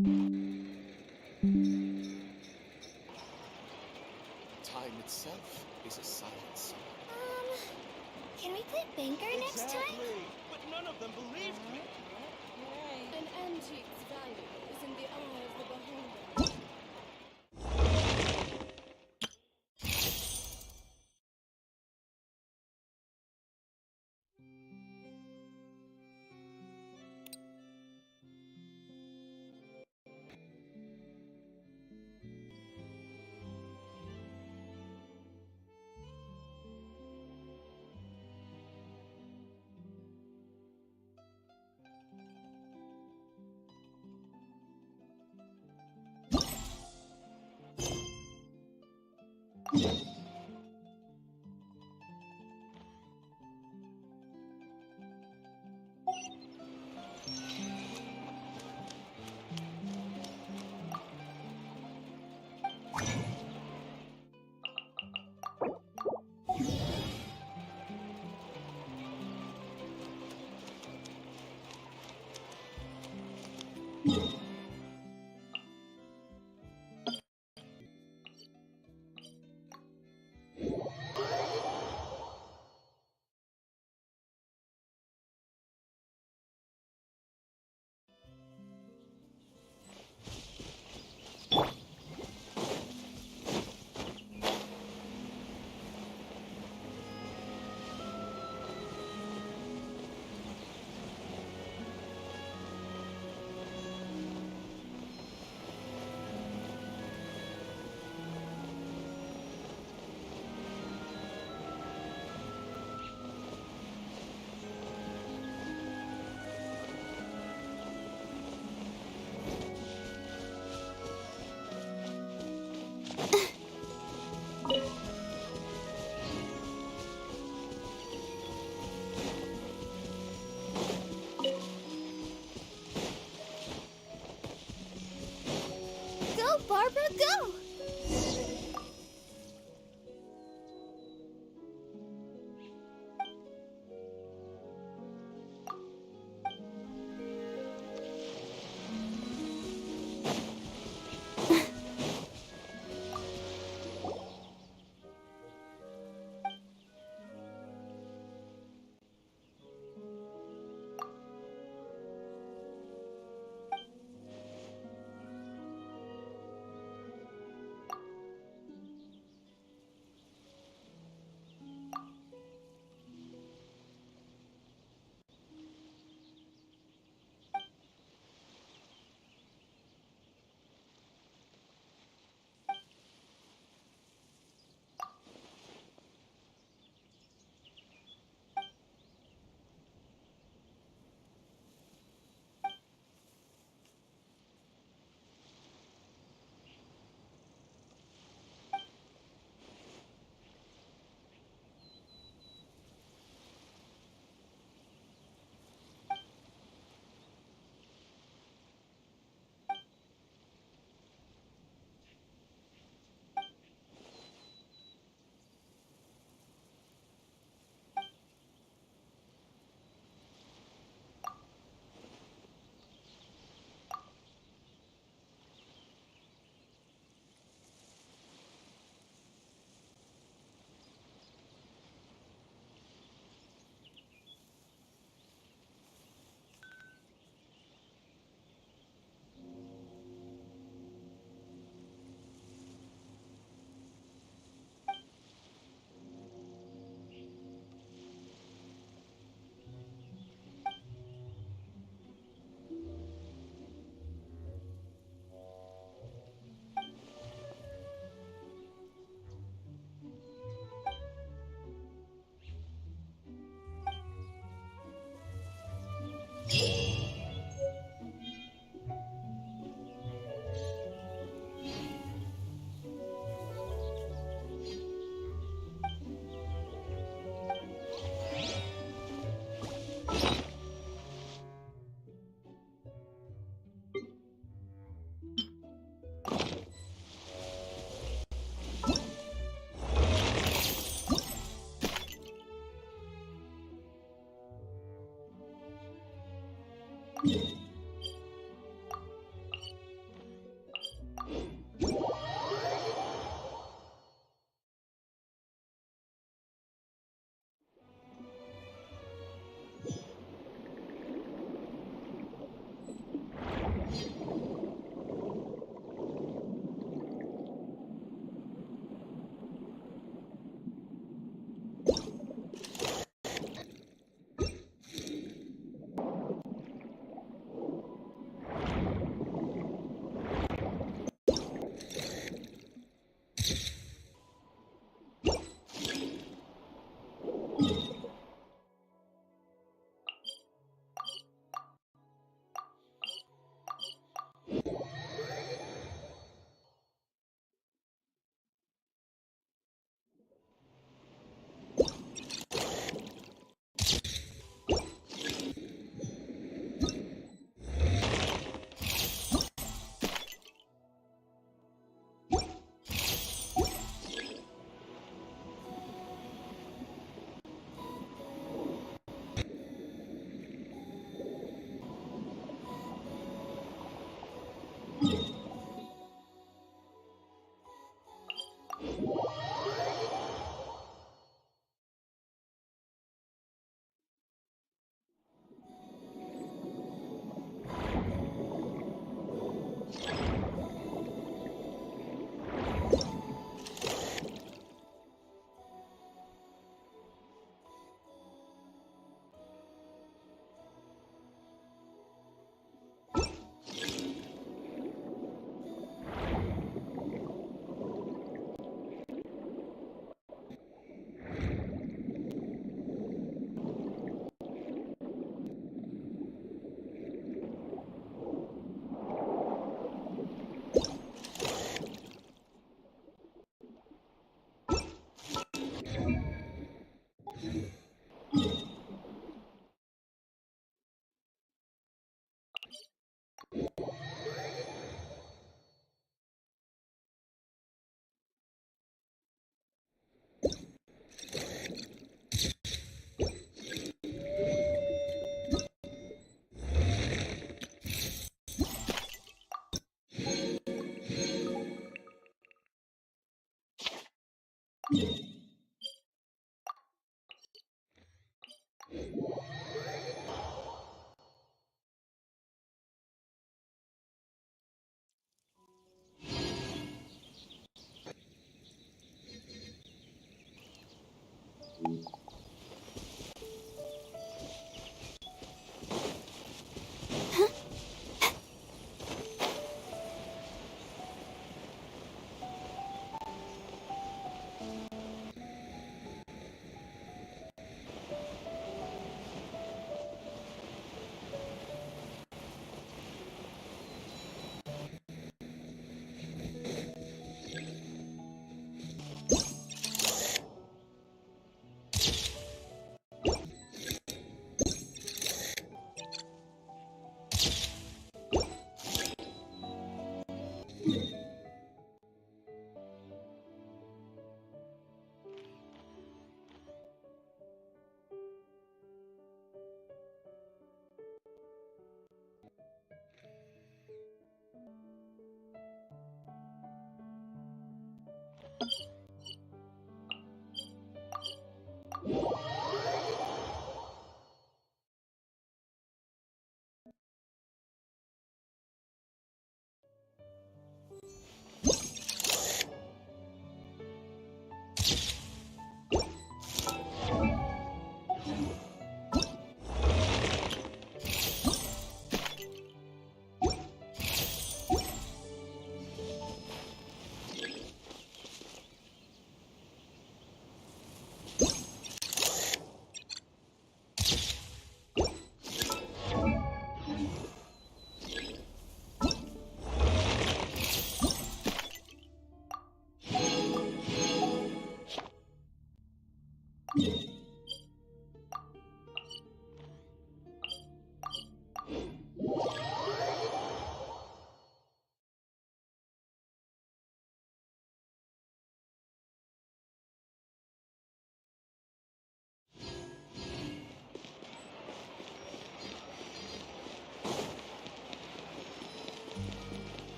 Time itself is a silent song. Can we play Banker next time? But none of them believed me. An antique's value is in the eye of the beholder. Go, Barbara, go!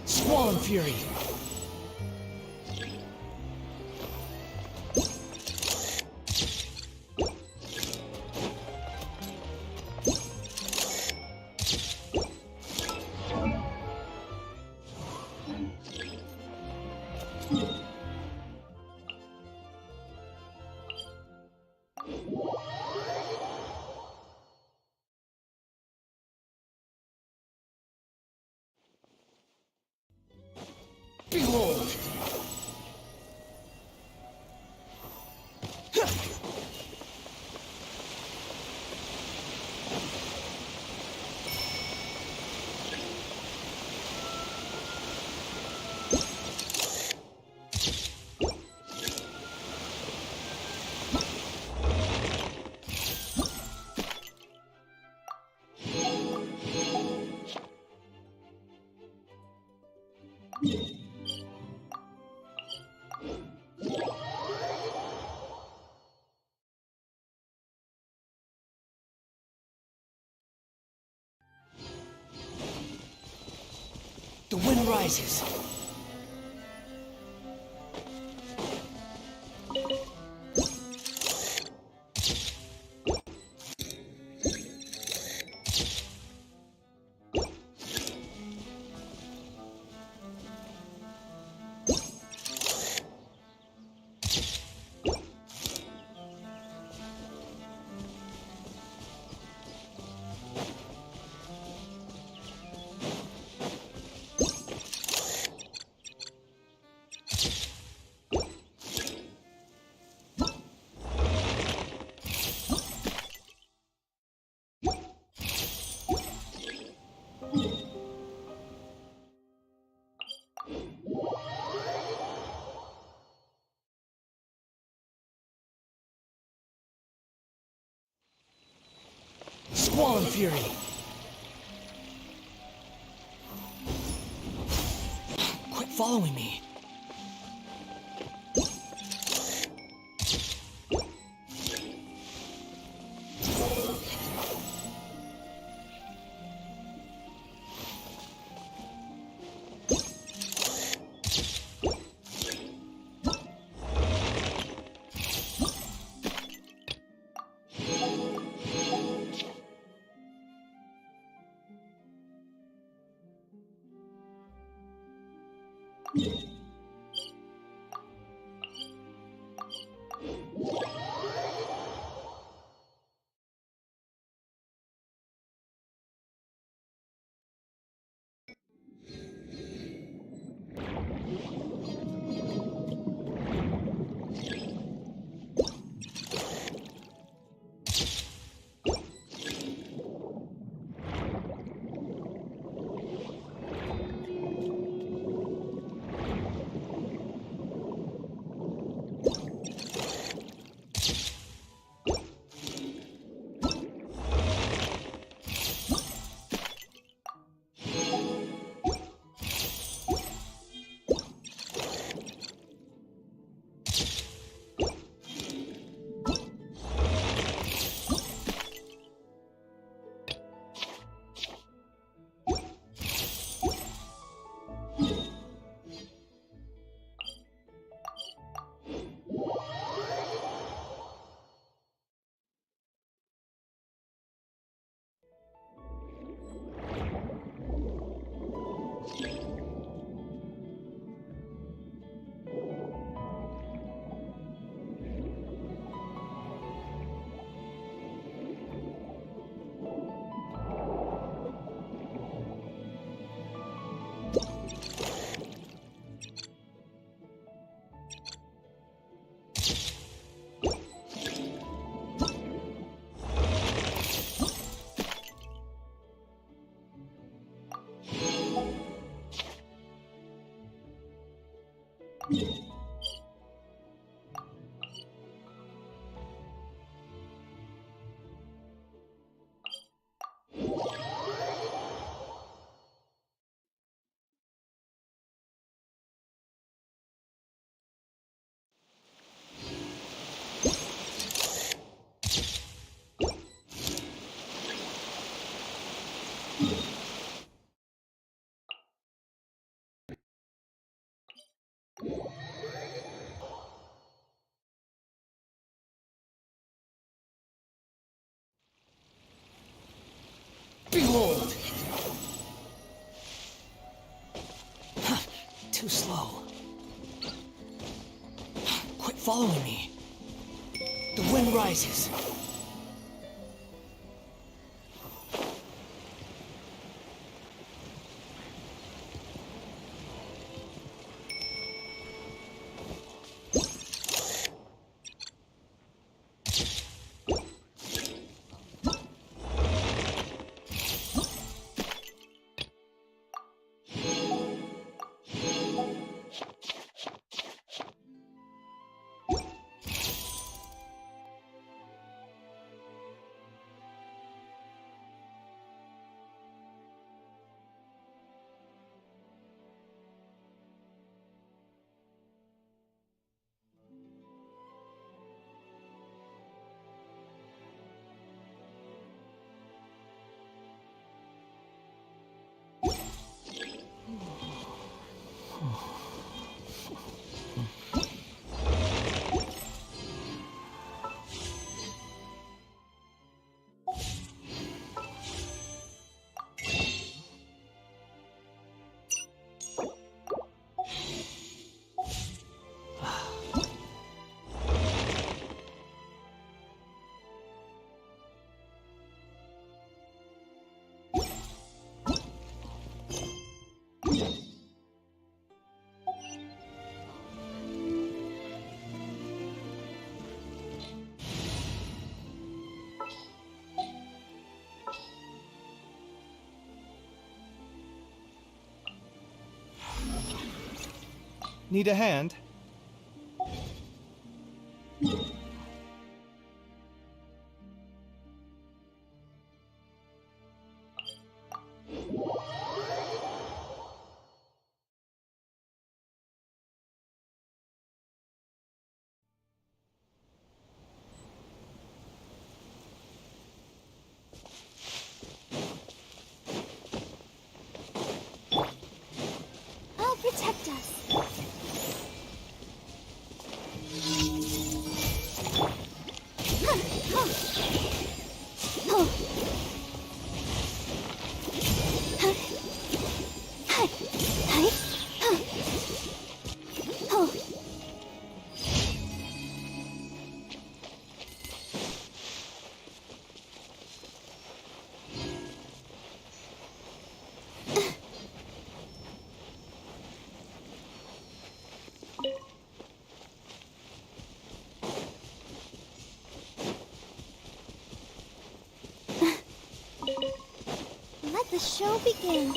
Squall Fury! Behold! The wind rises. Fallen Fury. Quit following me. Behold! Too slow. Quit following me. The wind rises. Need a hand? show begin.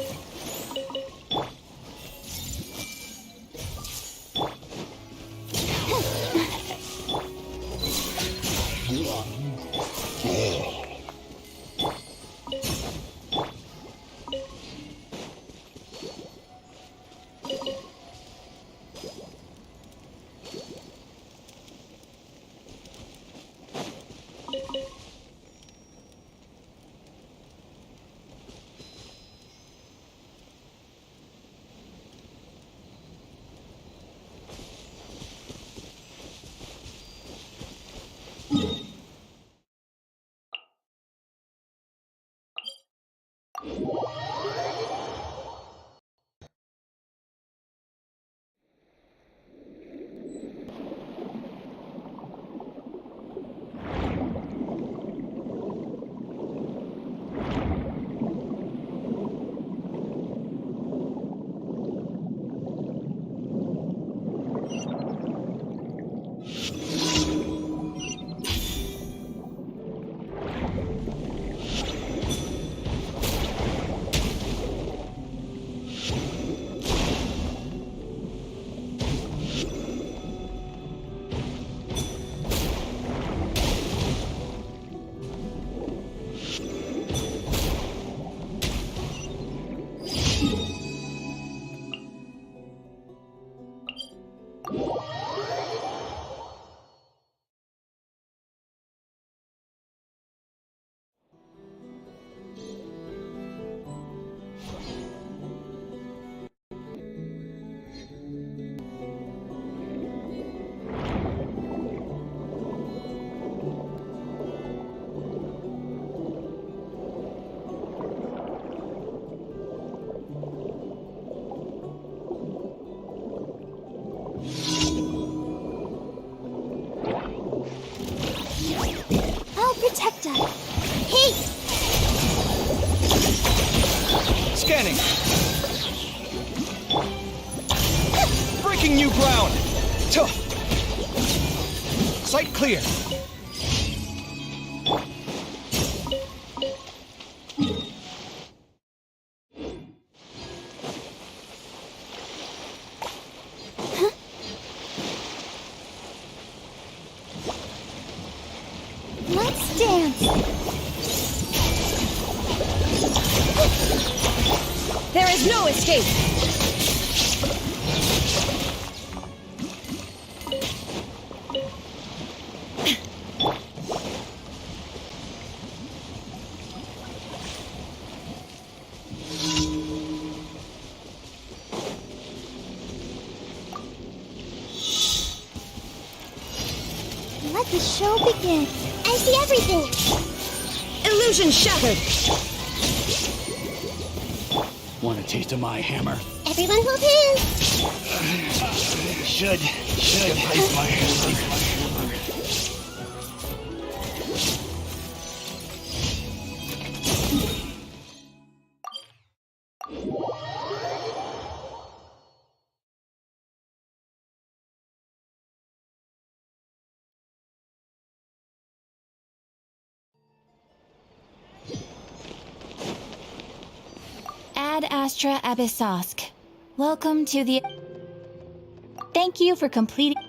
Protect us. Hey! Scanning. Breaking new ground. Tuh. Sight clear. Let's dance. There is no escape! Let the show begin. I see everything. Illusion shattered! Want a taste of my hammer? Everyone hold hands. Should ice my hammer. Ad Astra Abyssosk. Welcome to the... Thank you for completing...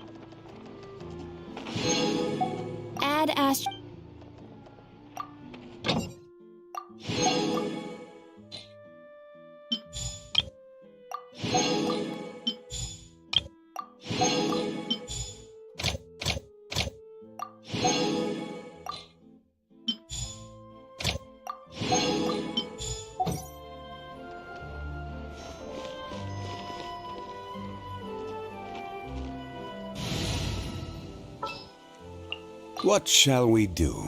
Ad Astra... What shall we do?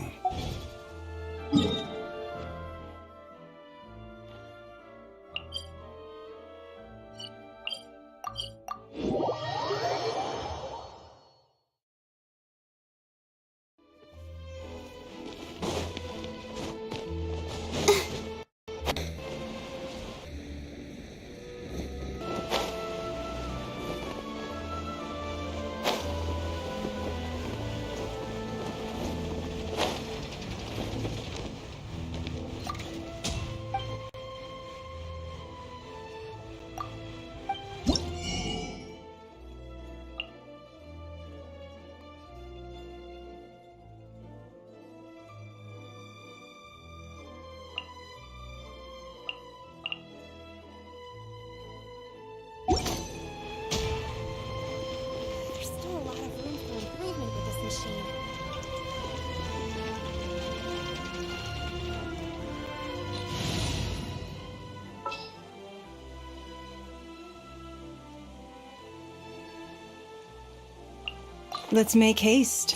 Let's make haste.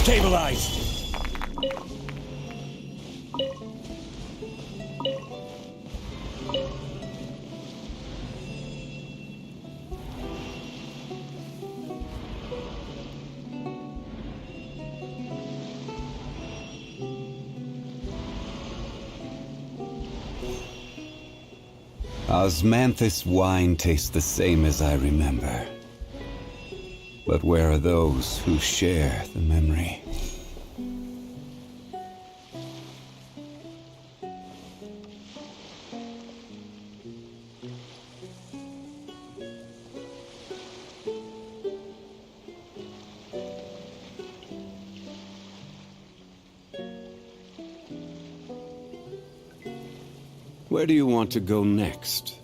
Stabilize! Osmanthus wine tastes the same as I remember. But where are those who share the memory? Where do you want to go next?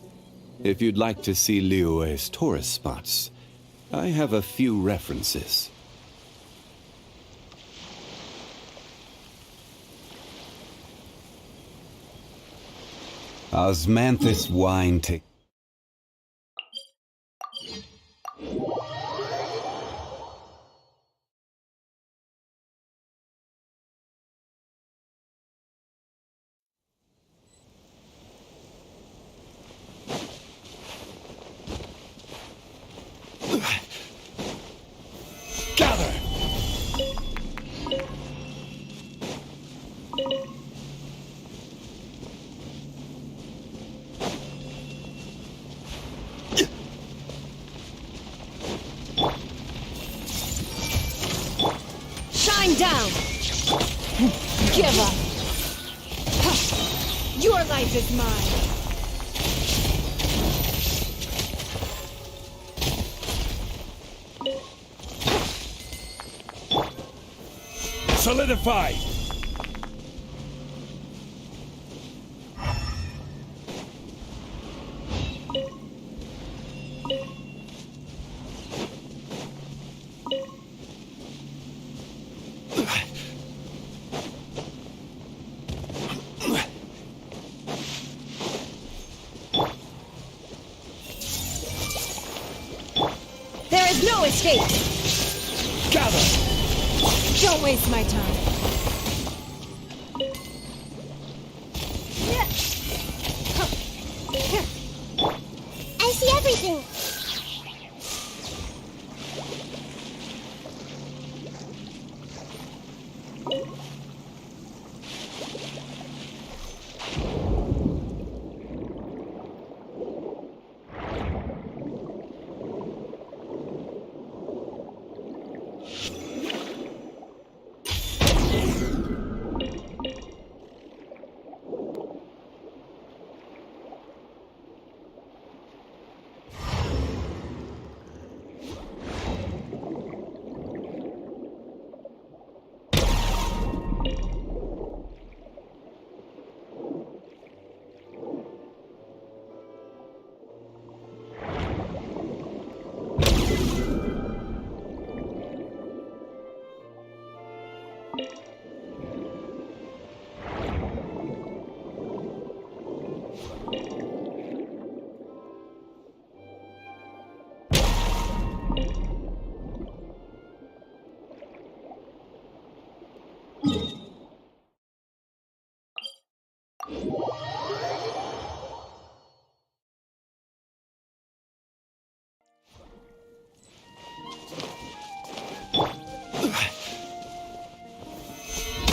If you'd like to see Liyue's tourist spots, I have a few references. Osmanthus wine Gather! Shine down! Give up! Your life is mine! Solidify! There is no escape! Gather! Don't waste my time. I see everything.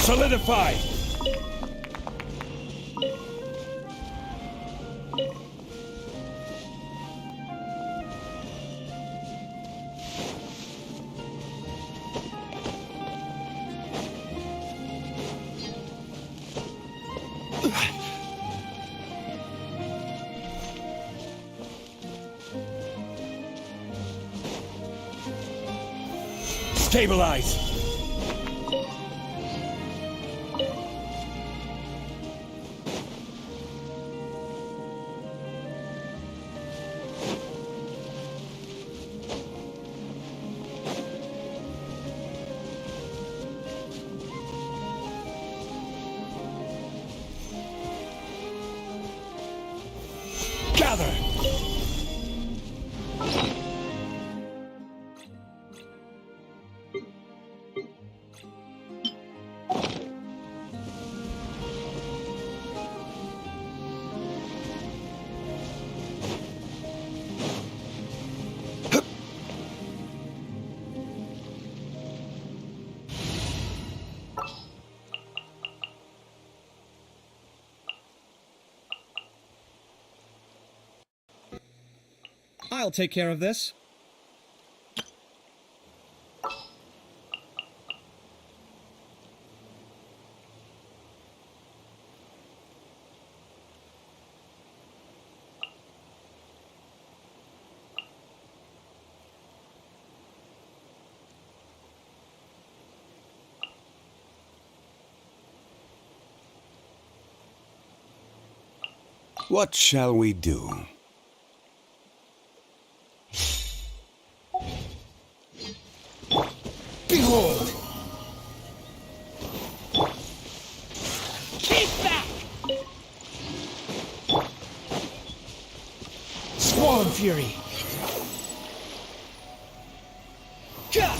Solidify! Stabilize! Gather! I'll take care of this. What shall we do? Behold! Keep back! Squall and Fury! Gah!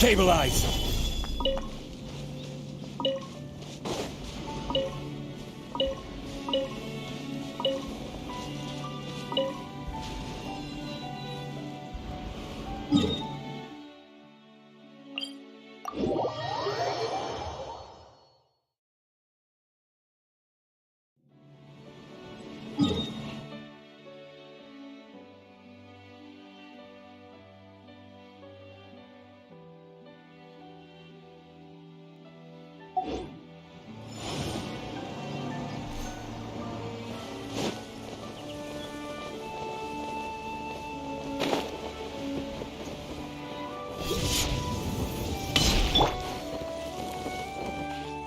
Stabilize!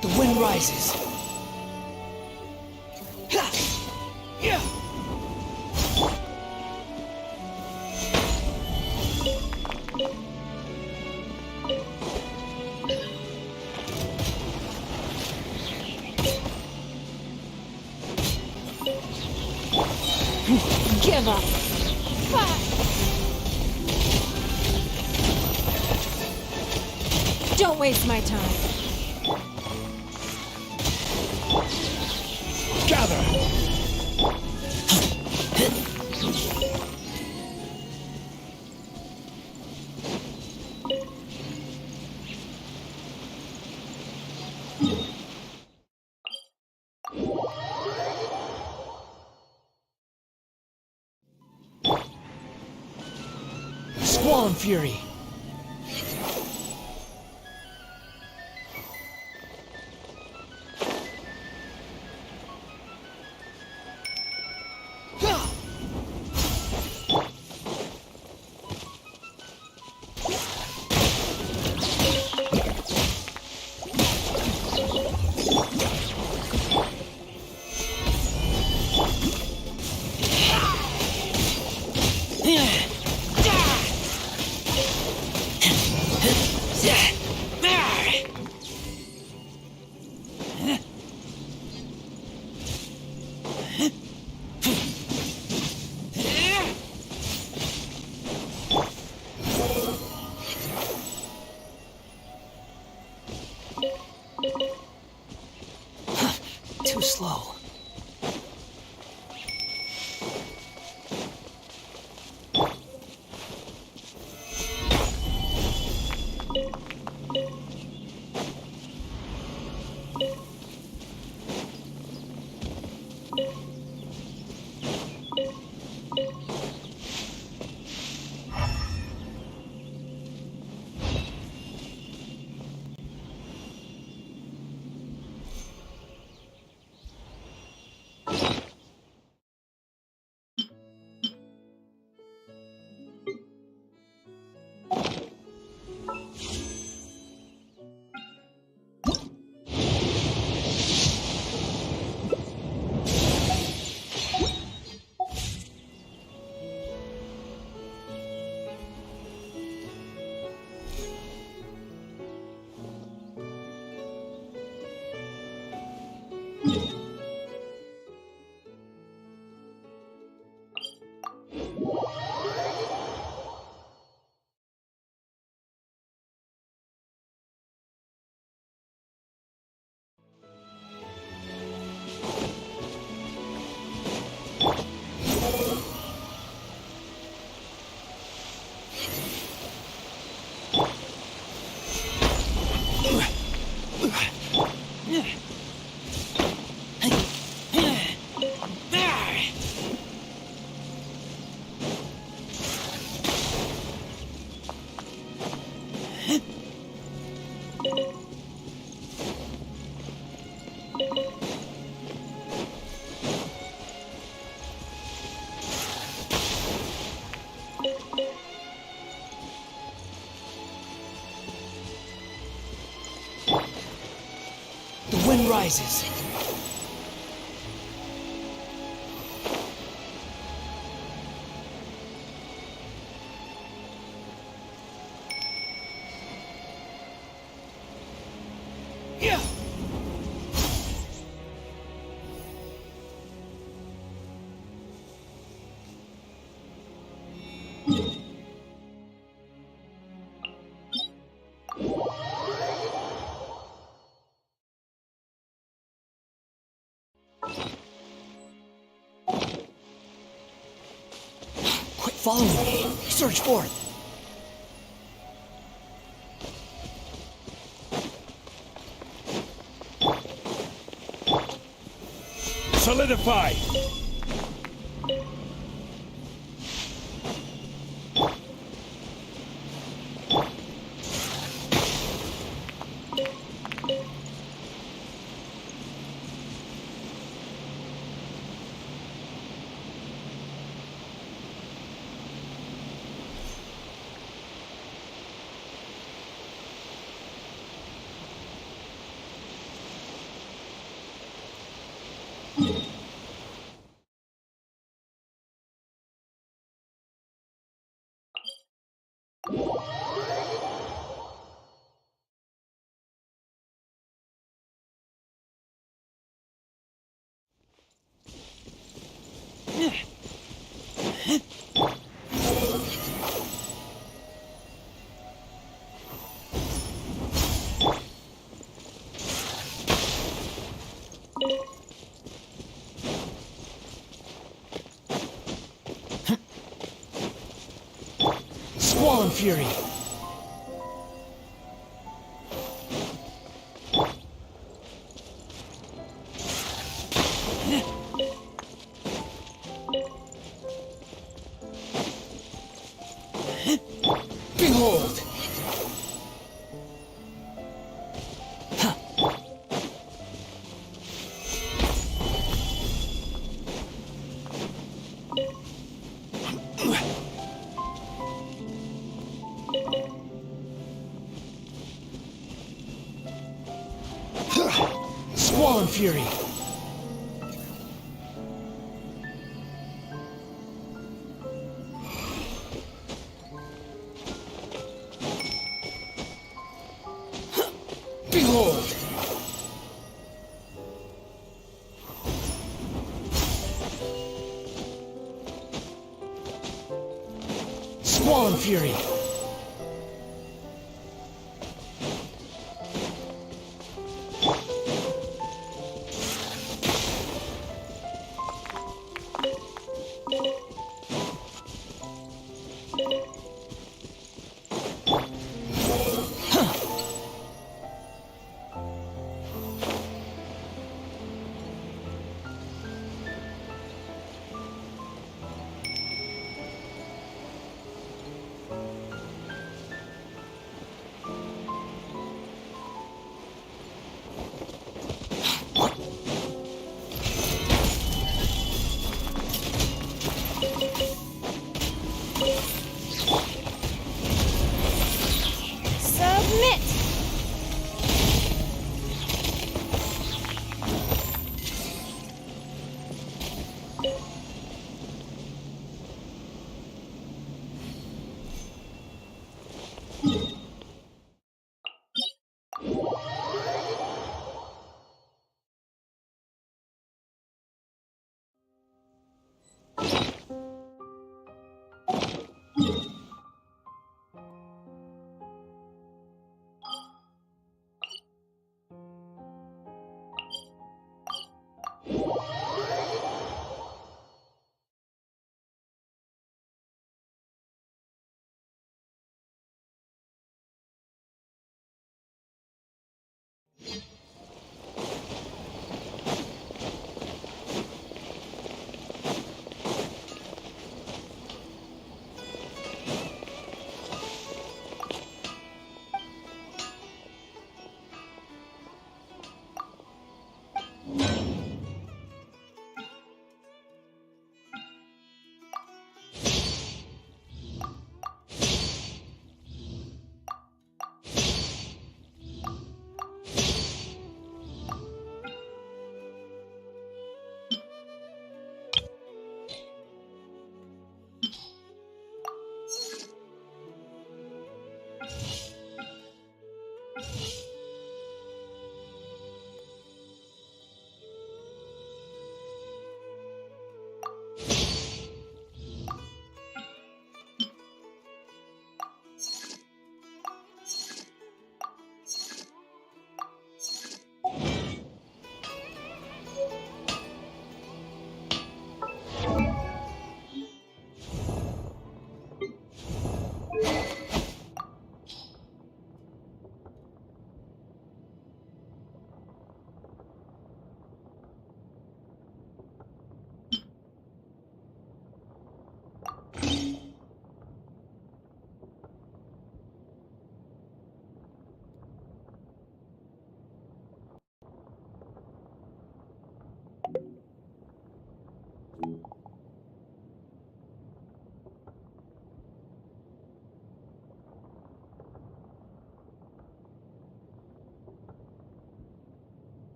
The wind rises. Ha! Yeah! Give up. Don't waste my time. Gather! Squall and fury. Too slow. The wind rises. Yeah. following me. Search forth. Solidify! Squall Fury. Behold! Squall Fury. Behold! Squall Fury.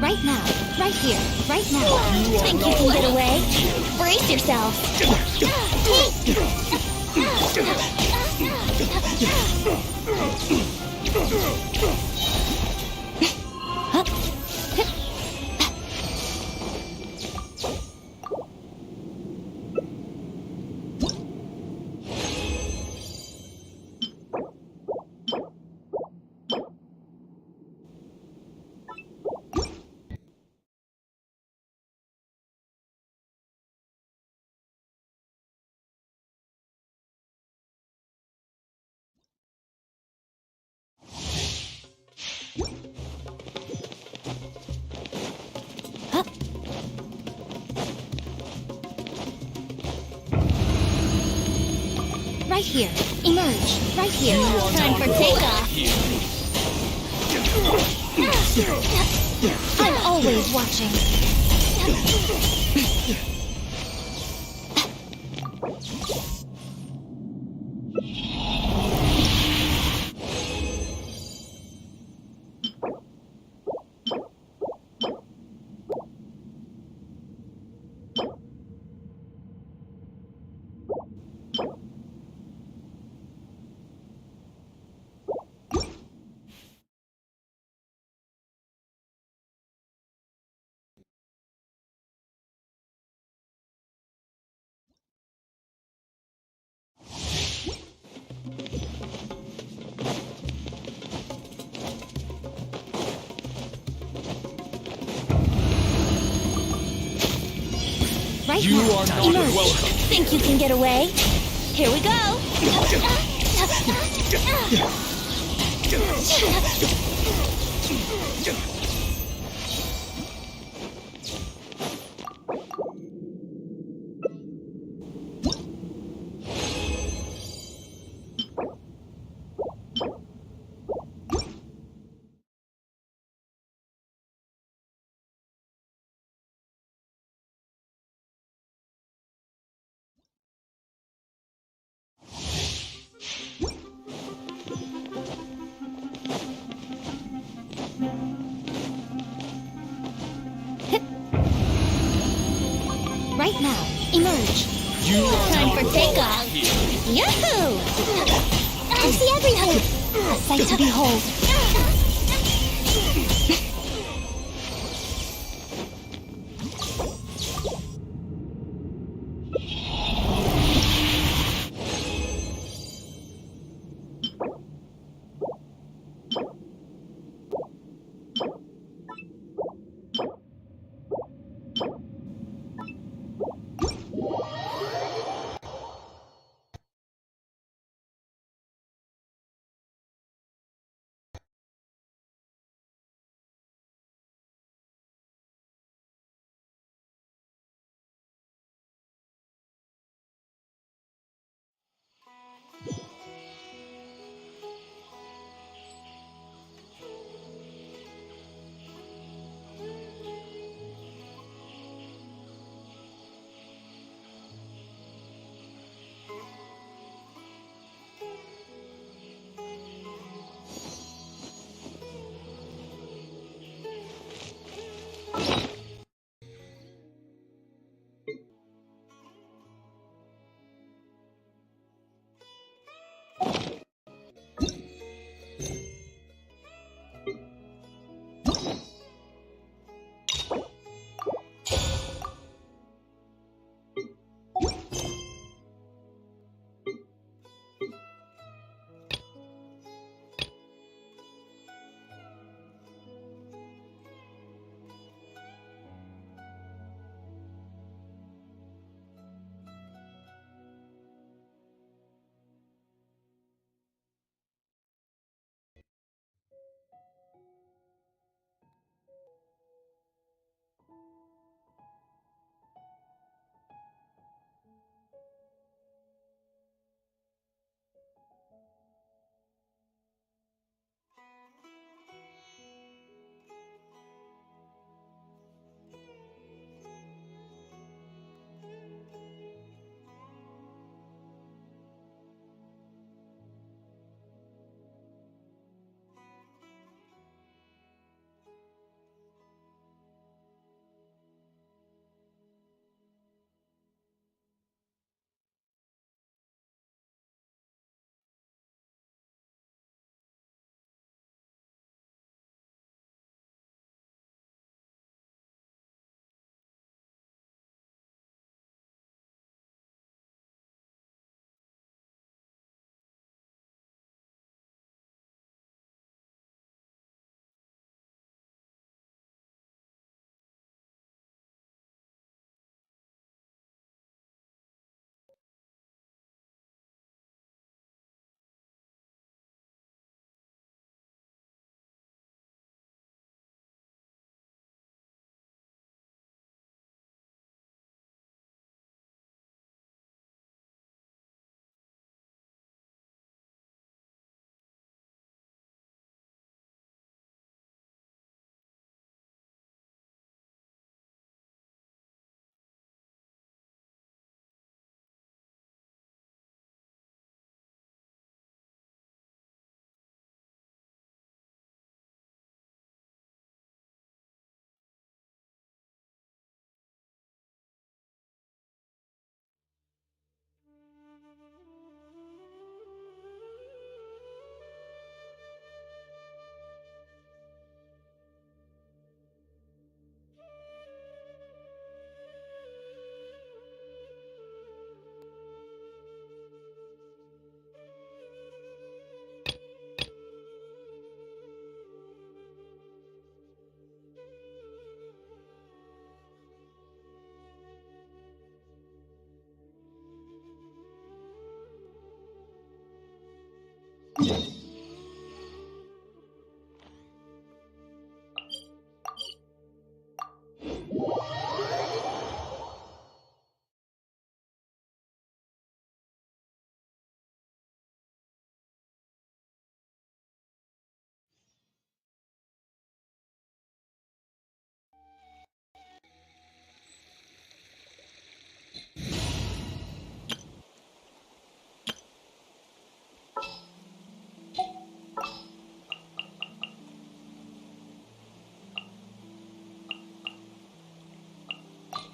Right now, right here, right now. Think you can get away? Brace yourself. Right here. Emerge. Right here. Time for takeoff. I'm always watching. Right You now. are not Emerge. welcome. Think you can get away? Here we go. Right now. Emerge. You are Time not for takeoff. Yahoo! I see everything. A sight to behold.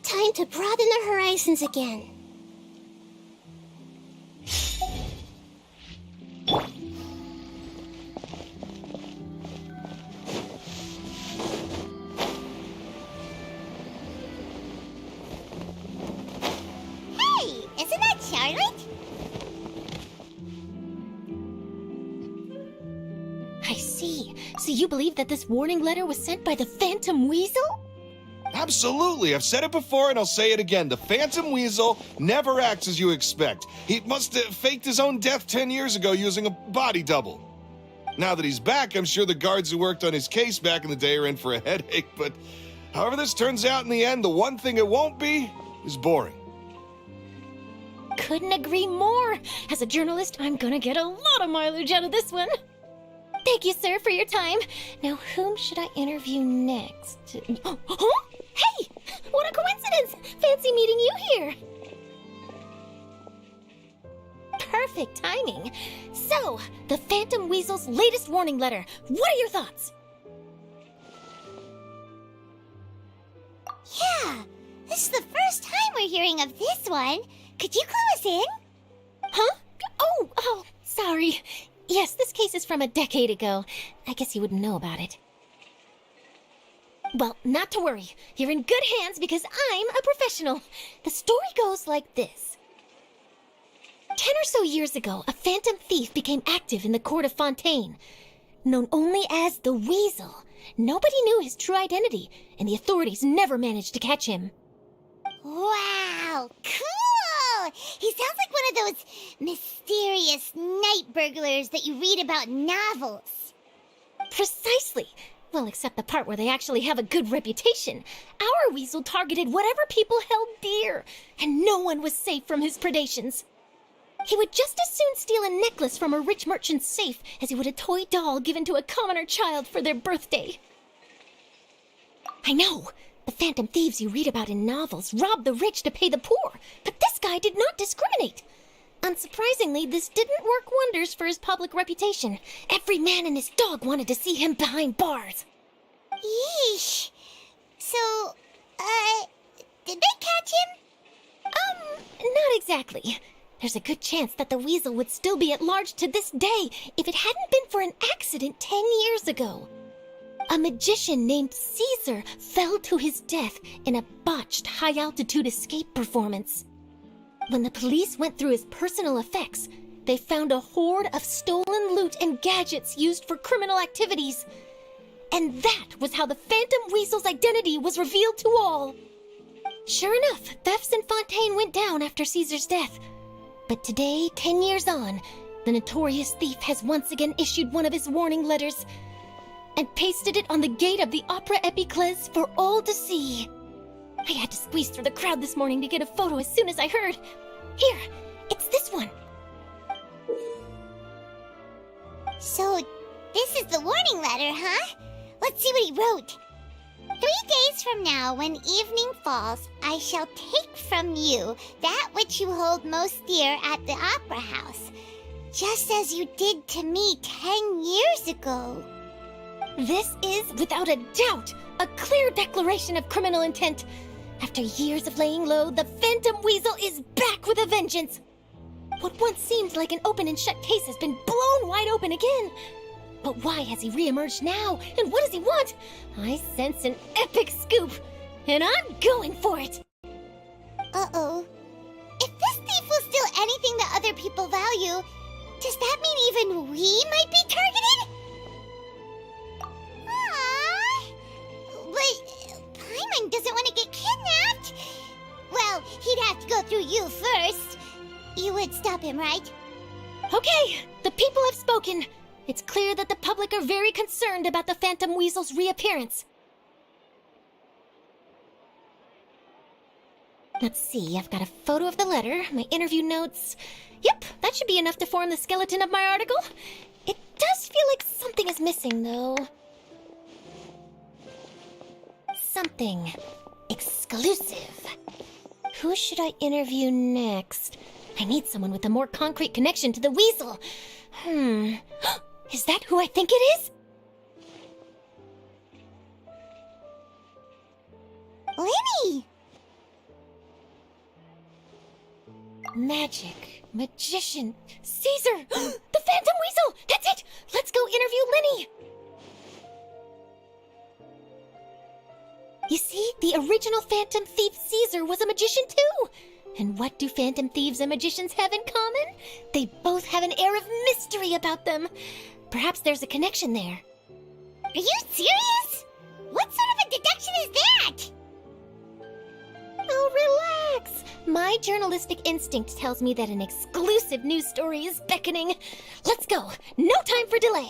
Time to broaden our horizons again. Hey, isn't that Charlotte? I see. So you believe that this warning letter was sent by the Phantom Weasel? Absolutely. I've said it before and I'll say it again. The Phantom Weasel never acts as you expect. He must have faked his own death 10 years ago using a body double. Now that he's back, I'm sure the guards who worked on his case back in the day are in for a headache, but however this turns out in the end, the one thing it won't be is boring. Couldn't agree more. As a journalist, I'm gonna get a lot of mileage out of this one. Thank you, sir, for your time. Now, whom should I interview next? Huh? Hey! What a coincidence! Fancy meeting you here. Perfect timing. So, the Phantom Weasel's latest warning letter. What are your thoughts? Yeah, this is the first time we're hearing of this one. Could you clue us in? Huh? Oh, sorry. Yes, this case is from a decade ago. I guess you wouldn't know about it. Well, not to worry. You're in good hands because I'm a professional. The story goes like this. 10 or so years ago, a phantom thief became active in the court of Fontaine. Known only as the Weasel, nobody knew his true identity, and the authorities never managed to catch him. Wow, cool! He sounds like one of those mysterious night burglars that you read about in novels. Precisely. Well, except the part where they actually have a good reputation. Our Weasel targeted whatever people held dear, and no one was safe from his predations. He would just as soon steal a necklace from a rich merchant's safe as he would a toy doll given to a commoner child for their birthday. I know, the phantom thieves you read about in novels rob the rich to pay the poor, but this guy did not discriminate. Unsurprisingly, this didn't work wonders for his public reputation. Every man and his dog wanted to see him behind bars. Yeesh. So, did they catch him? Not exactly. There's a good chance that the Weasel would still be at large to this day if it hadn't been for an accident 10 years ago. A magician named Caesar fell to his death in a botched high-altitude escape performance. When the police went through his personal effects, they found a hoard of stolen loot and gadgets used for criminal activities. And that was how the Phantom Weasel's identity was revealed to all. Sure enough, thefts in Fontaine went down after Caesar's death. But today, 10 years on, the notorious thief has once again issued one of his warning letters and pasted it on the gate of the Opera Epiclese for all to see. I had to squeeze through the crowd this morning to get a photo as soon as I heard. Here, it's this one. So, this is the warning letter, huh? Let's see what he wrote. 3 days from now, when evening falls, I shall take from you that which you hold most dear at the Opera House, just as you did to me 10 years ago. This is, without a doubt, a clear declaration of criminal intent. After years of laying low, the Phantom Weasel is back with a vengeance. What once seemed like an open and shut case has been blown wide open again. But why has he reemerged now, and what does he want? I sense an epic scoop, and I'm going for it. Uh-oh. If this thief will steal anything that other people value, does that mean even we might be targeted? Aww. But Paimon doesn't want to get kidnapped. Well, he'd have to go through you first. You would stop him, right? Okay, the people have spoken. It's clear that the public are very concerned about the Phantom Weasel's reappearance. Let's see, I've got a photo of the letter, my interview notes. Yep, that should be enough to form the skeleton of my article. It does feel like something is missing, though. Something exclusive. Who should I interview next? I need someone with a more concrete connection to the Weasel. Is that who I think it is? Liney! Magic, magician, Caesar! The Phantom Weasel! That's it! Let's go interview Liney! You see, the original Phantom Thief Caesar was a magician too! And what do Phantom Thieves and magicians have in common? They both have an air of mystery about them. Perhaps there's a connection there. Are you serious? What sort of a deduction is that? Oh, relax. My journalistic instinct tells me that an exclusive news story is beckoning. Let's go. No time for delay.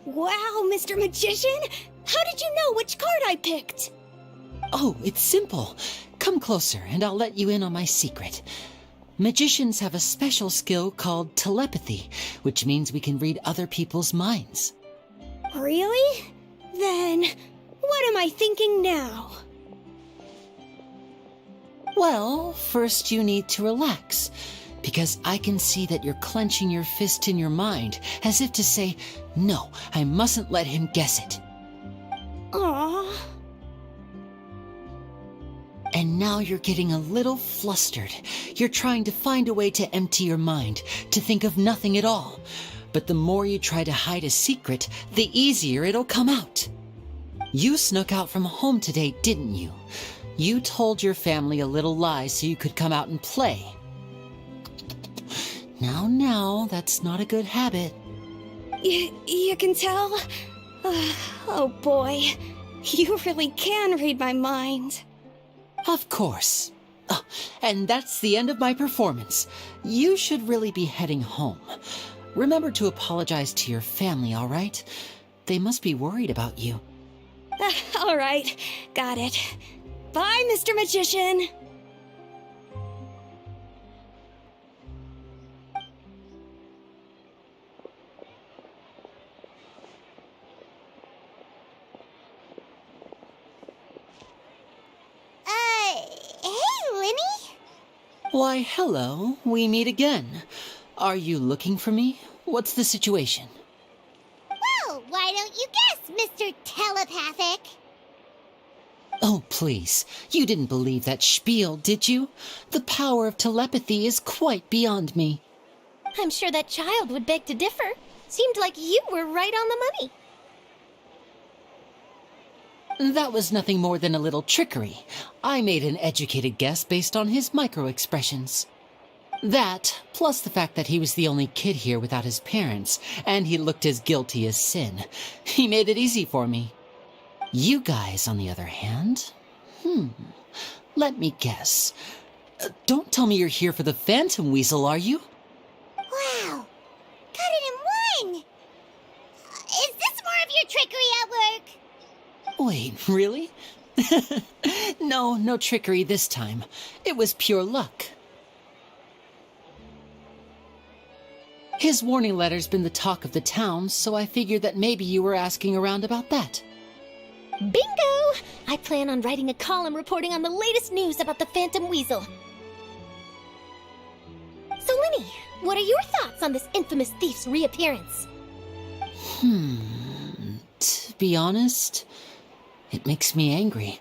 Wow, Mr. Magician! How did you know which card I picked? Oh, it's simple. Come closer and I'll let you in on my secret. Magicians have a special skill called telepathy, which means we can read other people's minds. Really? Then, what am I thinking now? Well, first you need to relax, because I can see that you're clenching your fist in your mind, as if to say, no, I mustn't let him guess it. Aww. And now you're getting a little flustered. You're trying to find a way to empty your mind, to think of nothing at all. But the more you try to hide a secret, the easier it'll come out. You snuck out from home today, didn't you? You told your family a little lie so you could come out and play. Now, that's not a good habit. You can tell? Oh boy, you really can read my mind. Of course. Oh, and that's the end of my performance. You should really be heading home. Remember to apologize to your family, all right? They must be worried about you. All right, got it. Bye, Mr. Magician. Hey, Liney? Why, hello. We meet again. Are you looking for me? What's the situation? Well, why don't you guess, Mr. Telepathic? Oh, please. You didn't believe that spiel, did you? The power of telepathy is quite beyond me. I'm sure that child would beg to differ. Seemed like you were right on the money. That was nothing more than a little trickery. I made an educated guess based on his micro-expressions. That, plus the fact that he was the only kid here without his parents, and he looked as guilty as sin. He made it easy for me. You guys, on the other hand, let me guess. Don't tell me you're here for the Phantom Weasel, are you? Wow, got it in one! Is this more of your trickery at work? Wait, really? No trickery this time. It was pure luck. His warning letter's been the talk of the town, so I figured that maybe you were asking around about that. Bingo! I plan on writing a column reporting on the latest news about the Phantom Weasel. So, Liney, what are your thoughts on this infamous thief's reappearance? To be honest, it makes me angry.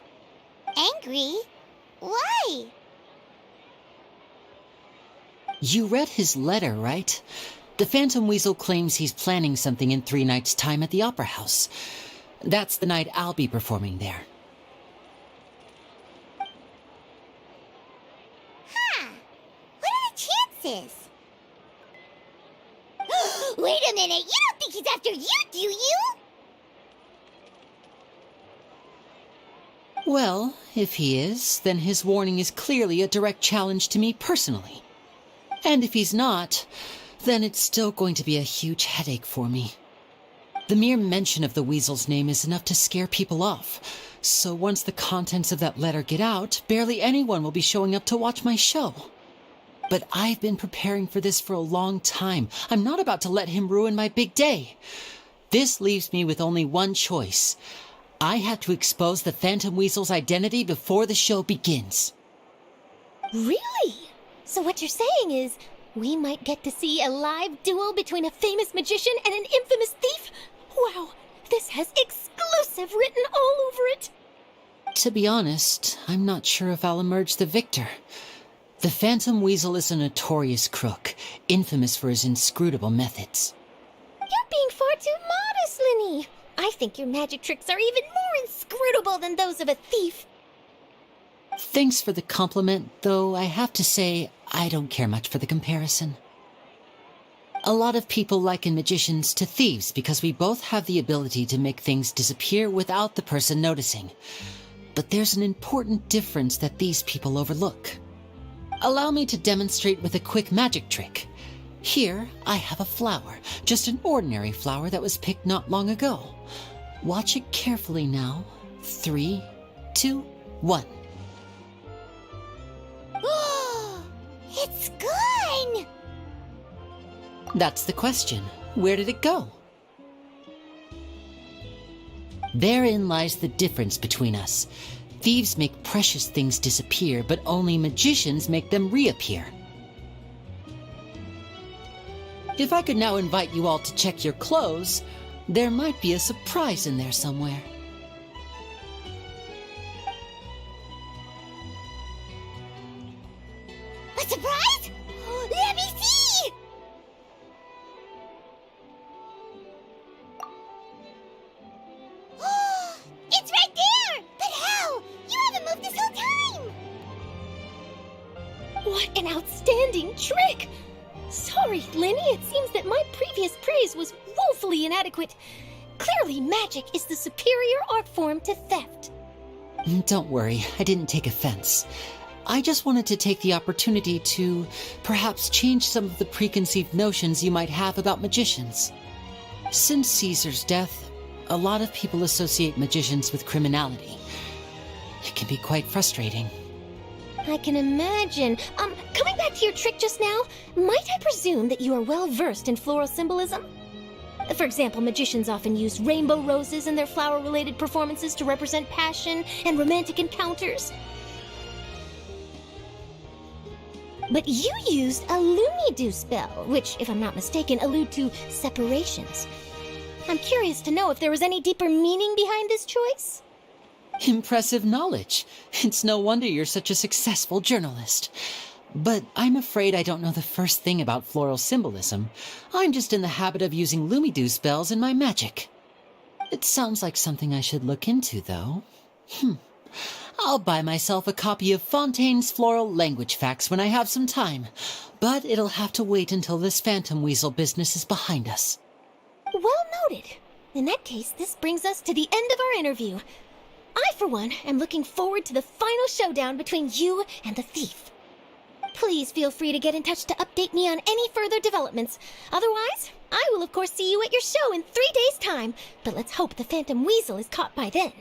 Angry? Why? You read his letter, right? The Phantom Weasel claims he's planning something in 3 nights' time at the Opera House. That's the night I'll be performing there. Huh. What are the chances? Wait a minute, you don't think he's after you, do you? Well, if he is, then his warning is clearly a direct challenge to me personally. And if he's not, then it's still going to be a huge headache for me. The mere mention of the Weasel's name is enough to scare people off, so once the contents of that letter get out, barely anyone will be showing up to watch my show. But I've been preparing for this for a long time. I'm not about to let him ruin my big day. This leaves me with only one choice. I have to expose the Phantom Weasel's identity before the show begins. Really? So what you're saying is, we might get to see a live duel between a famous magician and an infamous thief? Wow, this has exclusive written all over it. To be honest, I'm not sure if I'll emerge the victor. The Phantom Weasel is a notorious crook, infamous for his inscrutable methods. You're being far too modest, Liney. I think your magic tricks are even more inscrutable than those of a thief. Thanks for the compliment, though I have to say I don't care much for the comparison. A lot of people liken magicians to thieves because we both have the ability to make things disappear without the person noticing. But there's an important difference that these people overlook. Allow me to demonstrate with a quick magic trick. Here, I have a flower, just an ordinary flower that was picked not long ago. Watch it carefully now. 3, 2, 1. It's gone! That's the question. Where did it go? Therein lies the difference between us. Thieves make precious things disappear, but only magicians make them reappear. If I could now invite you all to check your clothes, there might be a surprise in there somewhere. A surprise? Let me see! It's right there! But how? You haven't moved this whole time! What an outstanding trick! Sorry, Liney, it seems that my previous praise was woefully inadequate. Clearly, magic is the superior art form to theft. Don't worry, I didn't take offense. I just wanted to take the opportunity to perhaps change some of the preconceived notions you might have about magicians. Since Caesar's death, a lot of people associate magicians with criminality. It can be quite frustrating. I can imagine. Coming back to your trick just now, might I presume that you are well versed in floral symbolism? For example, magicians often use rainbow roses in their flower-related performances to represent passion and romantic encounters. But you used a Lumidu spell, which, if I'm not mistaken, allude to separations. I'm curious to know if there was any deeper meaning behind this choice? Impressive knowledge. It's no wonder you're such a successful journalist. But I'm afraid I don't know the first thing about floral symbolism. I'm just in the habit of using Lumidu spells in my magic. It sounds like something I should look into, though. I'll buy myself a copy of Fontaine's Floral Language Facts when I have some time, but it'll have to wait until this phantom weasel business is behind us. Well noted. In that case, this brings us to the end of our interview. I, for one, am looking forward to the final showdown between you and the thief. Please feel free to get in touch to update me on any further developments. Otherwise, I will of course see you at your show in 3 days' time, but let's hope the Phantom Weasel is caught by then.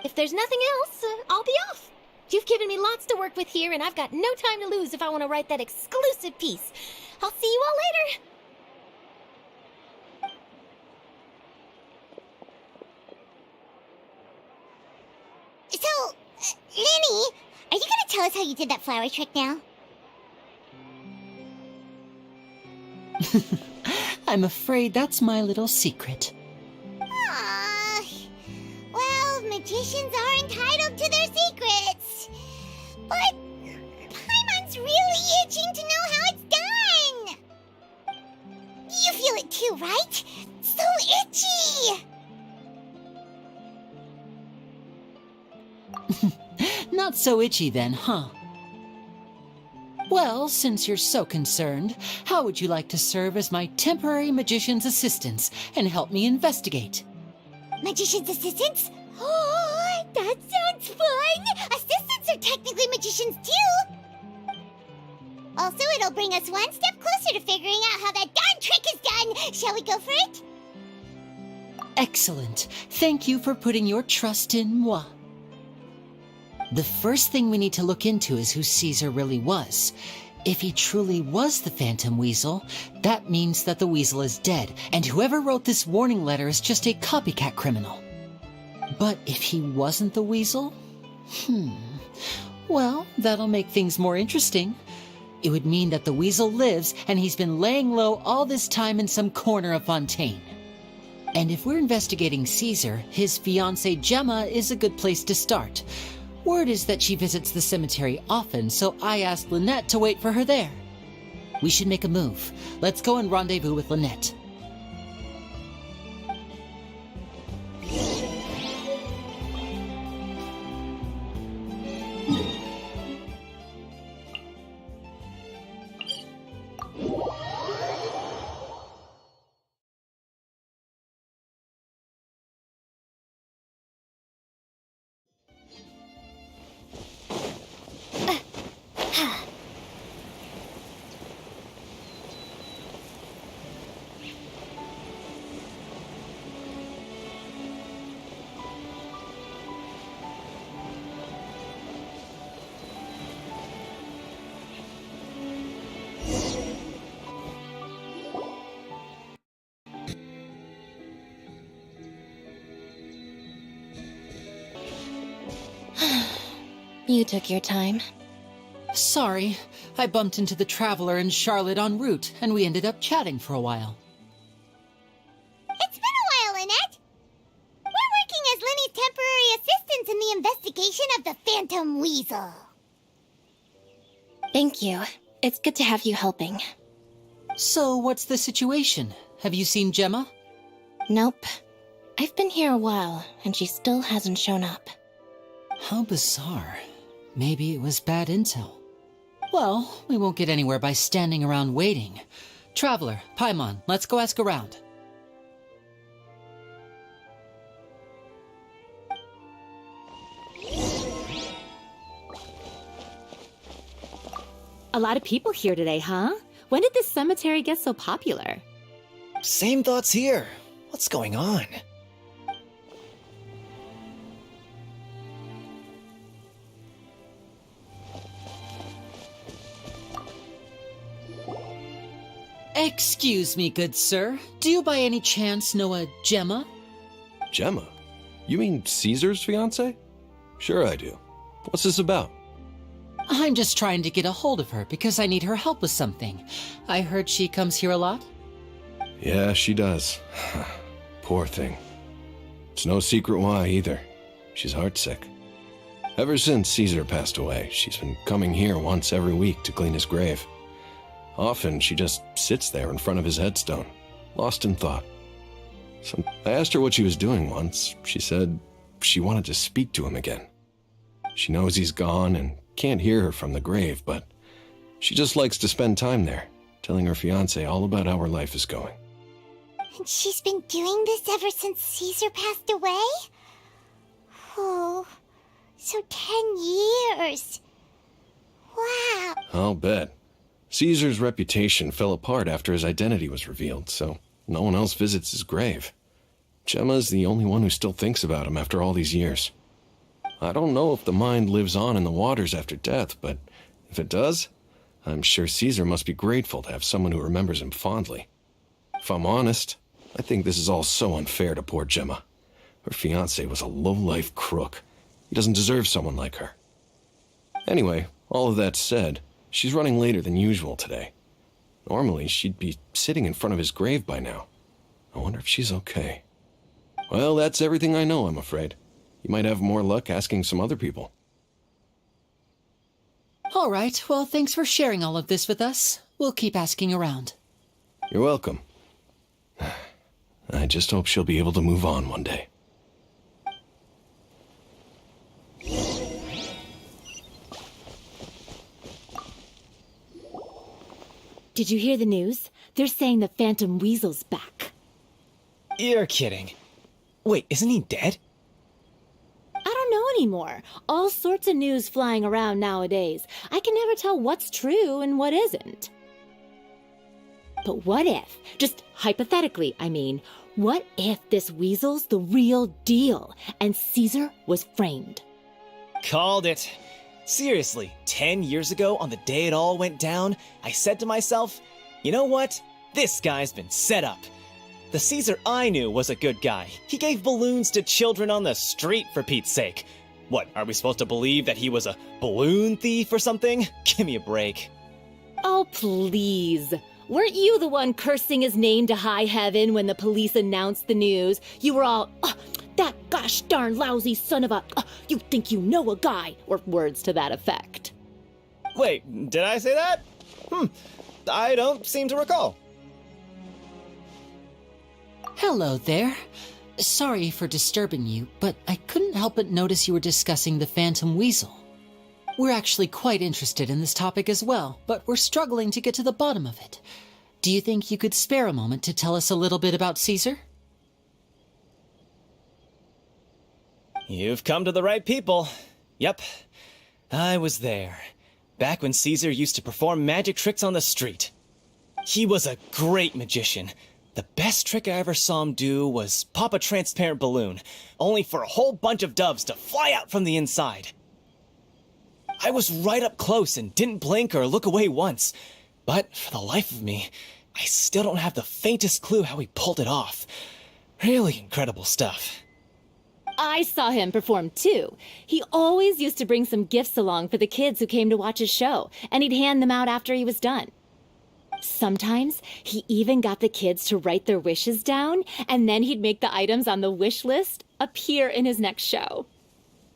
If there's nothing else, I'll be off. You've given me lots to work with here, and I've got no time to lose if I want to write that exclusive piece. I'll see you all later. So, Liney, are you gonna tell us how you did that flower trick now? I'm afraid that's my little secret. Aww. Well, magicians are entitled to their secrets. But Paimon's really itching to know how it's done. You feel it too, right? So itchy. Not so itchy then, huh? Well, since you're so concerned, how would you like to serve as my temporary magician's assistants and help me investigate? Magician's assistants? Oh, that sounds fun! Assistants are technically magicians too! Also, it'll bring us one step closer to figuring out how that darn trick is done! Shall we go for it? Excellent. Thank you for putting your trust in moi. The first thing we need to look into is who Caesar really was. If he truly was the Phantom Weasel, that means that the weasel is dead, and whoever wrote this warning letter is just a copycat criminal. But if he wasn't the weasel? Well, that'll make things more interesting. It would mean that the weasel lives, and he's been laying low all this time in some corner of Fontaine. And if we're investigating Caesar, his fiancée Gemma is a good place to start. Word is that she visits the cemetery often, so I asked Lynette to wait for her there. We should make a move. Let's go and rendezvous with Lynette. You took your time. Sorry, I bumped into the Traveler and Charlotte en route, and we ended up chatting for a while. It's been a while, Lynette. We're working as Liney's temporary assistants in the investigation of the Phantom Weasel. Thank you. It's good to have you helping. So, what's the situation? Have you seen Gemma? Nope. I've been here a while, and she still hasn't shown up. How bizarre. Maybe it was bad intel. Well, we won't get anywhere by standing around waiting. Traveler, Paimon, let's go ask around. A lot of people here today, huh? When did this cemetery get so popular? Same thoughts here. What's going on? Excuse me, good sir. Do you by any chance know a Gemma? Gemma? You mean Caesar's fiancée? Sure I do. What's this about? I'm just trying to get a hold of her because I need her help with something. I heard she comes here a lot. Yeah, she does. Poor thing. It's no secret why either. She's heartsick. Ever since Caesar passed away, she's been coming here once every week to clean his grave. Often she just sits there in front of his headstone, lost in thought. So I asked her what she was doing once. She said she wanted to speak to him again. She knows he's gone and can't hear her from the grave, but she just likes to spend time there, telling her fiancé all about how her life is going. And she's been doing this ever since Caesar passed away? Oh, so 10 years. Wow. I'll bet. Caesar's reputation fell apart after his identity was revealed, so no one else visits his grave. Gemma's the only one who still thinks about him after all these years. I don't know if the mind lives on in the waters after death, but if it does, I'm sure Caesar must be grateful to have someone who remembers him fondly. If I'm honest, I think this is all so unfair to poor Gemma. Her fiancé was a low-life crook. He doesn't deserve someone like her. Anyway, all of that said, she's running later than usual today. Normally, she'd be sitting in front of his grave by now. I wonder if she's okay. Well, that's everything I know, I'm afraid. You might have more luck asking some other people. All right, well, thanks for sharing all of this with us. We'll keep asking around. You're welcome. I just hope she'll be able to move on one day. Did you hear the news? They're saying the Phantom Weasel's back. You're kidding. Wait, isn't he dead? I don't know anymore. All sorts of news flying around nowadays. I can never tell what's true and what isn't. But what if, just hypothetically, I mean, what if this weasel's the real deal and Caesar was framed? Called it. Seriously, 10 years ago, on the day it all went down, I said to myself, you know what? This guy's been set up. The Caesar I knew was a good guy. He gave balloons to children on the street, for Pete's sake. What, are we supposed to believe that he was a balloon thief or something? Give me a break. Oh, please. Weren't you the one cursing his name to high heaven when the police announced the news? You were all, that gosh darn lousy son of a, you think you know a guy, or words to that effect. Wait, did I say that? I don't seem to recall. Hello there. Sorry for disturbing you, but I couldn't help but notice you were discussing the Phantom Weasel. We're actually quite interested in this topic as well, but we're struggling to get to the bottom of it. Do you think you could spare a moment to tell us a little bit about Caesar? You've come to the right people. Yep, I was there. Back when Caesar used to perform magic tricks on the street. He was a great magician. The best trick I ever saw him do was pop a transparent balloon, only for a whole bunch of doves to fly out from the inside. I was right up close and didn't blink or look away once, but for the life of me, I still don't have the faintest clue how he pulled it off. Really incredible stuff. I saw him perform too. He always used to bring some gifts along for the kids who came to watch his show, and he'd hand them out after he was done. Sometimes he even got the kids to write their wishes down, and then he'd make the items on the wish list appear in his next show.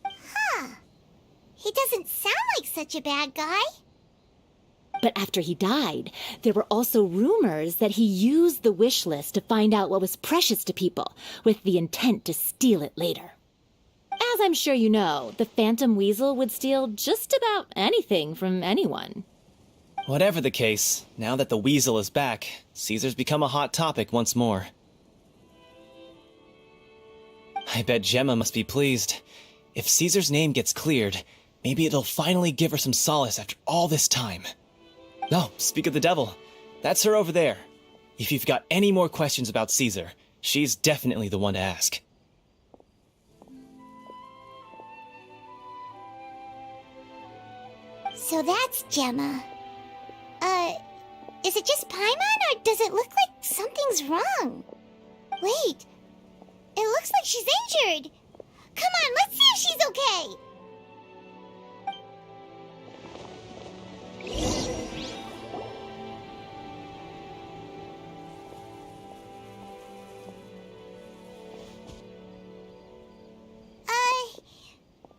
Huh. He doesn't sound like such a bad guy. But after he died, there were also rumors that he used the wish list to find out what was precious to people, with the intent to steal it later. As I'm sure you know, the Phantom Weasel would steal just about anything from anyone. Whatever the case, now that the Weasel is back, Caesar's become a hot topic once more. I bet Gemma must be pleased. If Caesar's name gets cleared, maybe it'll finally give her some solace after all this time. Oh, speak of the devil. That's her over there. If you've got any more questions about Caesar, she's definitely the one to ask. So that's Gemma. Is it just Paimon, or does it look like something's wrong? Wait, it looks like she's injured. Come on, let's see if she's okay.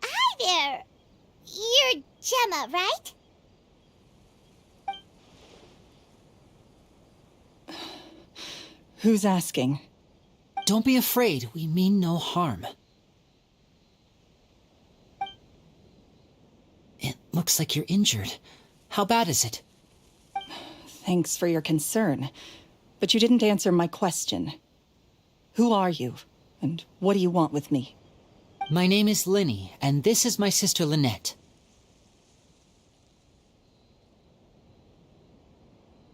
Hi there. You're Gemma, right? Who's asking? Don't be afraid. We mean no harm. It looks like you're injured. How bad is it? Thanks for your concern, but you didn't answer my question. Who are you, and what do you want with me? My name is Liney, and this is my sister Lynette.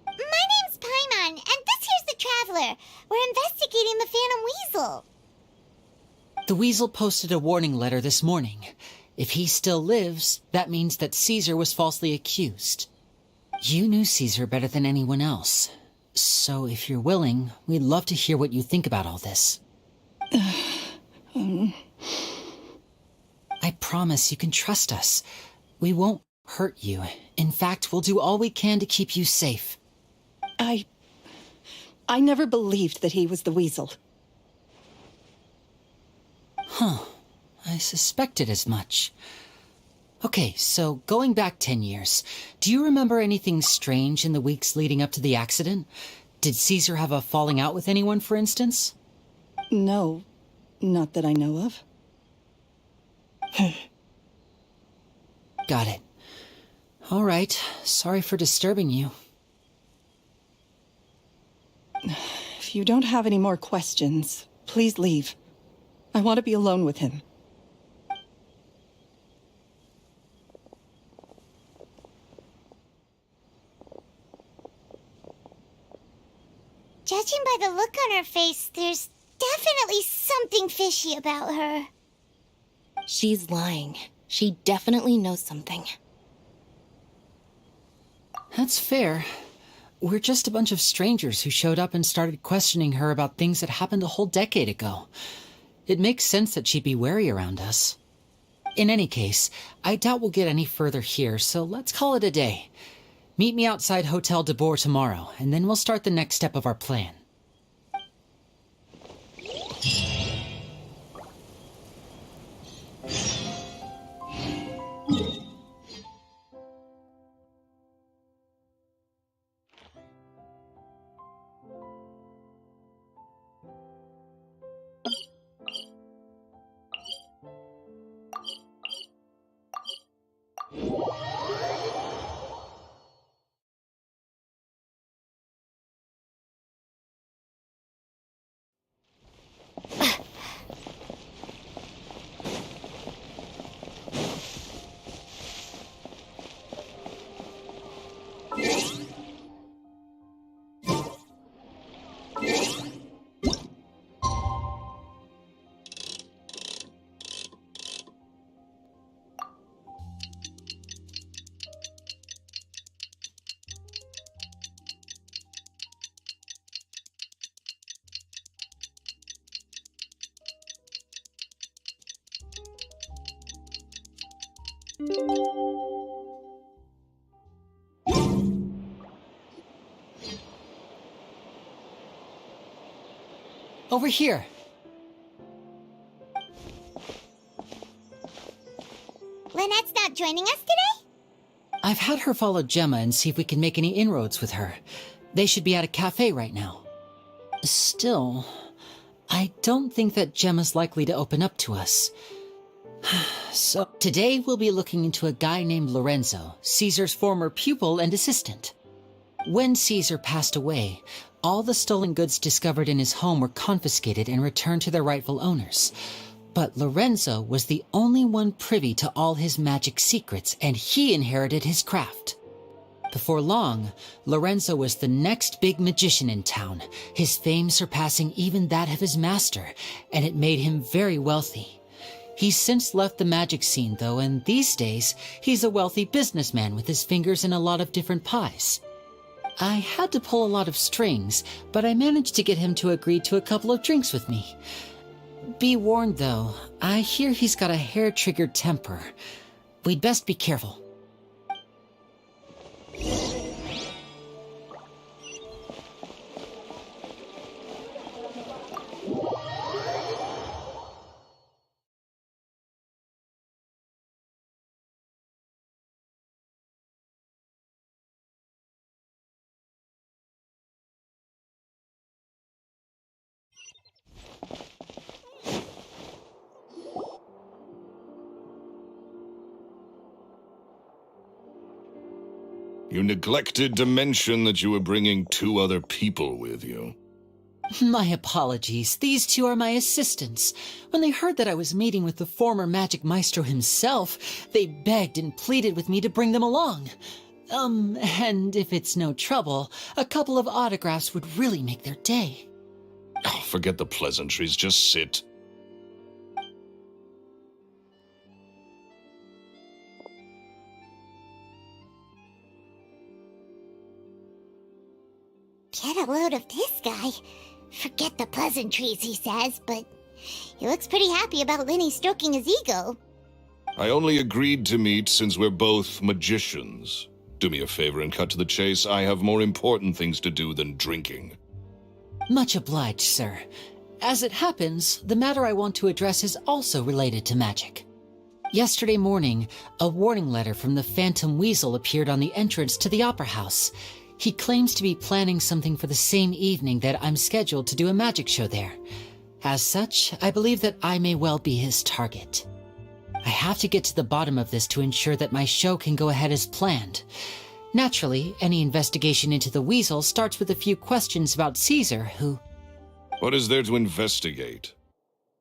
My name's Paimon, and this here's the Traveler. We're investigating the Phantom Weasel. The Weasel posted a warning letter this morning. If he still lives, that means that Caesar was falsely accused. You knew Caesar better than anyone else. So if you're willing, we'd love to hear what you think about all this. I promise you can trust us. We won't hurt you. In fact, we'll do all we can to keep you safe. I never believed that he was the Weasel. Huh. I suspected as much. Okay, so going back 10 years, do you remember anything strange in the weeks leading up to the accident? Did Caesar have a falling out with anyone, for instance? No, not that I know of. Got it. All right, sorry for disturbing you. If you don't have any more questions, please leave. I want to be alone with him. Judging by the look on her face, there's definitely something fishy about her. She's lying. She definitely knows something. That's fair. We're just a bunch of strangers who showed up and started questioning her about things that happened a whole decade ago. It makes sense that she'd be wary around us. In any case, I doubt we'll get any further here, so let's call it a day. Meet me outside Hotel de Boer tomorrow, and then we'll start the next step of our plan. Over here. Lynette's not joining us today? I've had her follow Gemma and see if we can make any inroads with her. They should be at a cafe right now. Still, I don't think that Gemma's likely to open up to us. So, today we'll be looking into a guy named Lorenzo, Caesar's former pupil and assistant. When Caesar passed away, all the stolen goods discovered in his home were confiscated and returned to their rightful owners. But Lorenzo was the only one privy to all his magic secrets, and he inherited his craft. Before long, Lorenzo was the next big magician in town, his fame surpassing even that of his master, and it made him very wealthy. He's since left the magic scene, though, and these days, he's a wealthy businessman with his fingers in a lot of different pies. I had to pull a lot of strings, but I managed to get him to agree to a couple of drinks with me. Be warned, though, I hear he's got a hair-triggered temper. We'd best be careful. You neglected to mention that you were bringing 2 other people with you. My apologies. These 2 are my assistants. When they heard that I was meeting with the former magic maestro himself, they begged and pleaded with me to bring them along. And if it's no trouble, a couple of autographs would really make their day. Oh, forget the pleasantries, just sit. Get a load of this guy. Forget the pleasantries, he says, but he looks pretty happy about Liney stroking his ego. I only agreed to meet since we're both magicians. Do me a favor and cut to the chase. I have more important things to do than drinking. Much obliged, sir. As it happens, the matter I want to address is also related to magic. Yesterday morning, a warning letter from the Phantom Weasel appeared on the entrance to the Opera House. He claims to be planning something for the same evening that I'm scheduled to do a magic show there. As such, I believe that I may well be his target. I have to get to the bottom of this to ensure that my show can go ahead as planned. Naturally, any investigation into the Weasel starts with a few questions about Caesar, who... What is there to investigate?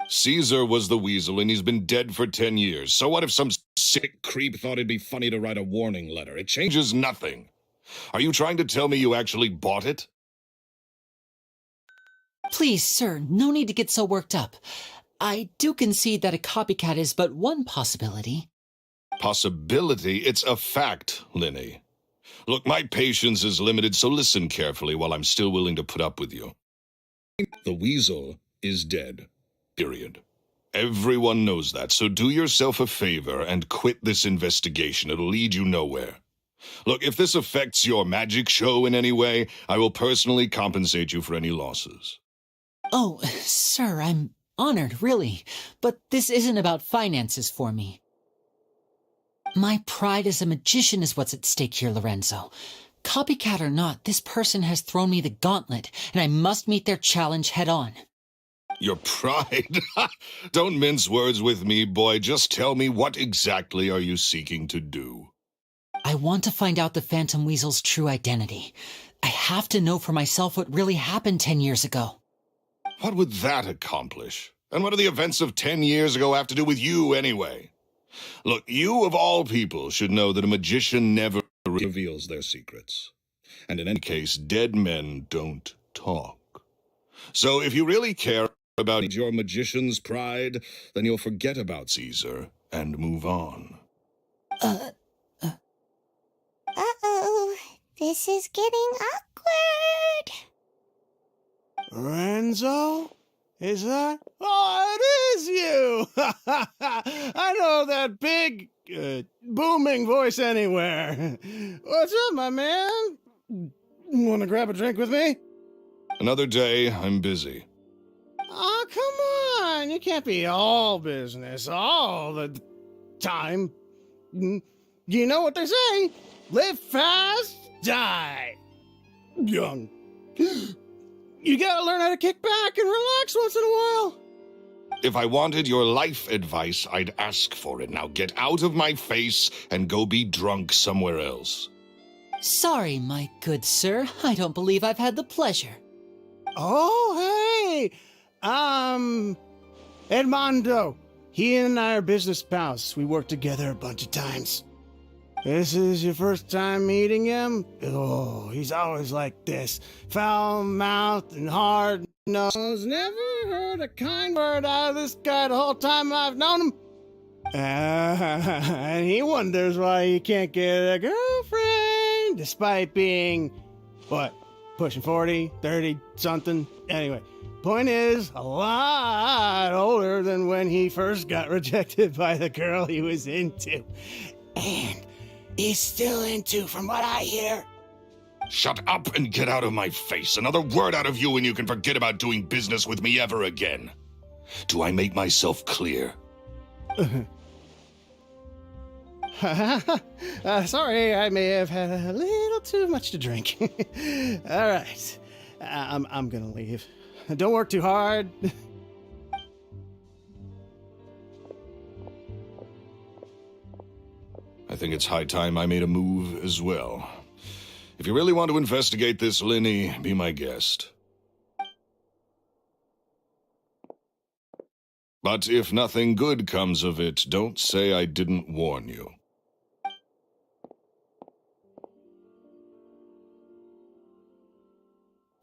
Caesar was the Weasel, and he's been dead for 10 years. So what if some sick creep thought it'd be funny to write a warning letter? It changes nothing. Are you trying to tell me you actually bought it? Please, sir, no need to get so worked up. I do concede that a copycat is but one possibility. Possibility? It's a fact, Liney. Look, my patience is limited, so listen carefully while I'm still willing to put up with you. The Weasel is dead. Period. Everyone knows that, so do yourself a favor and quit this investigation. It'll lead you nowhere. Look, if this affects your magic show in any way, I will personally compensate you for any losses. Oh, sir, I'm honored, really. But this isn't about finances for me. My pride as a magician is what's at stake here, Lorenzo. Copycat or not, this person has thrown me the gauntlet, and I must meet their challenge head-on. Your pride? Don't mince words with me, boy. Just tell me, what exactly are you seeking to do? I want to find out the Phantom Weasel's true identity. I have to know for myself what really happened 10 years ago. What would that accomplish? And what do the events of 10 years ago have to do with you, anyway? Look, you of all people should know that a magician never reveals their secrets. And in any case, dead men don't talk. So if you really care about your magician's pride, then you'll forget about Caesar and move on. Uh-oh. This is getting awkward. Lorenzo? Is that? Oh, it is you! I know that big, booming voice anywhere. What's up, my man? Want to grab a drink with me? Another day, I'm busy. Oh, come on. You can't be all business all the time. You know what they say? Live fast, die young. You gotta learn how to kick back and relax once in a while. If I wanted your life advice, I'd ask for it. Now get out of my face and go be drunk somewhere else. Sorry, my good sir. I don't believe I've had the pleasure. Oh, hey! Edmondo. He and I are business pals. We worked together a bunch of times. This is your first time meeting him? Oh, he's always like this. Foul-mouthed and hard-nosed. Never heard a kind word out of this guy the whole time I've known him. And he wonders why he can't get a girlfriend, despite being, what, pushing 40, 30, something? Anyway, point is, a lot older than when he first got rejected by the girl he was into. And he's still into, from what I hear. Shut up and get out of my face. Another word out of you and you can forget about doing business with me ever again. Do I make myself clear? Sorry, I may have had a little too much to drink. All right, I'm gonna leave. Don't work too hard. I think it's high time I made a move as well. If you really want to investigate this, Liney, be my guest. But if nothing good comes of it, don't say I didn't warn you.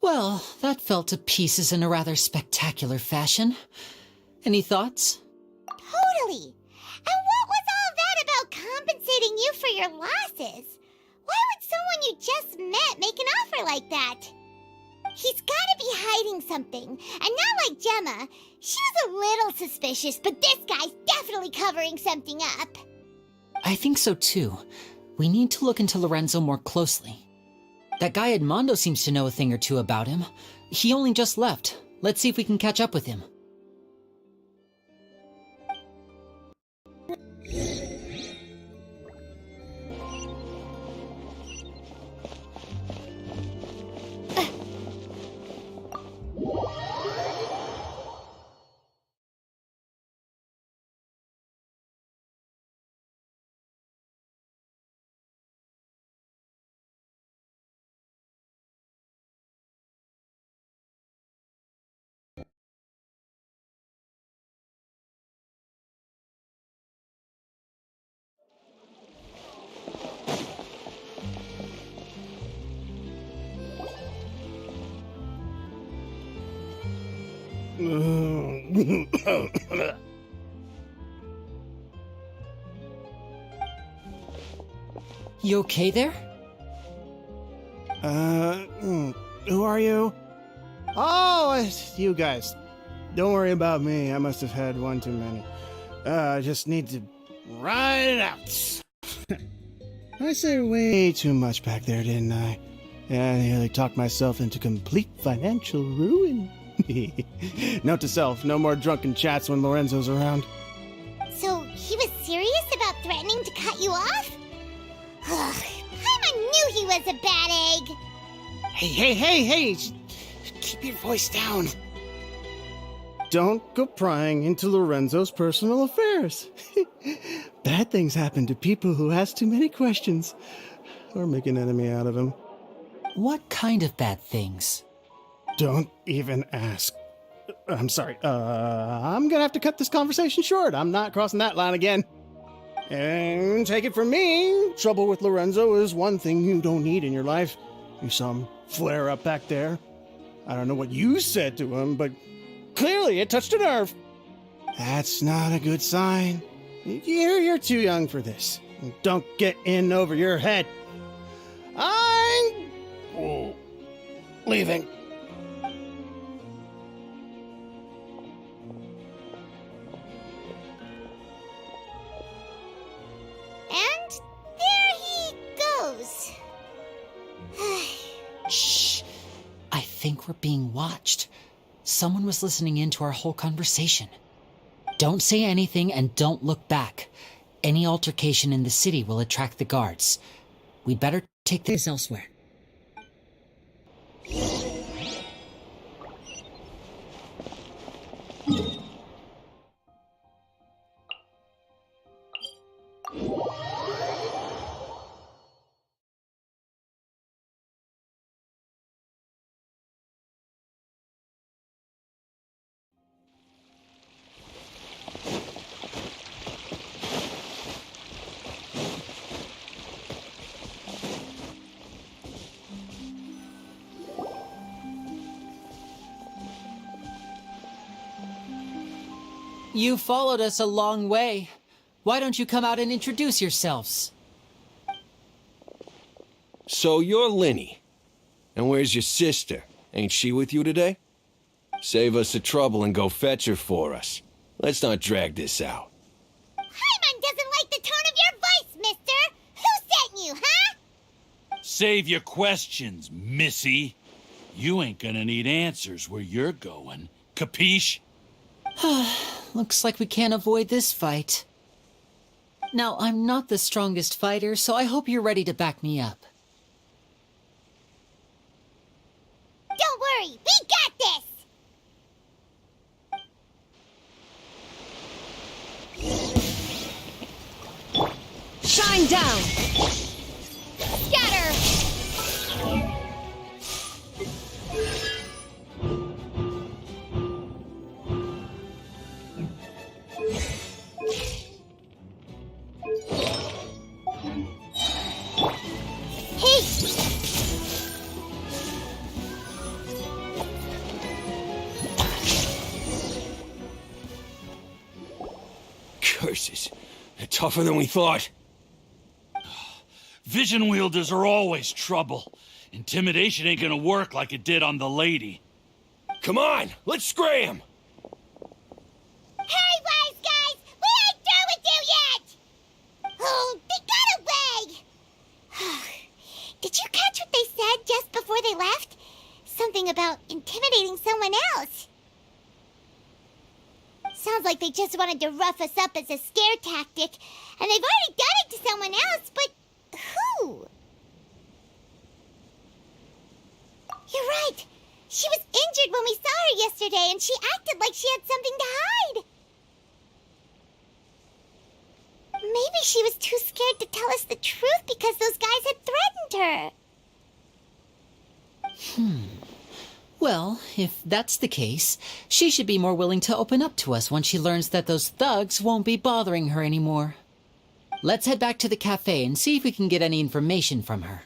Well, that fell to pieces in a rather spectacular fashion. Any thoughts? Totally. And what was all that about compensating you for your losses? Why would someone you just met make an offer like that? He's gotta be hiding something. And not like Gemma. She was a little suspicious, but this guy's definitely covering something up. I think so too. We need to look into Lorenzo more closely. That guy Edmondo seems to know a thing or two about him. He only just left. Let's see if we can catch up with him. You okay there? Who are you? Oh, it's you guys. Don't worry about me. I must have had one too many. I just need to ride it out. I said way too much back there, didn't I? Yeah, I nearly talked myself into complete financial ruin. Note to self, no more drunken chats when Lorenzo's around. So he was serious about threatening to cut you off? Ugh, Paimon knew he was a bad egg. Hey! Keep your voice down. Don't go prying into Lorenzo's personal affairs. Bad things happen to people who ask too many questions or make an enemy out of him. What kind of bad things? Don't even ask. I'm sorry. I'm gonna have to cut this conversation short. I'm not crossing that line again. And take it from me, trouble with Lorenzo is one thing you don't need in your life. You saw him flare up back there. I don't know what you said to him, but clearly it touched a nerve. That's not a good sign. You're too young for this. Don't get in over your head. I'm leaving. think we're being watched. Someone was listening in to our whole conversation. Don't say anything and don't look back. Any altercation in the city will attract the guards. We'd better take this elsewhere. You followed us a long way. Why don't you come out and introduce yourselves? So you're Liney. And where's your sister? Ain't she with you today? Save us the trouble and go fetch her for us. Let's not drag this out. Paimon doesn't like the tone of your voice, mister! Who sent you, huh? Save your questions, missy. You ain't gonna need answers where you're going. Capiche? Looks like we can't avoid this fight. Now, I'm not the strongest fighter, so I hope you're ready to back me up. Don't worry, we got this! Shine down! Scatter! Curses. They're tougher than we thought. Vision wielders are always trouble. Intimidation ain't gonna work like it did on the lady. Come on, let's scram! Hey, wise guys! We ain't through with you yet! Oh, they got away! Did you catch what they said just before they left? Something about intimidating someone else. Sounds like they just wanted to rough us up as a scare tactic, and they've already done it to someone else, but who? You're right. She was injured when we saw her yesterday, and she acted like she had something to hide. Maybe she was too scared to tell us the truth because those guys had threatened her. Well, if that's the case, she should be more willing to open up to us once she learns that those thugs won't be bothering her anymore. Let's head back to the cafe and see if we can get any information from her.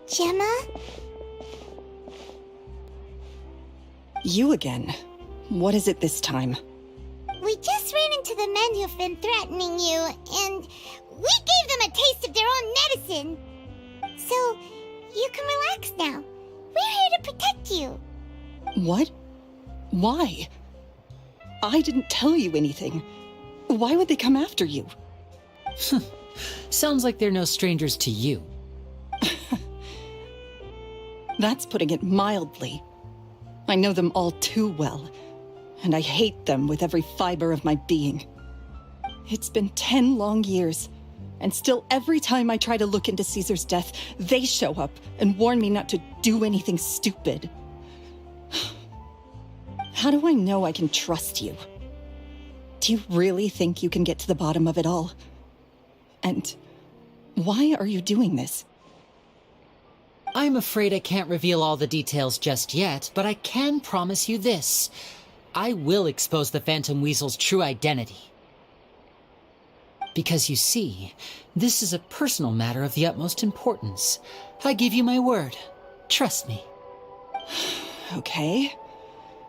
Gemma? You again. What is it this time? We just ran into the men who've been threatening you, and we gave them a taste of their own medicine. So, you can relax now. We're here to protect you. What? Why? I didn't tell you anything. Why would they come after you? Sounds like they're no strangers to you. That's putting it mildly. I know them all too well, and I hate them with every fiber of my being. It's been 10 long years, and still every time I try to look into Caesar's death, they show up and warn me not to do anything stupid. How do I know I can trust you? Do you really think you can get to the bottom of it all? And why are you doing this? I'm afraid I can't reveal all the details just yet, but I can promise you this. I will expose the Phantom Weasel's true identity. Because you see, this is a personal matter of the utmost importance. I give you my word. Trust me. Okay.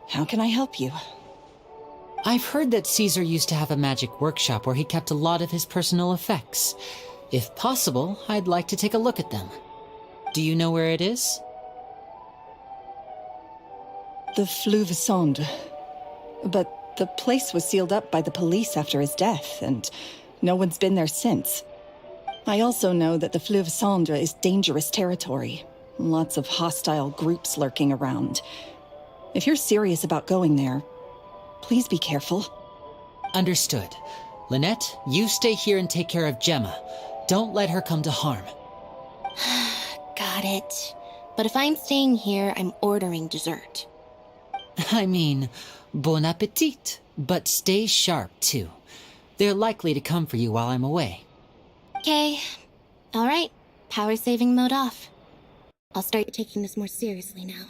How can I help you? I've heard that Caesar used to have a magic workshop where he kept a lot of his personal effects. If possible, I'd like to take a look at them. Do you know where it is? The Fleuve Cendre. But the place was sealed up by the police after his death, and no one's been there since. I also know that the Fleuve Cendre is dangerous territory. Lots of hostile groups lurking around. If you're serious about going there, please be careful. Understood. Lynette, you stay here and take care of Gemma. Don't let her come to harm. Got it. But if I'm staying here, I'm ordering dessert. I mean, bon appetit. But stay sharp, too. They're likely to come for you while I'm away. Okay. Alright. Power saving mode off. I'll start taking this more seriously now.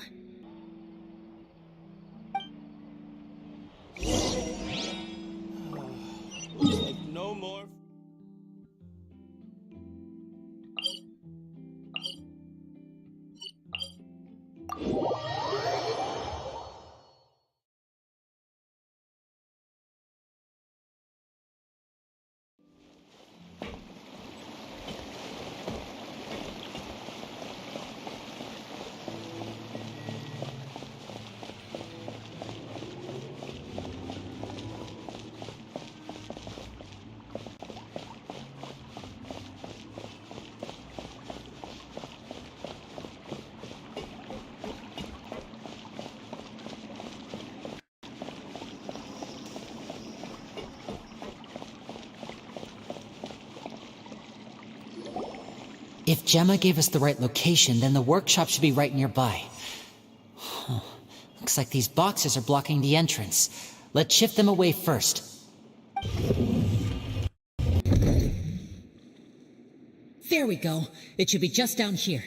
Looks like no more. If Gemma gave us the right location, then the workshop should be right nearby. Huh. Looks like these boxes are blocking the entrance. Let's shift them away first. There we go. It should be just down here.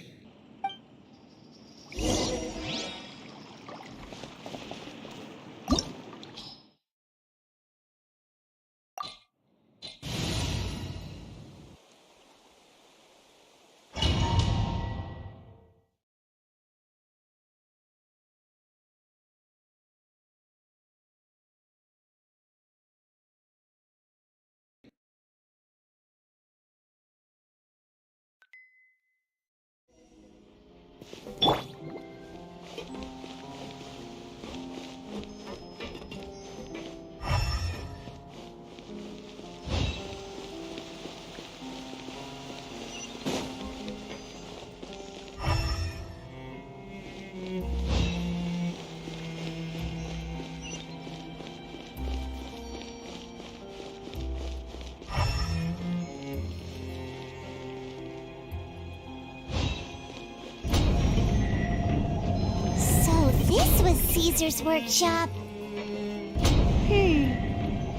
This was Caesar's workshop.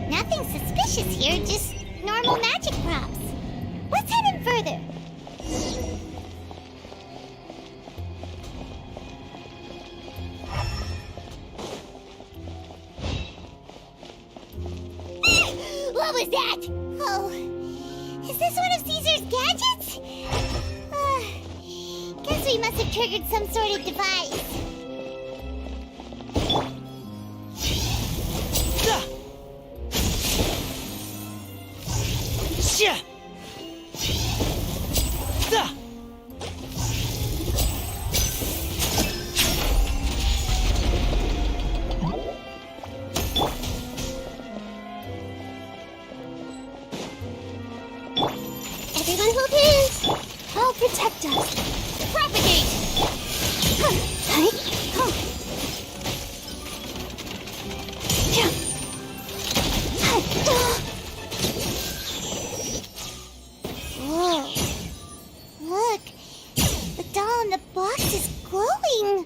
Nothing suspicious here, just normal magic props. Let's head in further. What was that? Oh, is this one of Caesar's gadgets? Guess we must have triggered some sort of device. Everyone hold hands. I'll protect us. Propagate! Whoa. Look. The doll in the box is glowing.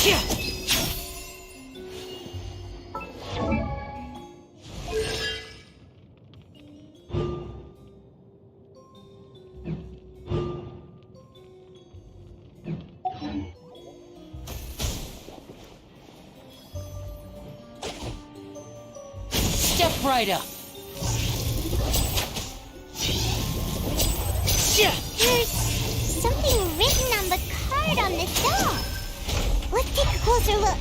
Step right up. There's something written on the card on this dog. Let's take a closer look.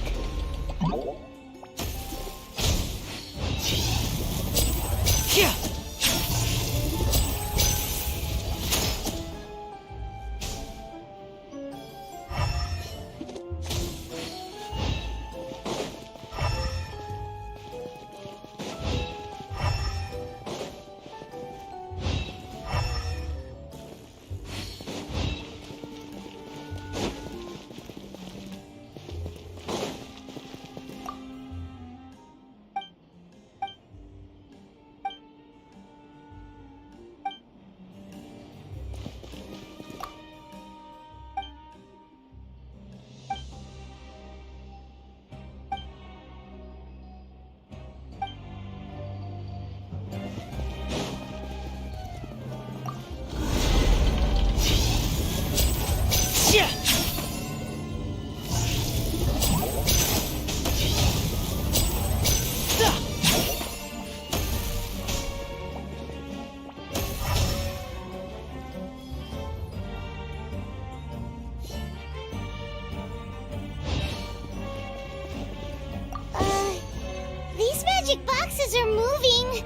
These magic boxes are moving.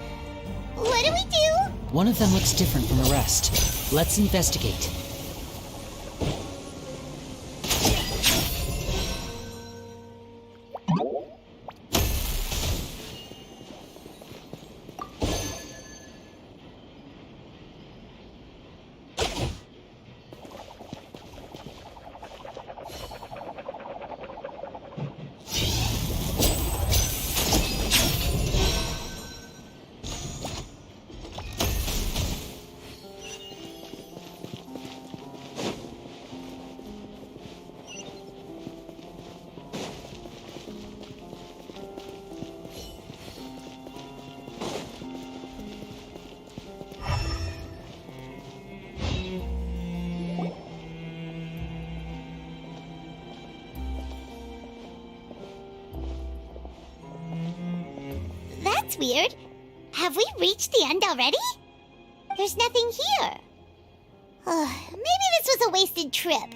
What do we do? One of them looks different from the rest. Let's investigate. That's weird. Have we reached the end already? There's nothing here. Maybe this was a wasted trip.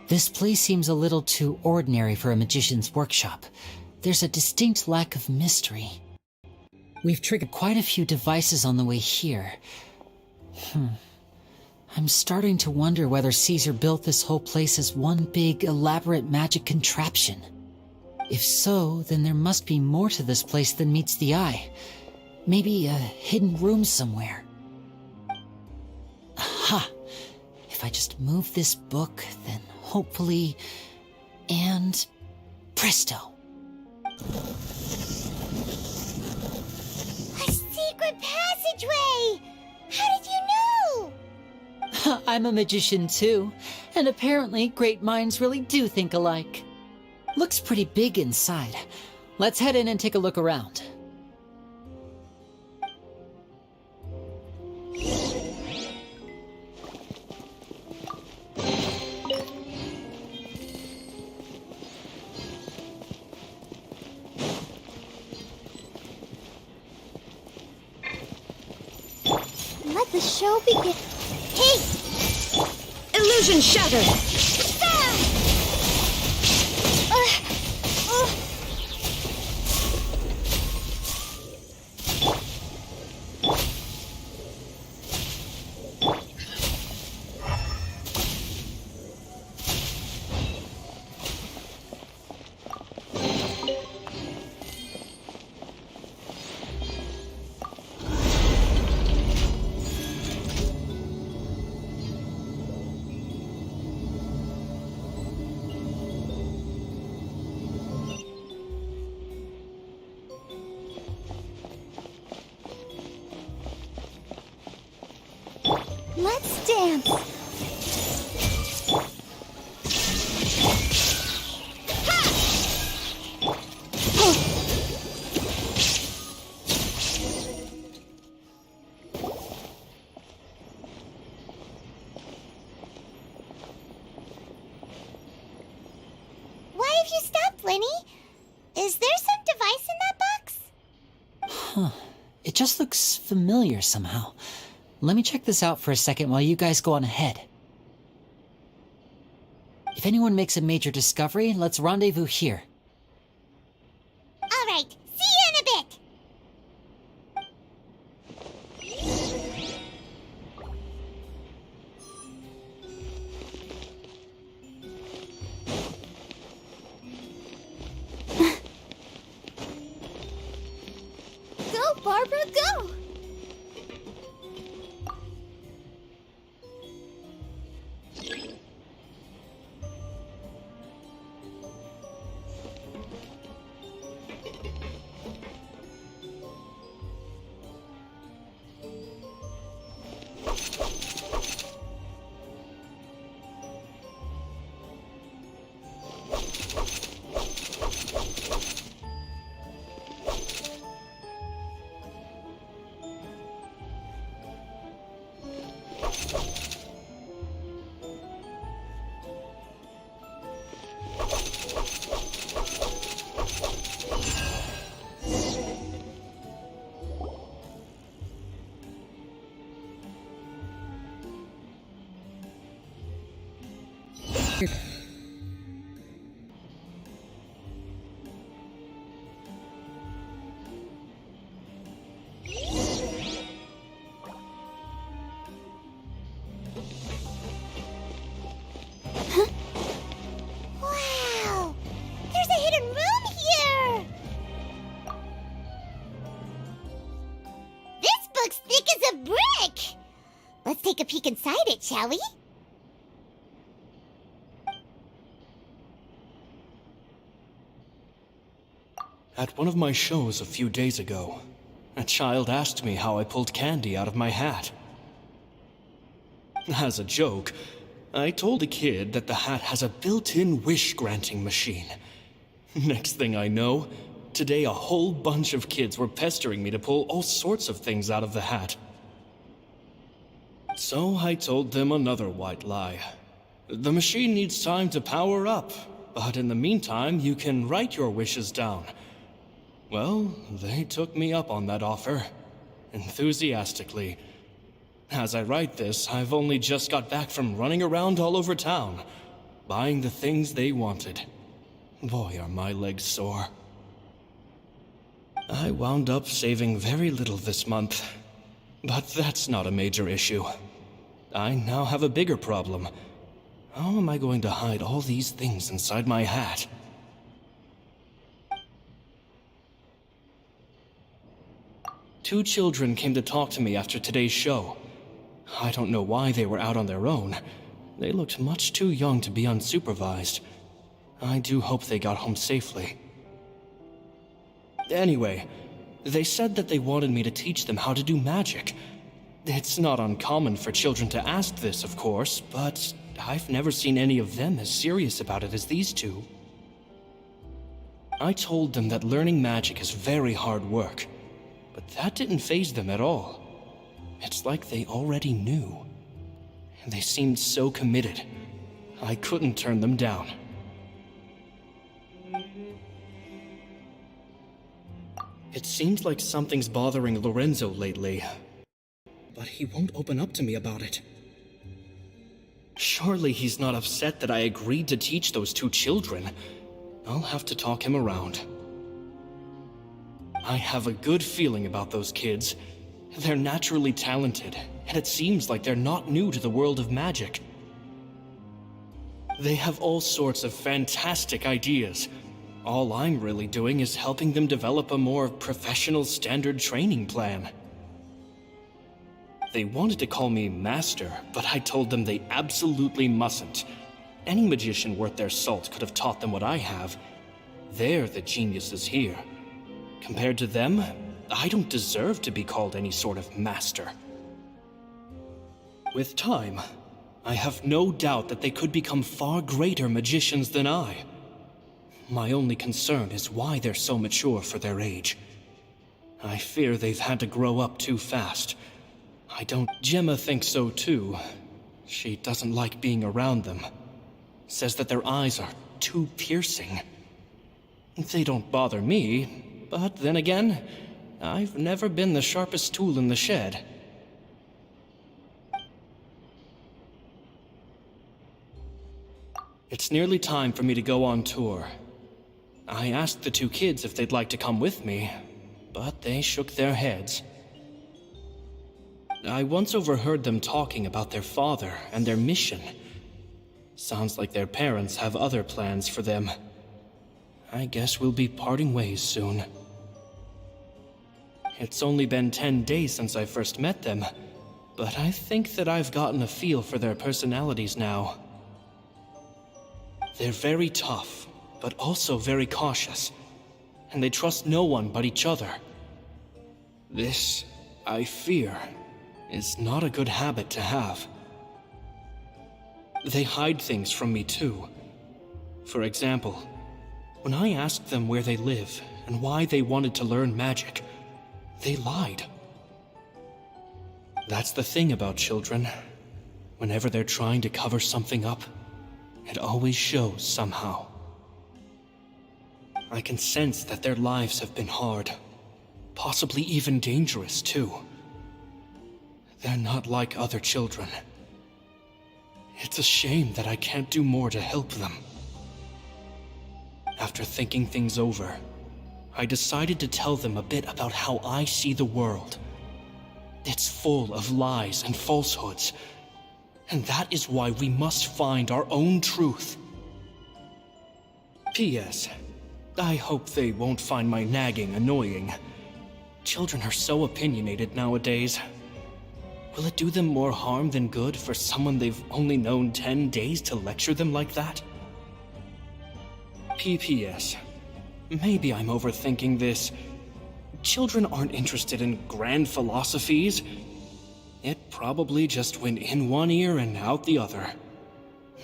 This place seems a little too ordinary for a magician's workshop. There's a distinct lack of mystery. We've triggered quite a few devices on the way here. I'm starting to wonder whether Caesar built this whole place as one big, elaborate magic contraption. If so, then there must be more to this place than meets the eye. Maybe a hidden room somewhere. Aha! If I just move this book, then hopefully... and... presto! A secret passageway! How did you know? I'm a magician too, and apparently great minds really do think alike. Looks pretty big inside. Let's head in and take a look around. Let the show begin. Hey! Illusion shattered! Let's dance. Liney? Is there some device in that box? Huh. It just looks familiar somehow. Let me check this out for a second while you guys go on ahead. If anyone makes a major discovery, let's rendezvous here. All right, see you in a bit. Go, Barbara, go! Wow! There's a hidden room here! This book's thick as a brick! Let's take a peek inside it, shall we? At one of my shows a few days ago, a child asked me how I pulled candy out of my hat. As a joke, I told the kid that the hat has a built-in wish-granting machine. Next thing I know, today a whole bunch of kids were pestering me to pull all sorts of things out of the hat. So I told them another white lie. The machine needs time to power up, but in the meantime, you can write your wishes down. Well, they took me up on that offer, enthusiastically. As I write this, I've only just got back from running around all over town, buying the things they wanted. Boy, are my legs sore. I wound up saving very little this month, but that's not a major issue. I now have a bigger problem. How am I going to hide all these things inside my hat? Two children came to talk to me after today's show. I don't know why they were out on their own. They looked much too young to be unsupervised. I do hope they got home safely. Anyway, they said that they wanted me to teach them how to do magic. It's not uncommon for children to ask this, of course, but I've never seen any of them as serious about it as these two. I told them that learning magic is very hard work, but that didn't faze them at all. It's like they already knew. They seemed so committed. I couldn't turn them down. It seems like something's bothering Lorenzo lately, but he won't open up to me about it. Surely he's not upset that I agreed to teach those two children. I'll have to talk him around. I have a good feeling about those kids. They're naturally talented, and it seems like they're not new to the world of magic. They have all sorts of fantastic ideas. All I'm really doing is helping them develop a more professional standard training plan. They wanted to call me Master, but I told them they absolutely mustn't. Any magician worth their salt could have taught them what I have. They're the geniuses here. Compared to them, I don't deserve to be called any sort of master. With time, I have no doubt that they could become far greater magicians than I. My only concern is why they're so mature for their age. I fear they've had to grow up too fast. Gemma thinks so too. She doesn't like being around them. Says that their eyes are too piercing. They don't bother me, but then again, I've never been the sharpest tool in the shed. It's nearly time for me to go on tour. I asked the two kids if they'd like to come with me, but they shook their heads. I once overheard them talking about their father and their mission. Sounds like their parents have other plans for them. I guess we'll be parting ways soon. It's only been 10 days since I first met them, but I think that I've gotten a feel for their personalities now. They're very tough, but also very cautious, and they trust no one but each other. This, I fear, is not a good habit to have. They hide things from me too. For example, when I asked them where they live and why they wanted to learn magic, they lied. That's the thing about children. Whenever they're trying to cover something up, it always shows somehow. I can sense that their lives have been hard, possibly even dangerous too. They're not like other children. It's a shame that I can't do more to help them. After thinking things over, I decided to tell them a bit about how I see the world. It's full of lies and falsehoods, and that is why we must find our own truth. P.S. I hope they won't find my nagging annoying. Children are so opinionated nowadays. Will it do them more harm than good for someone they've only known 10 days to lecture them like that? P.P.S. Maybe I'm overthinking this. Children aren't interested in grand philosophies. It probably just went in one ear and out the other.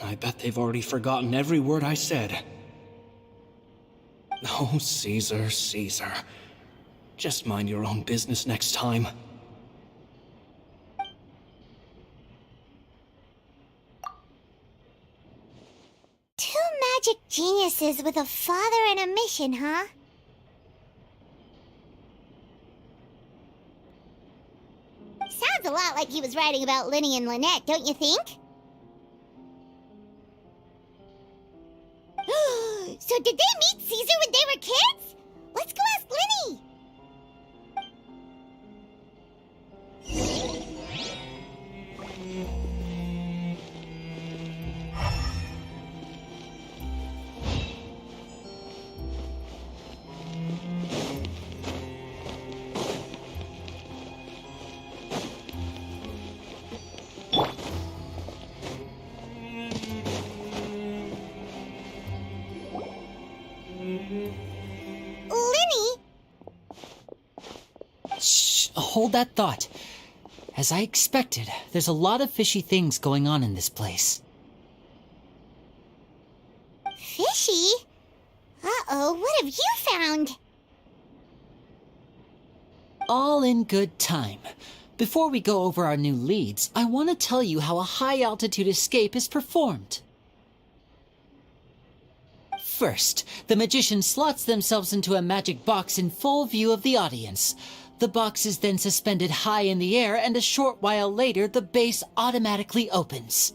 I bet they've already forgotten every word I said. Oh, Caesar, Caesar. Just mind your own business next time. Two magic geniuses with a father and a mission, huh? Sounds a lot like he was writing about Liney and Lynette, don't you think? So did they meet Caesar when they were kids? Let's go ask Liney! Hold that thought. As I expected, there's a lot of fishy things going on in this place. Fishy? Uh-oh, what have you found? All in good time. Before we go over our new leads, I want to tell you how a high-altitude escape is performed. First, the magician slots themselves into a magic box in full view of the audience. The box is then suspended high in the air, and a short while later, the base automatically opens.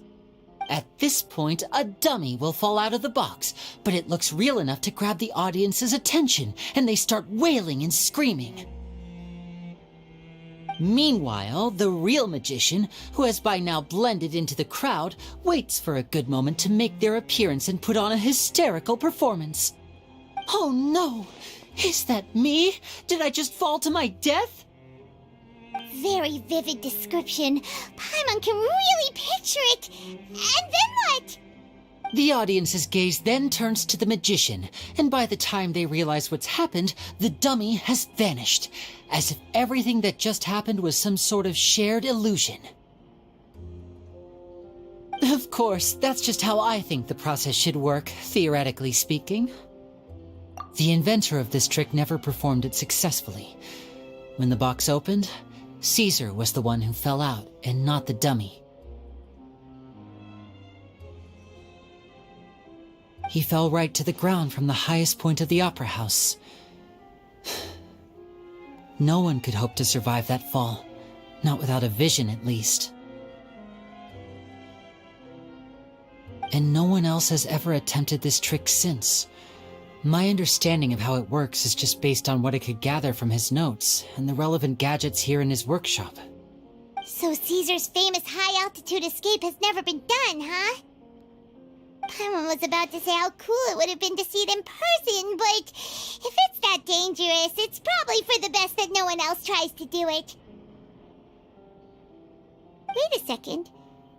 At this point, a dummy will fall out of the box, but it looks real enough to grab the audience's attention, and they start wailing and screaming. Meanwhile, the real magician, who has by now blended into the crowd, waits for a good moment to make their appearance and put on a hysterical performance. Oh no! Is that me? Did I just fall to my death? Very vivid description. Paimon can really picture it. And then what? The audience's gaze then turns to the magician, and by the time they realize what's happened, the dummy has vanished, as if everything that just happened was some sort of shared illusion. Of course, that's just how I think the process should work, theoretically speaking. The inventor of this trick never performed it successfully. When the box opened, Caesar was the one who fell out, and not the dummy. He fell right to the ground from the highest point of the opera house. No one could hope to survive that fall, not without a vision at least. And no one else has ever attempted this trick since. My understanding of how it works is just based on what I could gather from his notes and the relevant gadgets here in his workshop. So Caesar's famous high-altitude escape has never been done, huh? Paimon was about to say how cool it would have been to see it in person, but if it's that dangerous, it's probably for the best that no one else tries to do it. Wait a second.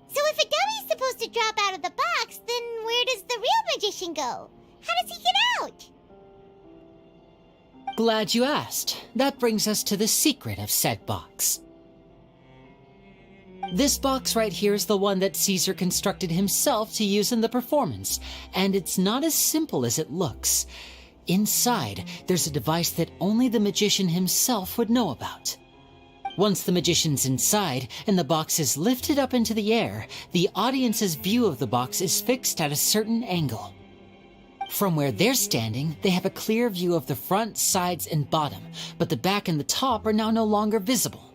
So if a dummy's supposed to drop out of the box, then where does the real magician go? How does he get out? Glad you asked. That brings us to the secret of said box. This box right here is the one that Caesar constructed himself to use in the performance, and it's not as simple as it looks. Inside, there's a device that only the magician himself would know about. Once the magician's inside and the box is lifted up into the air, the audience's view of the box is fixed at a certain angle. From where they're standing, they have a clear view of the front, sides, and bottom, but the back and the top are now no longer visible.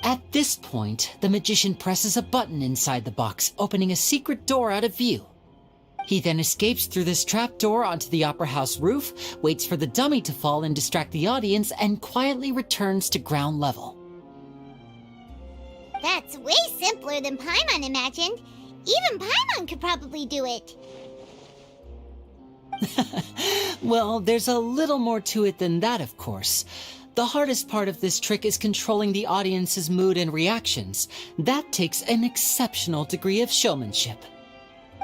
At this point, the magician presses a button inside the box, opening a secret door out of view. He then escapes through this trap door onto the opera house roof, waits for the dummy to fall and distract the audience, and quietly returns to ground level. That's way simpler than Paimon imagined. Even Paimon could probably do it. Well, there's a little more to it than that, of course. The hardest part of this trick is controlling the audience's mood and reactions. That takes an exceptional degree of showmanship.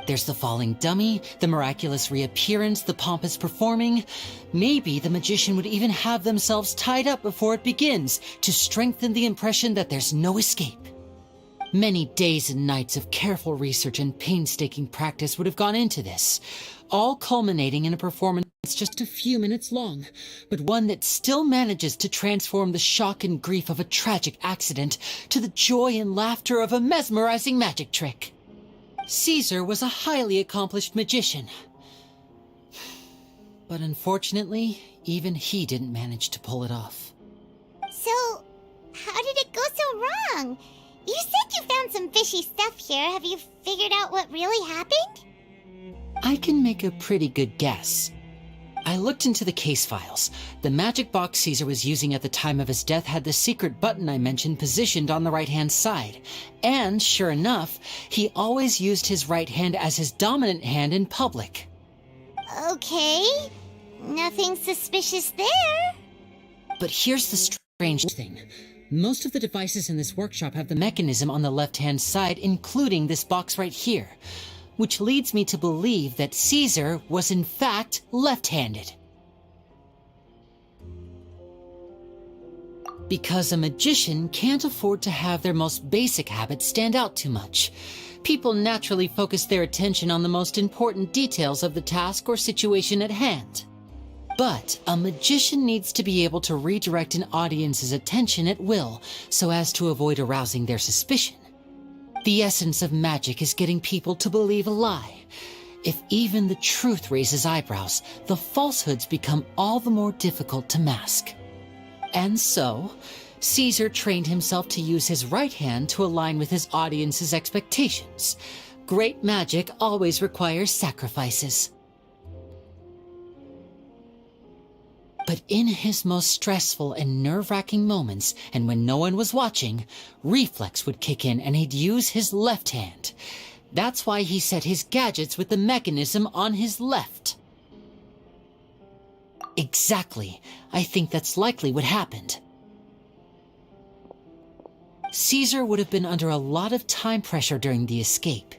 There's the falling dummy, the miraculous reappearance, the pompous performing. Maybe the magician would even have themselves tied up before it begins to strengthen the impression that there's no escape. Many days and nights of careful research and painstaking practice would have gone into this, all culminating in a performance just a few minutes long, but one that still manages to transform the shock and grief of a tragic accident to the joy and laughter of a mesmerizing magic trick. Caesar was a highly accomplished magician, but unfortunately, even he didn't manage to pull it off. So, how did it go so wrong? You said you found some fishy stuff here. Have you figured out what really happened? I can make a pretty good guess. I looked into the case files. The magic box Caesar was using at the time of his death had the secret button I mentioned positioned on the right-hand side. And, sure enough, he always used his right hand as his dominant hand in public. Okay. Nothing suspicious there. But here's the strange thing. Most of the devices in this workshop have the mechanism on the left-hand side, including this box right here, which leads me to believe that Caesar was in fact left-handed. Because a magician can't afford to have their most basic habits stand out too much. People naturally focus their attention on the most important details of the task or situation at hand. But a magician needs to be able to redirect an audience's attention at will so as to avoid arousing their suspicion. The essence of magic is getting people to believe a lie. If even the truth raises eyebrows, the falsehoods become all the more difficult to mask. And so, Caesar trained himself to use his right hand to align with his audience's expectations. Great magic always requires sacrifices. But in his most stressful and nerve-wracking moments, and when no one was watching, reflex would kick in and he'd use his left hand. That's why he set his gadgets with the mechanism on his left. Exactly. I think that's likely what happened. Caesar would have been under a lot of time pressure during the escape.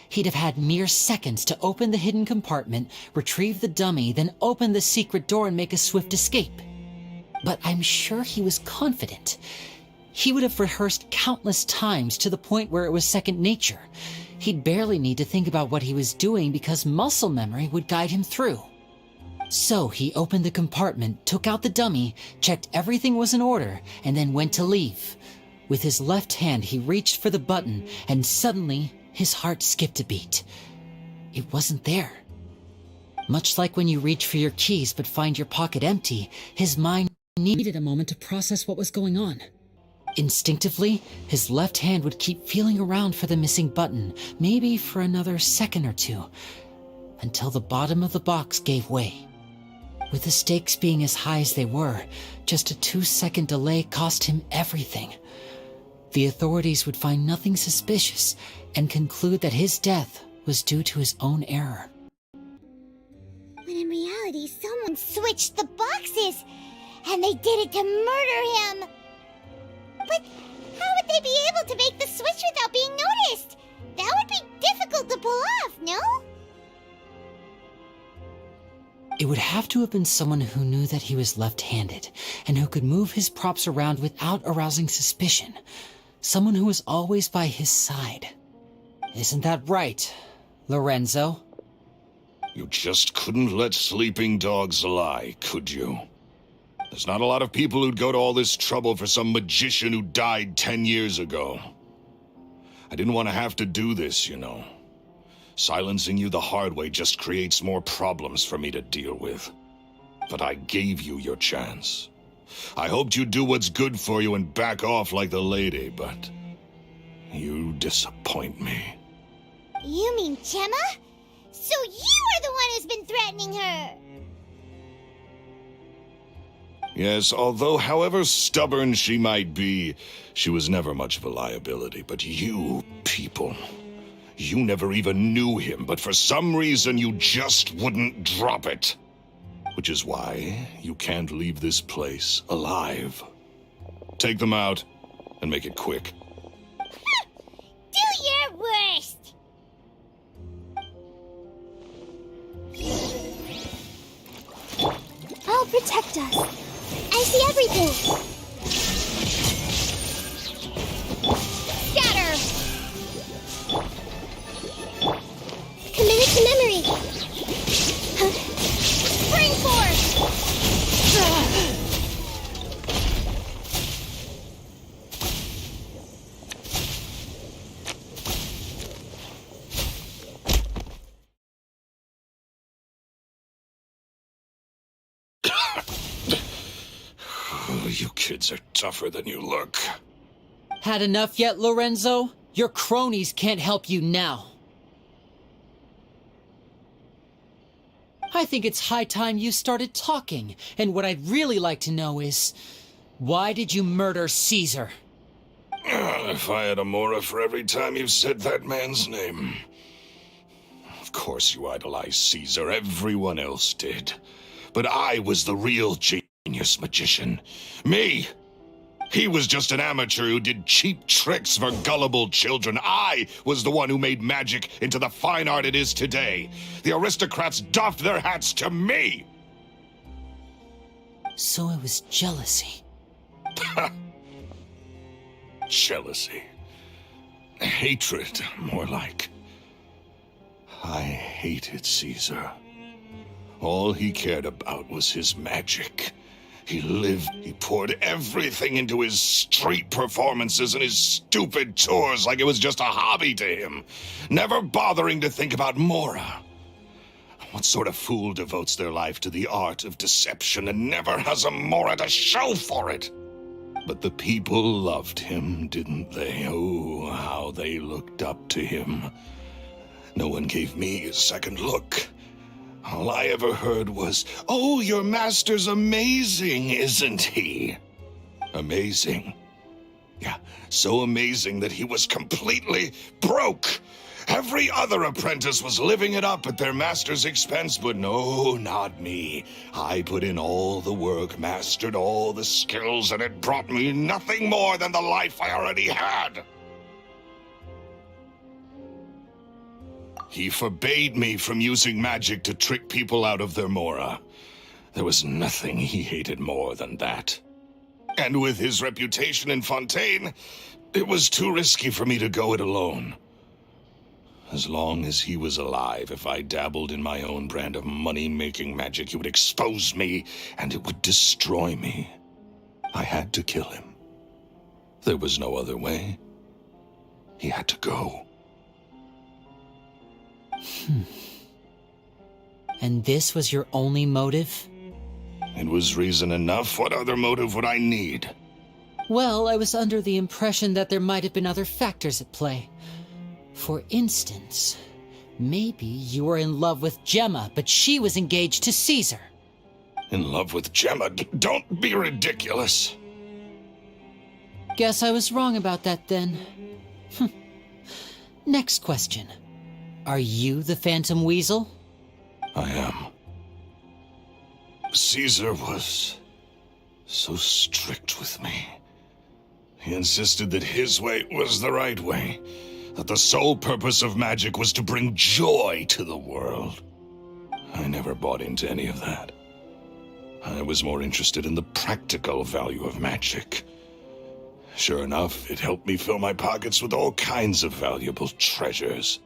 He'd have had mere seconds to open the hidden compartment, retrieve the dummy, then open the secret door and make a swift escape. But I'm sure he was confident. He would have rehearsed countless times to the point where it was second nature. He'd barely need to think about what he was doing because muscle memory would guide him through. So he opened the compartment, took out the dummy, checked everything was in order, and then went to leave. With his left hand, he reached for the button, and suddenly his heart skipped a beat. It wasn't there. Much like when you reach for your keys but find your pocket empty, his mind needed a moment to process what was going on. Instinctively, his left hand would keep feeling around for the missing button, maybe for another second or two, until the bottom of the box gave way. With the stakes being as high as they were, just a 2-second delay cost him everything. The authorities would find nothing suspicious and conclude that his death was due to his own error. When in reality, someone switched the boxes, and they did it to murder him. But how would they be able to make the switch without being noticed? That would be difficult to pull off, no? It would have to have been someone who knew that he was left-handed, and who could move his props around without arousing suspicion. Someone who was always by his side. Isn't that right, Lorenzo? You just couldn't let sleeping dogs lie, could you? There's not a lot of people who'd go to all this trouble for some magician who died 10 years ago. I didn't want to have to do this, you know. Silencing you the hard way just creates more problems for me to deal with. But I gave you your chance. I hoped you'd do what's good for you and back off like the lady, but you disappoint me. You mean Gemma? So you are the one who's been threatening her! Yes, although however stubborn she might be, she was never much of a liability. But you people, you never even knew him, but for some reason you just wouldn't drop it. Which is why you can't leave this place alive. Take them out, and make it quick. Do your worst! I'll protect us. I see everything. Scatter! Commit it to memory. Huh? Spring force! You kids are tougher than you look. Had enough yet, Lorenzo? Your cronies can't help you now. I think it's high time you started talking, and what I'd really like to know is, why did you murder Caesar? If I had a Mora for every time you said that man's name. Of course you idolized Caesar, everyone else did. But I was the real genius magician. Me! He was just an amateur who did cheap tricks for gullible children. I was the one who made magic into the fine art it is today. The aristocrats doffed their hats to me! So it was jealousy. Jealousy. Hatred, more like. I hated Caesar. All he cared about was his magic. He poured everything into his street performances and his stupid tours like it was just a hobby to him, never bothering to think about Mora. What sort of fool devotes their life to the art of deception and never has a Mora to show for it? But the people loved him, didn't they? Oh, how they looked up to him. No one gave me a second look. All I ever heard was, "Oh, your master's amazing, isn't he?" Amazing. Yeah, so amazing that he was completely broke. Every other apprentice was living it up at their master's expense, but no, not me. I put in all the work, mastered all the skills, and it brought me nothing more than the life I already had. He forbade me from using magic to trick people out of their Mora. There was nothing he hated more than that. And with his reputation in Fontaine, it was too risky for me to go it alone. As long as he was alive, if I dabbled in my own brand of money-making magic, he would expose me, and it would destroy me. I had to kill him. There was no other way. He had to go. And this was your only motive? It was reason enough. What other motive would I need? Well, I was under the impression that there might have been other factors at play. For instance, maybe you were in love with Gemma, but she was engaged to Caesar. In love with Gemma? Don't be ridiculous. Guess I was wrong about that then. Next question. Are you the Phantom Weasel? I am. Caesar was so strict with me. He insisted that his way was the right way, that the sole purpose of magic was to bring joy to the world. I never bought into any of that. I was more interested in the practical value of magic. Sure enough, it helped me fill my pockets with all kinds of valuable treasures.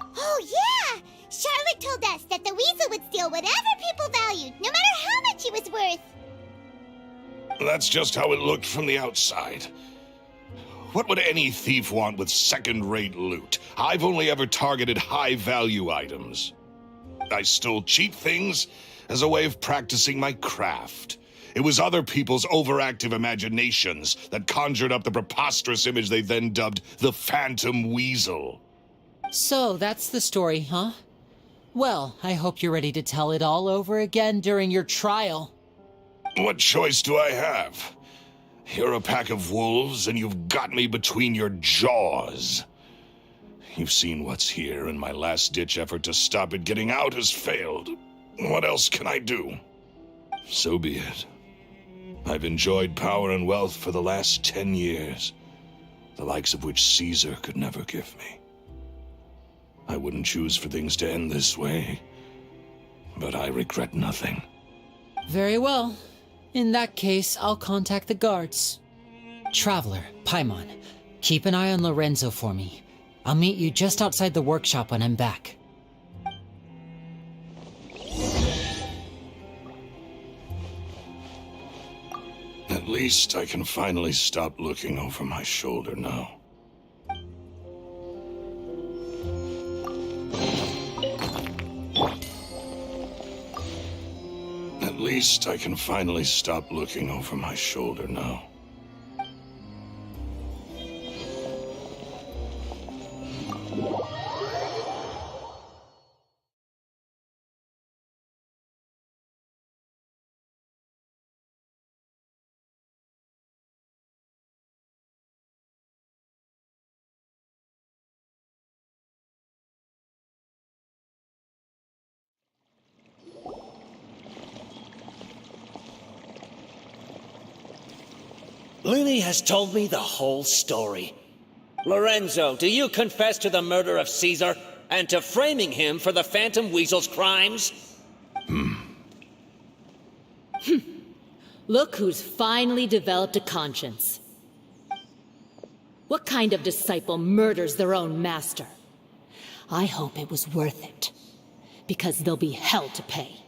Oh, yeah! Charlotte told us that the weasel would steal whatever people valued, no matter how much it was worth. That's just how it looked from the outside. What would any thief want with second-rate loot? I've only ever targeted high-value items. I stole cheap things as a way of practicing my craft. It was other people's overactive imaginations that conjured up the preposterous image they then dubbed the Phantom Weasel. So, that's the story, huh? Well, I hope you're ready to tell it all over again during your trial. What choice do I have? You're a pack of wolves, and you've got me between your jaws. You've seen what's here, and my last-ditch effort to stop it getting out has failed. What else can I do? So be it. I've enjoyed power and wealth for the last 10 years, the likes of which Caesar could never give me. I wouldn't choose for things to end this way, but I regret nothing. Very well. In that case, I'll contact the guards. Traveler, Paimon, keep an eye on Lorenzo for me. I'll meet you just outside the workshop when I'm back. At least I can finally stop looking over my shoulder now. At least I can finally stop looking over my shoulder now. Liney has told me the whole story. Lorenzo, do you confess to the murder of Caesar and to framing him for the Phantom Weasel's crimes? Look who's finally developed a conscience. What kind of disciple murders their own master? I hope it was worth it, because there'll be hell to pay.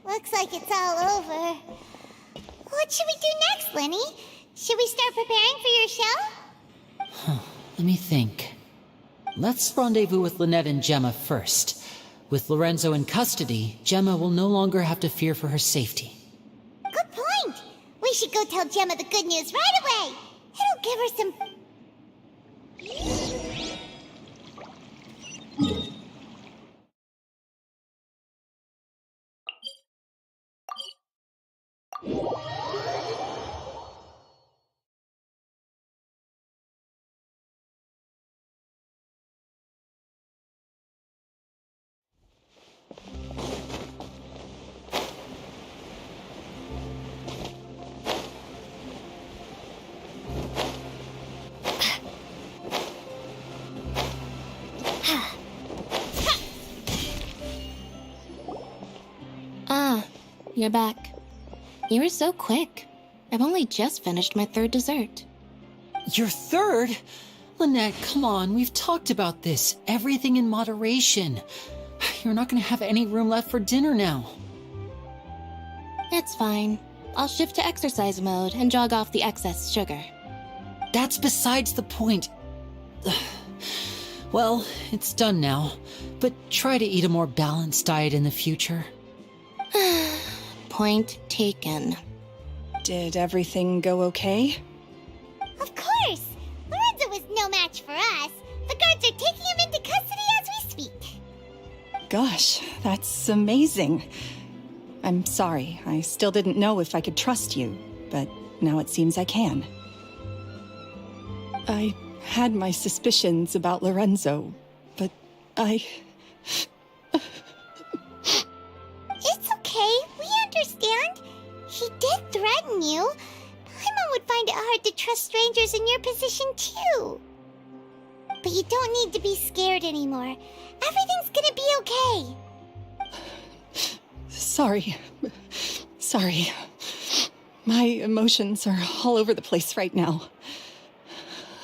Looks like it's all over. What should we do next, Liney? Should we start preparing for your show? Let me think. Let's rendezvous with Lynette and Gemma first. With Lorenzo in custody, Gemma will no longer have to fear for her safety. Good point. We should go tell Gemma the good news right away. It'll give her some... You're back. You were so quick. I've only just finished my third dessert. Your third? Lynette, come on, we've talked about this. Everything in moderation. You're not gonna have any room left for dinner now. It's fine. I'll shift to exercise mode and jog off the excess sugar. That's besides the point. Well, it's done now, but try to eat a more balanced diet in the future. Point taken. Did everything go okay? Of course! Lorenzo was no match for us. The guards are taking him into custody as we speak. Gosh, that's amazing. I'm sorry, I still didn't know if I could trust you, but now it seems I can. I had my suspicions about Lorenzo, but It's okay, we understand. He did threaten you. Paimon would find it hard to trust strangers in your position, too. But you don't need to be scared anymore. Everything's gonna be okay. sorry. Sorry. My emotions are all over the place right now.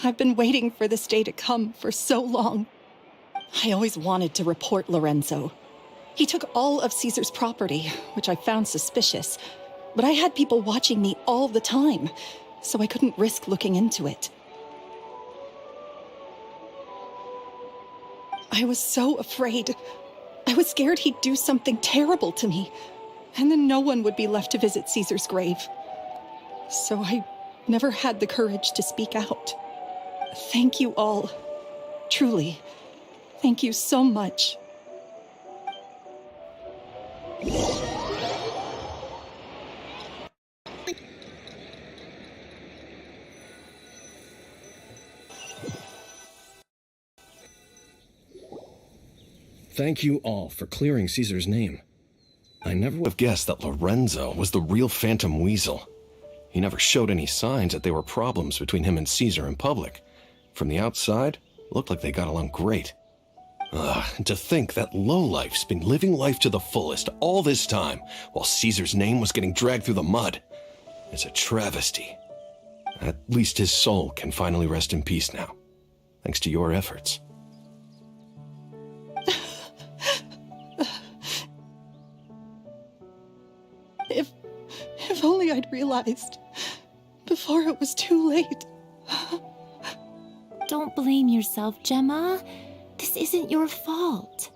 I've been waiting for this day to come for so long. I always wanted to report Lorenzo. He took all of Caesar's property, which I found suspicious, but I had people watching me all the time, so I couldn't risk looking into it. I was so afraid. I was scared he'd do something terrible to me, and then no one would be left to visit Caesar's grave. So I never had the courage to speak out. Thank you all. Truly. Thank you so much. Thank you all for clearing Caesar's name. I never would have guessed that Lorenzo was the real Phantom Weasel. He never showed any signs that there were problems between him and Caesar in public. From the outside, it looked like they got along great. And to think that lowlife's been living life to the fullest all this time, while Caesar's name was getting dragged through the mud. It's a travesty. At least his soul can finally rest in peace now, thanks to your efforts. If only I'd realized before it was too late. Don't blame yourself, Gemma. This isn't your fault.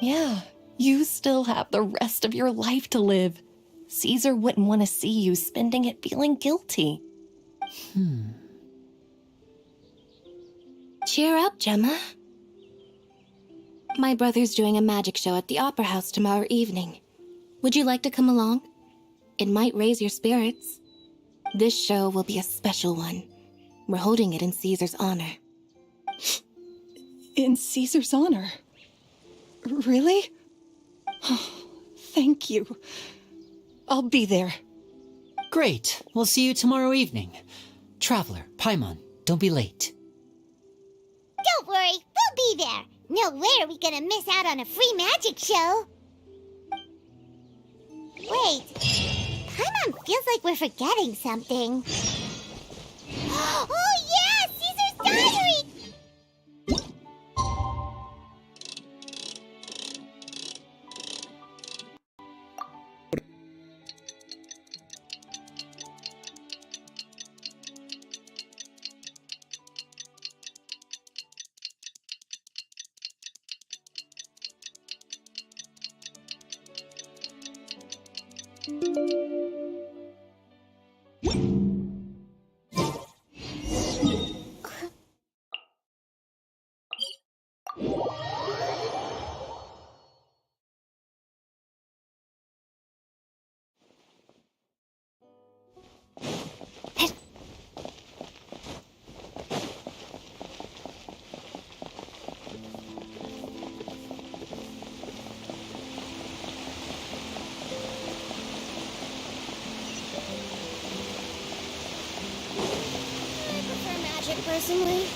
Yeah, you still have the rest of your life to live. Caesar wouldn't want to see you spending it feeling guilty. Cheer up, Gemma. My brother's doing a magic show at the Opera House tomorrow evening. Would you like to come along? It might raise your spirits. This show will be a special one. We're holding it in Caesar's honor. In Caesar's honor? Really? Oh, thank you. I'll be there. Great. We'll see you tomorrow evening. Traveler, Paimon, don't be late. Don't worry, we'll be there. No way are we gonna miss out on a free magic show. Wait, Paimon feels like we're forgetting something. Oh yeah, Caesar's diary! Personally,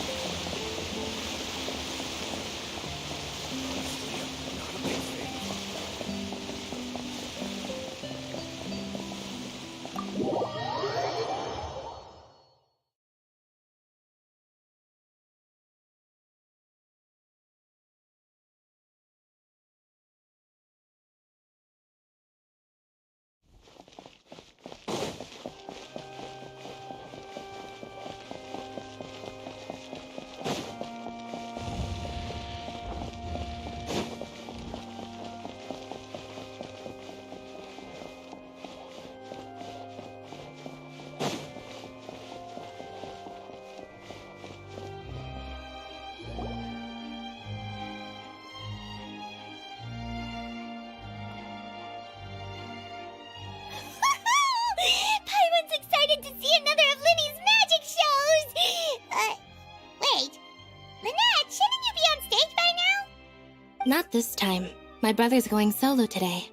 Not this time. My brother's going solo today.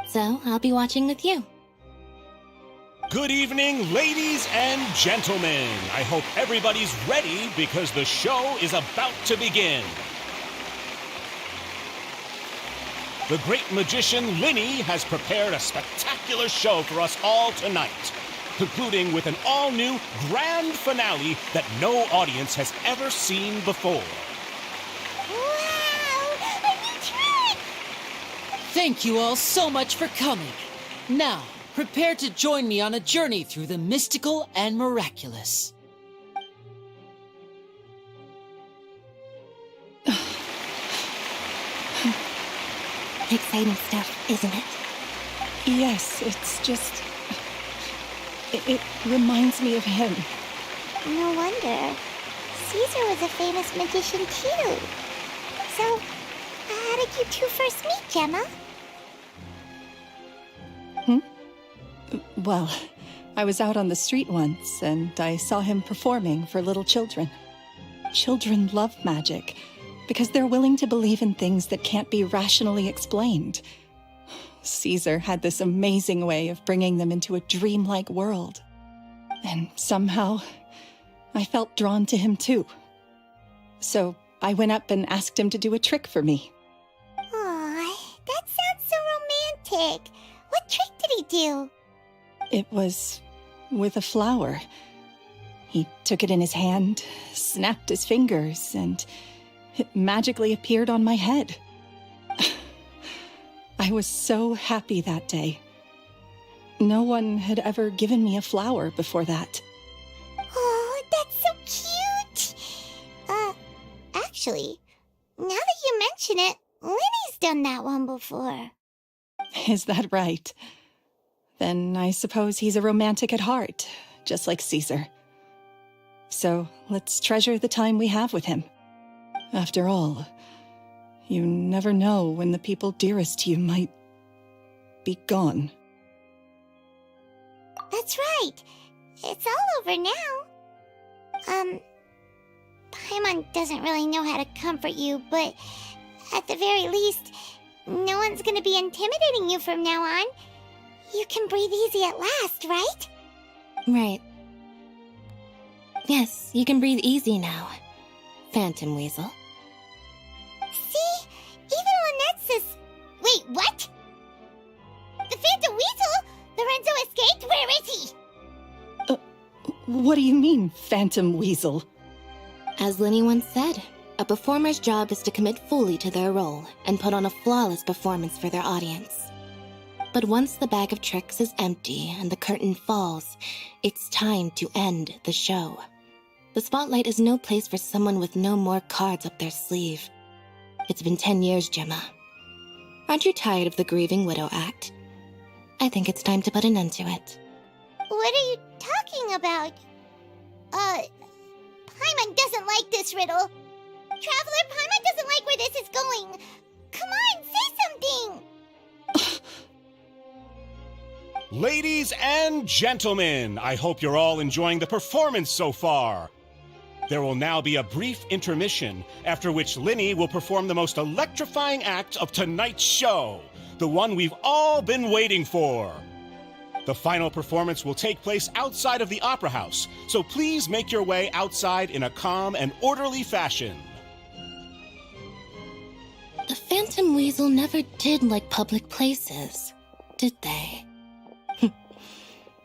So, I'll be watching with you. Good evening, ladies and gentlemen. I hope everybody's ready because the show is about to begin. The great magician Liney has prepared a spectacular show for us all tonight, concluding with an all-new grand finale that no audience has ever seen before. Thank you all so much for coming. Now, prepare to join me on a journey through the mystical and miraculous. Exciting stuff, isn't it? Yes, it's just... It reminds me of him. No wonder. Caesar was a famous magician too. So, how did you two first meet, Gemma? Well, I was out on the street once, and I saw him performing for little children. Children love magic, because they're willing to believe in things that can't be rationally explained. Caesar had this amazing way of bringing them into a dreamlike world. And somehow, I felt drawn to him too. So I went up and asked him to do a trick for me. Aw, that sounds so romantic. What trick did he do? It was with a flower. He took it in his hand, snapped his fingers, and it magically appeared on my head. I was so happy that day. No one had ever given me a flower before that. Oh, that's so cute! Actually, now that you mention it, Liney's done that one before. Is that right? Then I suppose he's a romantic at heart, just like Caesar. So let's treasure the time we have with him. After all, you never know when the people dearest to you might be gone. That's right. It's all over now. Paimon doesn't really know how to comfort you, but at the very least, no one's gonna be intimidating you from now on. You can breathe easy at last, right? Right. Yes, you can breathe easy now, Phantom Weasel. See? Even Lynette says... Wait, what? The Phantom Weasel? Lorenzo escaped? Where is he? What do you mean, Phantom Weasel? As Liney once said, a performer's job is to commit fully to their role and put on a flawless performance for their audience. But once the bag of tricks is empty and the curtain falls, it's time to end the show. The spotlight is no place for someone with no more cards up their sleeve. It's been 10 years, Gemma. Aren't you tired of the grieving widow act? I think it's time to put an end to it. What are you talking about? Paimon doesn't like this riddle. Traveler, Paimon doesn't like where this is going. Come on, say something! Ladies and gentlemen, I hope you're all enjoying the performance so far. There will now be a brief intermission, after which Liney will perform the most electrifying act of tonight's show, the one we've all been waiting for. The final performance will take place outside of the Opera House, so please make your way outside in a calm and orderly fashion. The Phantom Weasel never did like public places, did they?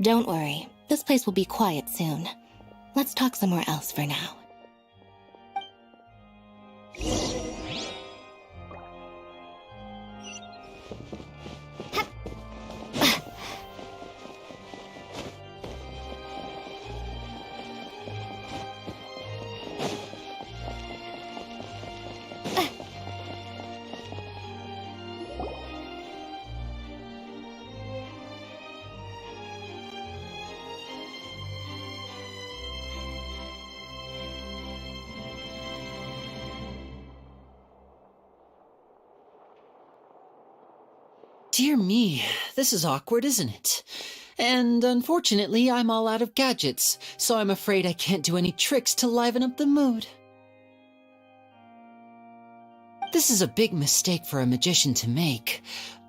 Don't worry, this place will be quiet soon. Let's talk somewhere else for now. Dear me, this is awkward, isn't it? And unfortunately, I'm all out of gadgets, so I'm afraid I can't do any tricks to liven up the mood. This is a big mistake for a magician to make,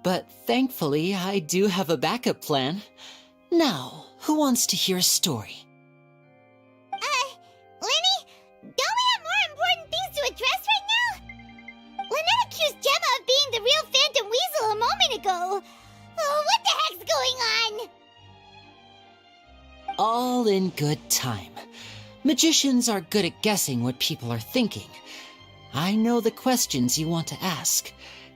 but thankfully I do have a backup plan. Now, who wants to hear a story? Liney, don't we have more important things to address right now? Lynette accused Gemma of being the real Phantom Weasel a moment ago. Oh, what the heck's going on? All in good time. Magicians are good at guessing what people are thinking. I know the questions you want to ask,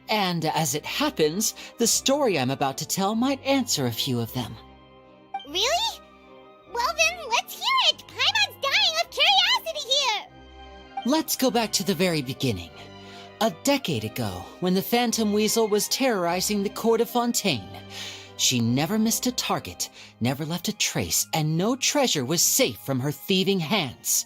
and as it happens, the story I'm about to tell might answer a few of them. Really? Well then, let's hear it! Paimon's dying of curiosity here! Let's go back to the very beginning. A decade ago, when the Phantom Weasel was terrorizing the court of Fontaine. She never missed a target, never left a trace, and no treasure was safe from her thieving hands.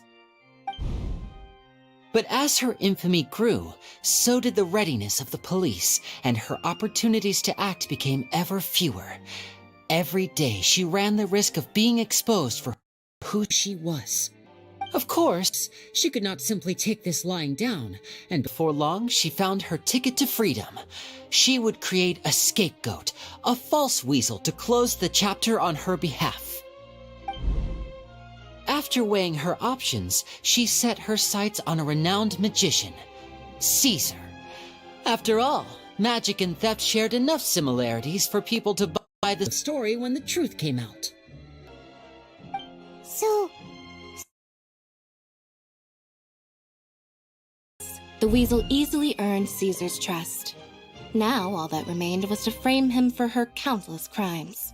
But as her infamy grew, so did the readiness of the police, and her opportunities to act became ever fewer. Every day she ran the risk of being exposed for who she was. Of course, she could not simply take this lying down, and before long she found her ticket to freedom. She would create a scapegoat, a false weasel to close the chapter on her behalf. After weighing her options, she set her sights on a renowned magician, Caesar. After all, magic and theft shared enough similarities for people to buy the story when the truth came out. So... The weasel easily earned Caesar's trust. Now all that remained was to frame him for her countless crimes.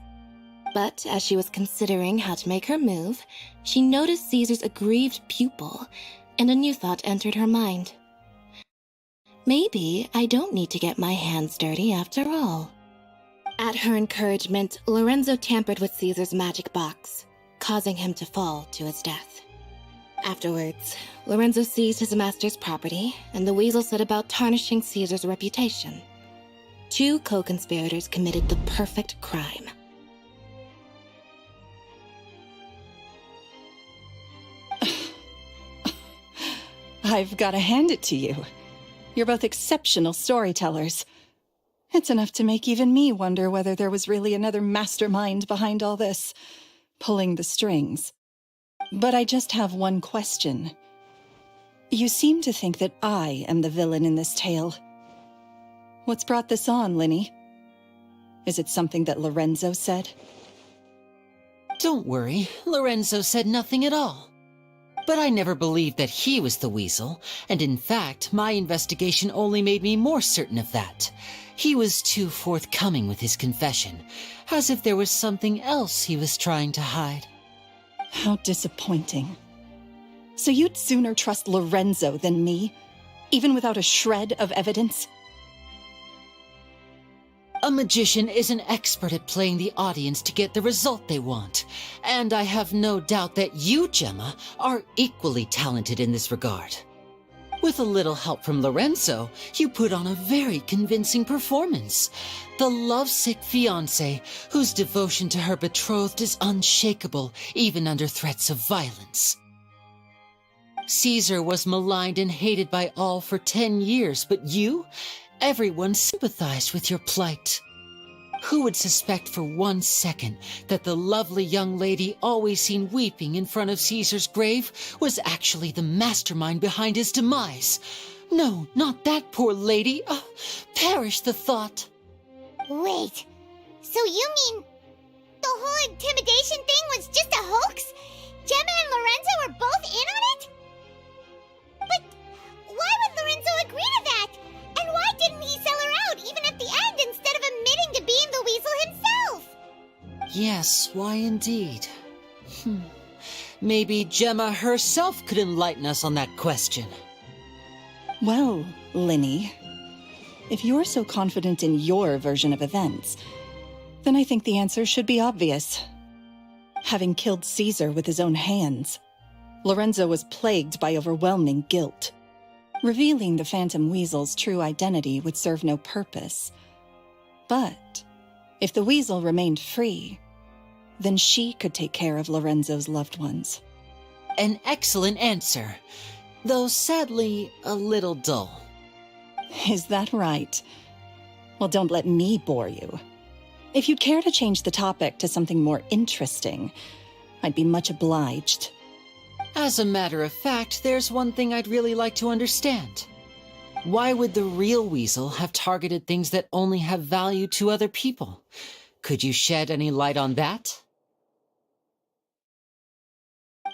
But as she was considering how to make her move, she noticed Caesar's aggrieved pupil, and a new thought entered her mind. Maybe I don't need to get my hands dirty after all. At her encouragement, Lorenzo tampered with Caesar's magic box, causing him to fall to his death. Afterwards, Lorenzo seized his master's property, and the weasel set about tarnishing Caesar's reputation. Two co-conspirators committed the perfect crime. I've got to hand it to you. You're both exceptional storytellers. It's enough to make even me wonder whether there was really another mastermind behind all this, pulling the strings. But I just have one question. You seem to think that I am the villain in this tale. What's brought this on, Liney? Is it something that Lorenzo said? Don't worry, Lorenzo said nothing at all. But I never believed that he was the weasel, and in fact, my investigation only made me more certain of that. He was too forthcoming with his confession, as if there was something else he was trying to hide. How disappointing. So you'd sooner trust Lorenzo than me, even without a shred of evidence? A magician is an expert at playing the audience to get the result they want, and I have no doubt that you, Gemma, are equally talented in this regard. With a little help from Lorenzo, you put on a very convincing performance. The lovesick fiancé, whose devotion to her betrothed is unshakable, even under threats of violence. Caesar was maligned and hated by all for 10 years, but you? Everyone sympathized with your plight. Who would suspect for 1 second that the lovely young lady always seen weeping in front of Caesar's grave was actually the mastermind behind his demise? No, not that poor lady. Perish the thought. Wait, so you mean the whole intimidation thing was just a hoax? Gemma and Lorenzo were both in on it? But why would Lorenzo agree to that? And why didn't he sell her out even at the end instead of admitting to being the weasel himself? Yes, why indeed? Maybe Gemma herself could enlighten us on that question. Well, Liney, if you're so confident in your version of events, then I think the answer should be obvious. Having killed Caesar with his own hands, Lorenzo was plagued by overwhelming guilt. Revealing the Phantom Weasel's true identity would serve no purpose. But if the weasel remained free, then she could take care of Lorenzo's loved ones. An excellent answer, though sadly a little dull. Is that right? Well, don't let me bore you. If you'd care to change the topic to something more interesting, I'd be much obliged. As a matter of fact, there's one thing I'd really like to understand. Why would the real weasel have targeted things that only have value to other people? Could you shed any light on that?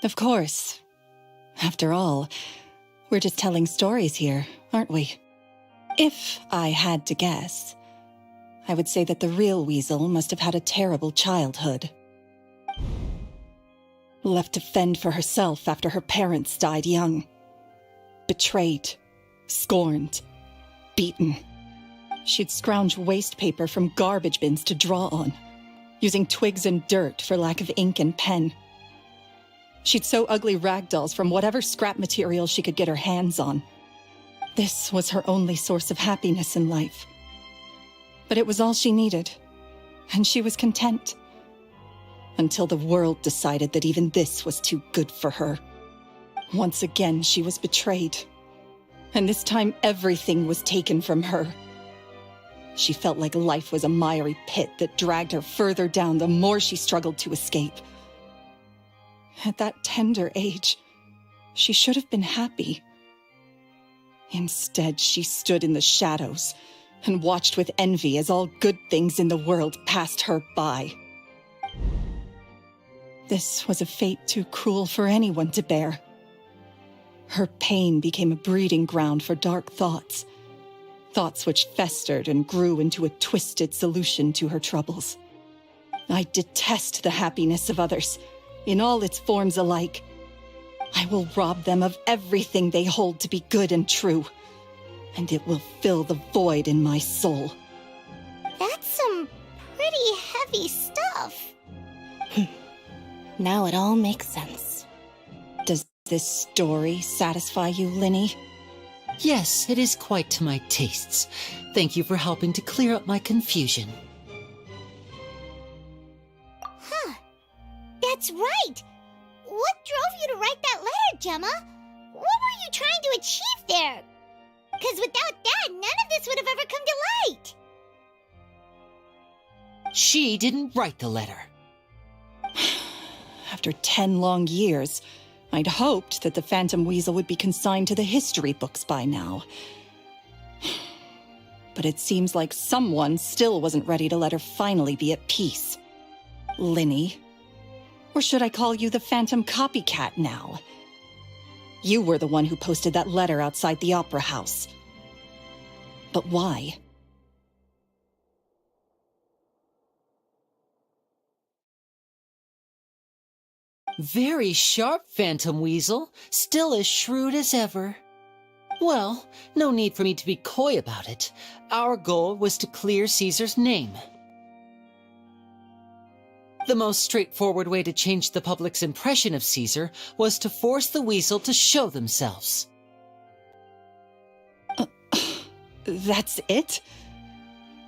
Of course. After all, we're just telling stories here, aren't we? If I had to guess, I would say that the real weasel must have had a terrible childhood. Left to fend for herself after her parents died young. Betrayed, scorned, beaten. She'd scrounge waste paper from garbage bins to draw on, using twigs and dirt for lack of ink and pen. She'd sew ugly rag dolls from whatever scrap material she could get her hands on. This was her only source of happiness in life. But it was all she needed, and she was content. Until the world decided that even this was too good for her. Once again, she was betrayed. And this time, everything was taken from her. She felt like life was a miry pit that dragged her further down the more she struggled to escape. At that tender age, she should have been happy. Instead, she stood in the shadows and watched with envy as all good things in the world passed her by. This was a fate too cruel for anyone to bear. Her pain became a breeding ground for dark thoughts, thoughts which festered and grew into a twisted solution to her troubles. I detest the happiness of others, in all its forms alike. I will rob them of everything they hold to be good and true, and it will fill the void in my soul. That's some pretty heavy stuff. Now it all makes sense. Does this story satisfy you, Liney? Yes, it is quite to my tastes. Thank you for helping to clear up my confusion. Huh. That's right! What drove you to write that letter, Gemma? What were you trying to achieve there? Because without that, none of this would have ever come to light! She didn't write the letter. After 10 long years, I'd hoped that the Phantom Weasel would be consigned to the history books by now. But it seems like someone still wasn't ready to let her finally be at peace. Liney. Or should I call you the Phantom Copycat now? You were the one who posted that letter outside the Opera House. But why? Very sharp, Phantom Weasel. Still as shrewd as ever. Well, no need for me to be coy about it. Our goal was to clear Caesar's name. The most straightforward way to change the public's impression of Caesar was to force the Weasel to show themselves. That's it?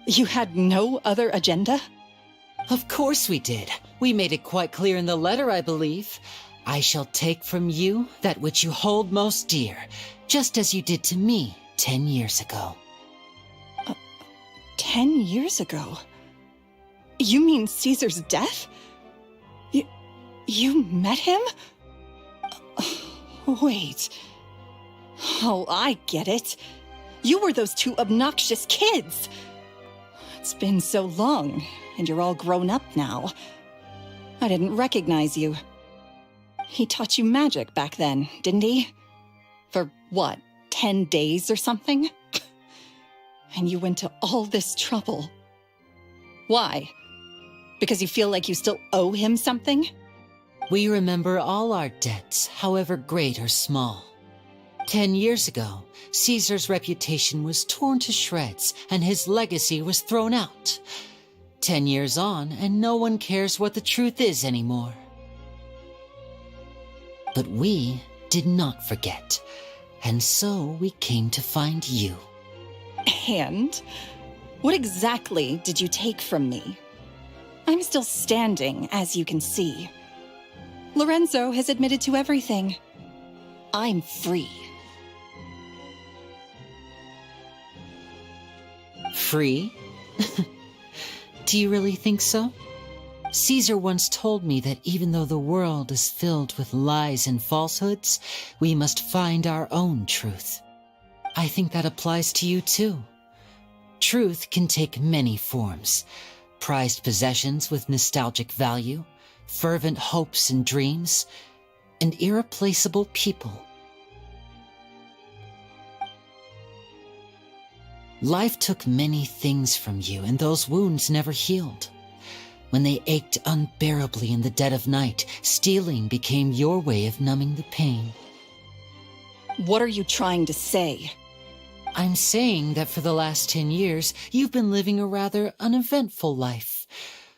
You had no other agenda? Of course we did. We made it quite clear in the letter, I believe. I shall take from you that which you hold most dear, just as you did to me 10 years ago. 10 years ago? You mean Caesar's death? You met him? Wait. Oh, I get it. You were those two obnoxious kids. It's been so long, and you're all grown up now. I didn't recognize you. He taught you magic back then, didn't he? For what, 10 days or something? And you went to all this trouble. Why? Because you feel like you still owe him something? We remember all our debts, however great or small. 10 years ago, Caesar's reputation was torn to shreds, and his legacy was thrown out. 10 years on, and no one cares what the truth is anymore. But we did not forget, and so we came to find you. And? What exactly did you take from me? I'm still standing, as you can see. Lorenzo has admitted to everything. I'm free. Free? Do you really think so? Caesar once told me that even though the world is filled with lies and falsehoods, we must find our own truth. I think that applies to you too. Truth can take many forms. Prized possessions with nostalgic value, fervent hopes and dreams, and irreplaceable people. Life took many things from you, and those wounds never healed. When they ached unbearably in the dead of night, stealing became your way of numbing the pain. What are you trying to say? I'm saying that for the last 10 years, you've been living a rather uneventful life.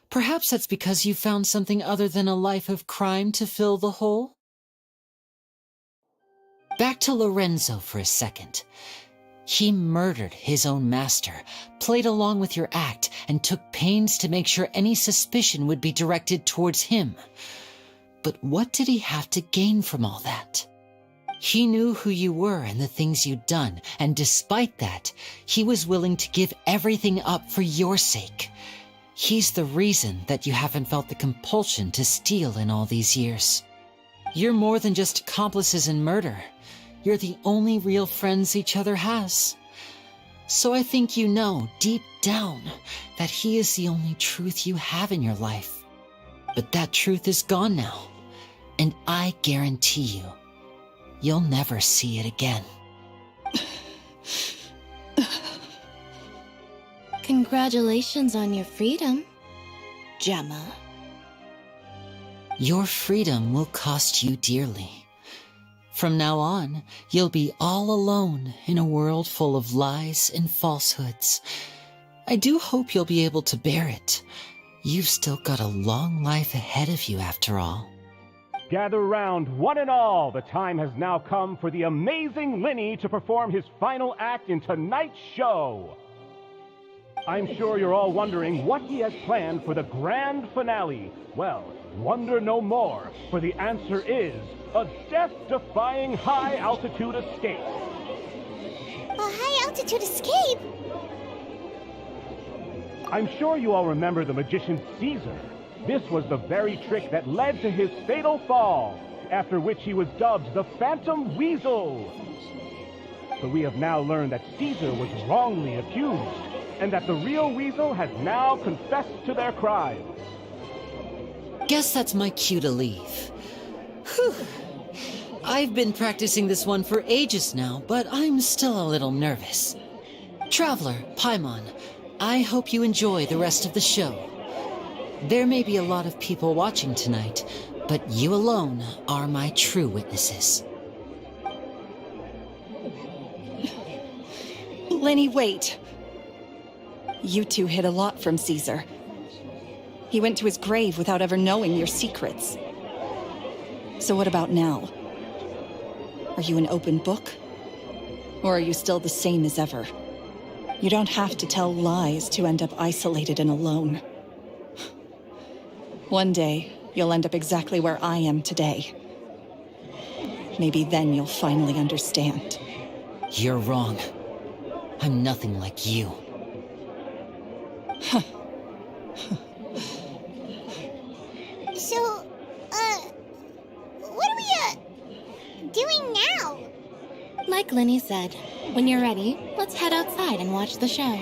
Perhaps that's because you found something other than a life of crime to fill the hole? Back to Lorenzo for a second. He murdered his own master, played along with your act, and took pains to make sure any suspicion would be directed towards him. But what did he have to gain from all that? He knew who you were and the things you'd done, and despite that, he was willing to give everything up for your sake. He's the reason that you haven't felt the compulsion to steal in all these years. You're more than just accomplices in murder. You're the only real friends each other has. So I think you know, deep down, that he is the only truth you have in your life. But that truth is gone now, and I guarantee you, you'll never see it again. Congratulations on your freedom, Gemma. Your freedom will cost you dearly. From now on, you'll be all alone in a world full of lies and falsehoods. I do hope you'll be able to bear it. You've still got a long life ahead of you after all. Gather round, one and all. The time has now come for the amazing Liney to perform his final act in tonight's show. I'm sure you're all wondering what he has planned for the grand finale. Well, wonder no more, for the answer is a death-defying high-altitude escape. A high-altitude escape? I'm sure you all remember the magician Caesar. This was the very trick that led to his fatal fall, after which he was dubbed the Phantom Weasel. But we have now learned that Caesar was wrongly accused, and that the real Weasel has now confessed to their crimes. Guess that's my cue to leave. Whew. I've been practicing this one for ages now, but I'm still a little nervous. Traveler, Paimon, I hope you enjoy the rest of the show. There may be a lot of people watching tonight, but you alone are my true witnesses. Liney, wait. You two hid a lot from Caesar. He went to his grave without ever knowing your secrets. So what about now? Are you an open book? Or are you still the same as ever? You don't have to tell lies to end up isolated and alone. One day, you'll end up exactly where I am today. Maybe then you'll finally understand. You're wrong. I'm nothing like you. So, what are we, doing now? Like Liney said, when you're ready, let's head outside and watch the show.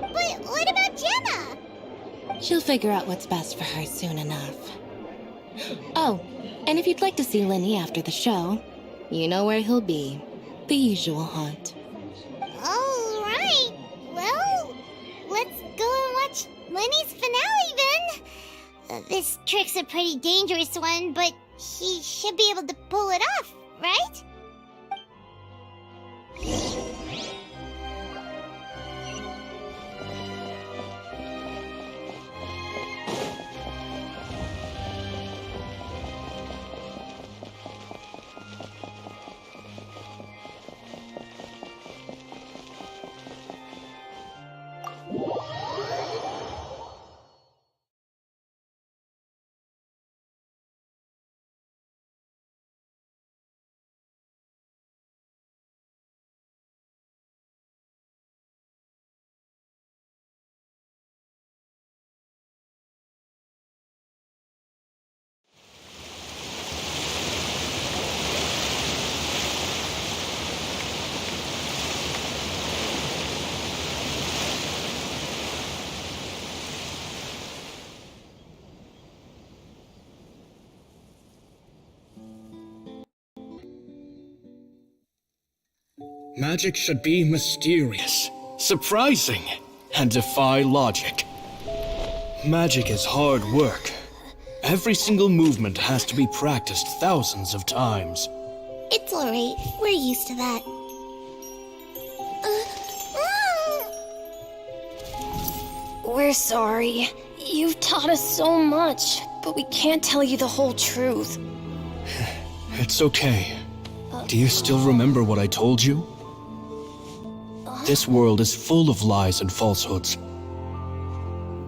But what about Gemma? She'll figure out what's best for her soon enough. Oh, and if you'd like to see Liney after the show, you know where he'll be. The usual haunt. All right. Well, let's go and watch Liney's finale then. This trick's a pretty dangerous one, but he should be able to pull it off, right? Magic should be mysterious, surprising, and defy logic. Magic is hard work. Every single movement has to be practiced thousands of times. It's alright. We're used to that. We're sorry. You've taught us so much, but we can't tell you the whole truth. It's okay. Do you still remember what I told you? This world is full of lies and falsehoods.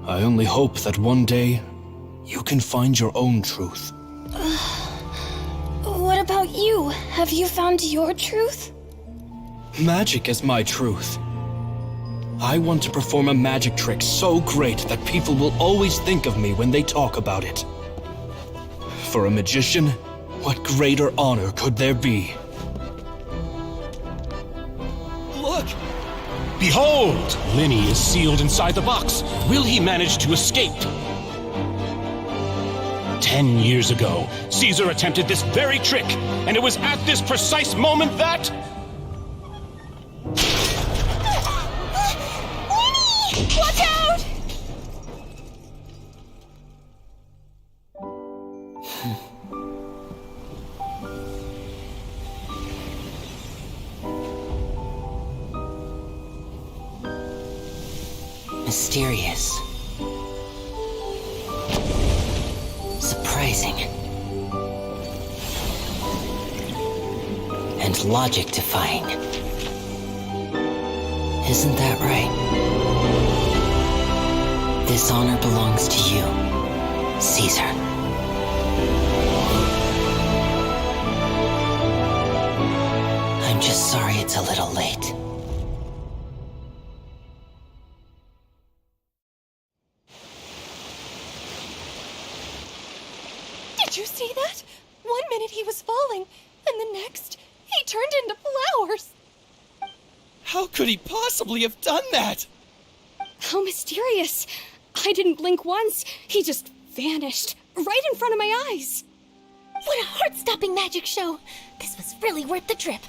I only hope that one day you can find your own truth. What about you? Have you found your truth? Magic is my truth. I want to perform a magic trick so great that people will always think of me when they talk about it. For a magician, what greater honor could there be? Look! Behold! Liney is sealed inside the box. Will he manage to escape? 10 years ago, Caesar attempted this very trick, and it was at this precise moment that... Watch out! Mysterious. Surprising. And logic-defying. Isn't that right? This honor belongs to you, Caesar. I'm just sorry it's a little late. Did you see that? 1 minute he was falling, and the next, he turned into flowers. How could he possibly have done that? How mysterious. I didn't blink once. He just vanished, right in front of my eyes. What a heart-stopping magic show! This was really worth the trip.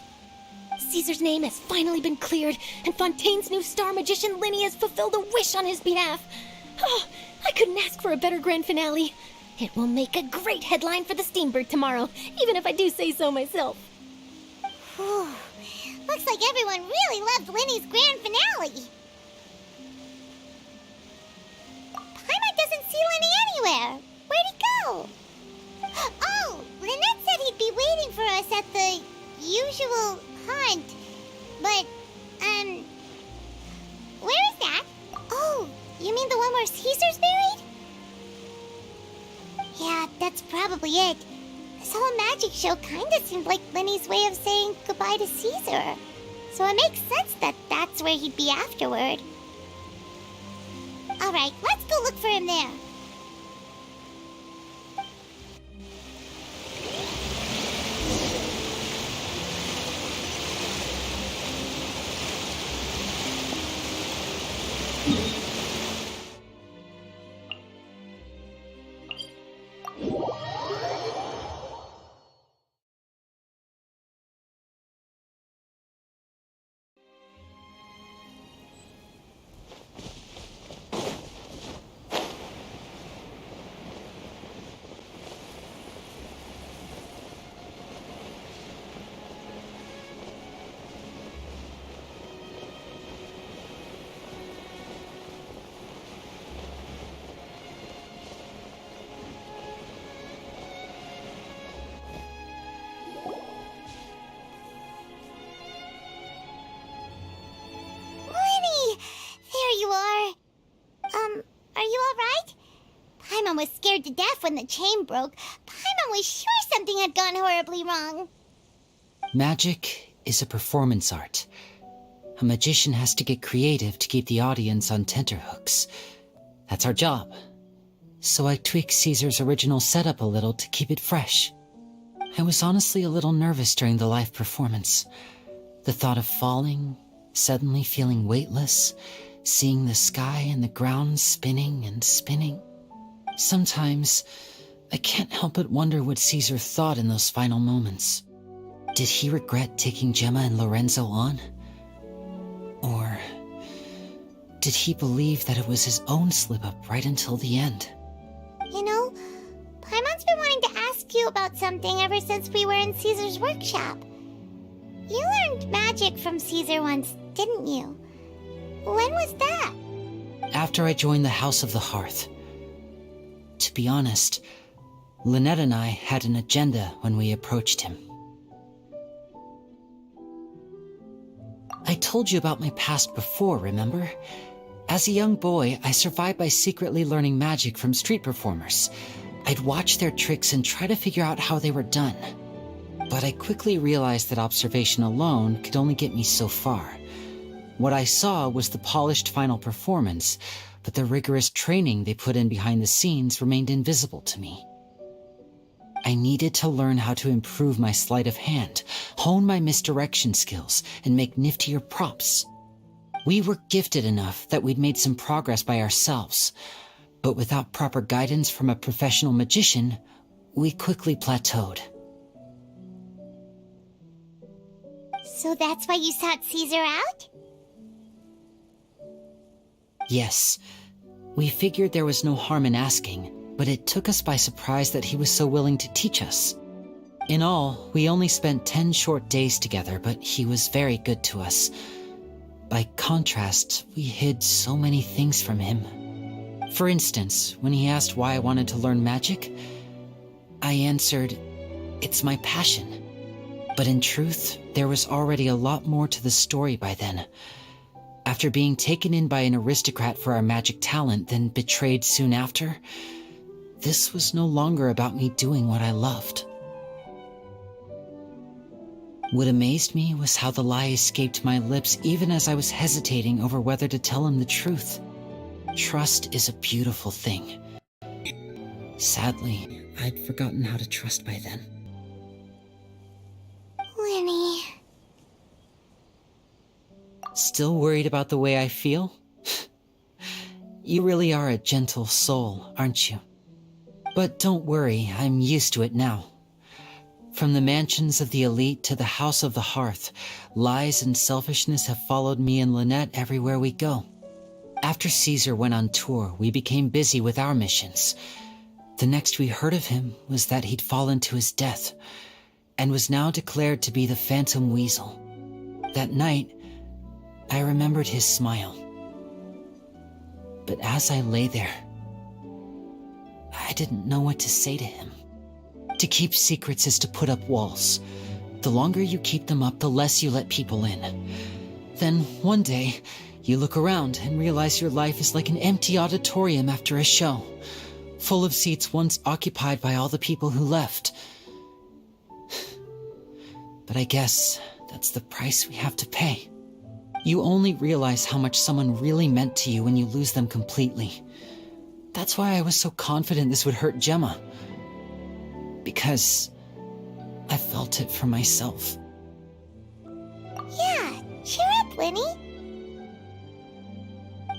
Caesar's name has finally been cleared, and Fontaine's new star magician Liney has fulfilled a wish on his behalf. Oh, I couldn't ask for a better grand finale. It will make a great headline for the Steambird tomorrow, even if I do say so myself. Whew. Looks like everyone really loved Liney's grand finale. Paimon doesn't see Liney anywhere. Where'd he go? Oh, Lynette said he'd be waiting for us at the usual hunt. But, where is that? Oh, you mean the one where Caesar's buried? Yeah, that's probably it. This whole magic show kinda seemed like Liney's way of saying goodbye to Caesar. So it makes sense that that's where he'd be afterward. Alright, let's go look for him there. Paimon was scared to death when the chain broke. Paimon was sure something had gone horribly wrong. Magic is a performance art. A magician has to get creative to keep the audience on tenterhooks. That's our job. So I tweaked Caesar's original setup a little to keep it fresh. I was honestly a little nervous during the live performance. The thought of falling, suddenly feeling weightless, seeing the sky and the ground spinning and spinning. Sometimes, I can't help but wonder what Caesar thought in those final moments. Did he regret taking Gemma and Lorenzo on? Or did he believe that it was his own slip-up right until the end? You know, Paimon's been wanting to ask you about something ever since we were in Caesar's workshop. You learned magic from Caesar once, didn't you? When was that? After I joined the House of the Hearth. To be honest, Lynette and I had an agenda when we approached him. I told you about my past before, remember? As a young boy, I survived by secretly learning magic from street performers. I'd watch their tricks and try to figure out how they were done. But I quickly realized that observation alone could only get me so far. What I saw was the polished final performance, but the rigorous training they put in behind the scenes remained invisible to me. I needed to learn how to improve my sleight of hand, hone my misdirection skills, and make niftier props. We were gifted enough that we'd made some progress by ourselves, but without proper guidance from a professional magician, we quickly plateaued. So that's why you sought Caesar out? Yes. We figured there was no harm in asking, but it took us by surprise that he was so willing to teach us. In all, we only spent 10 short days together, but he was very good to us. By contrast, we hid so many things from him. For instance, when he asked why I wanted to learn magic, I answered, "It's my passion." But in truth, there was already a lot more to the story by then. After being taken in by an aristocrat for our magic talent, then betrayed soon after, this was no longer about me doing what I loved. What amazed me was how the lie escaped my lips even as I was hesitating over whether to tell him the truth. Trust is a beautiful thing. Sadly, I'd forgotten how to trust by then. Liney. Still worried about the way I feel? You really are a gentle soul, aren't you? But don't worry, I'm used to it now. From the mansions of the elite to the House of the Hearth, lies and selfishness have followed me and Lynette everywhere we go. After Caesar went on tour, we became busy with our missions. The next we heard of him was that he'd fallen to his death, and was now declared to be the Phantom Weasel. That night, I remembered his smile. But as I lay there, I didn't know what to say to him. To keep secrets is to put up walls. The longer you keep them up, the less you let people in. Then, one day, you look around and realize your life is like an empty auditorium after a show, full of seats once occupied by all the people who left. But I guess that's the price we have to pay. You only realize how much someone really meant to you when you lose them completely. That's why I was so confident this would hurt Gemma. Because I felt it for myself. Yeah, cheer up, Liney.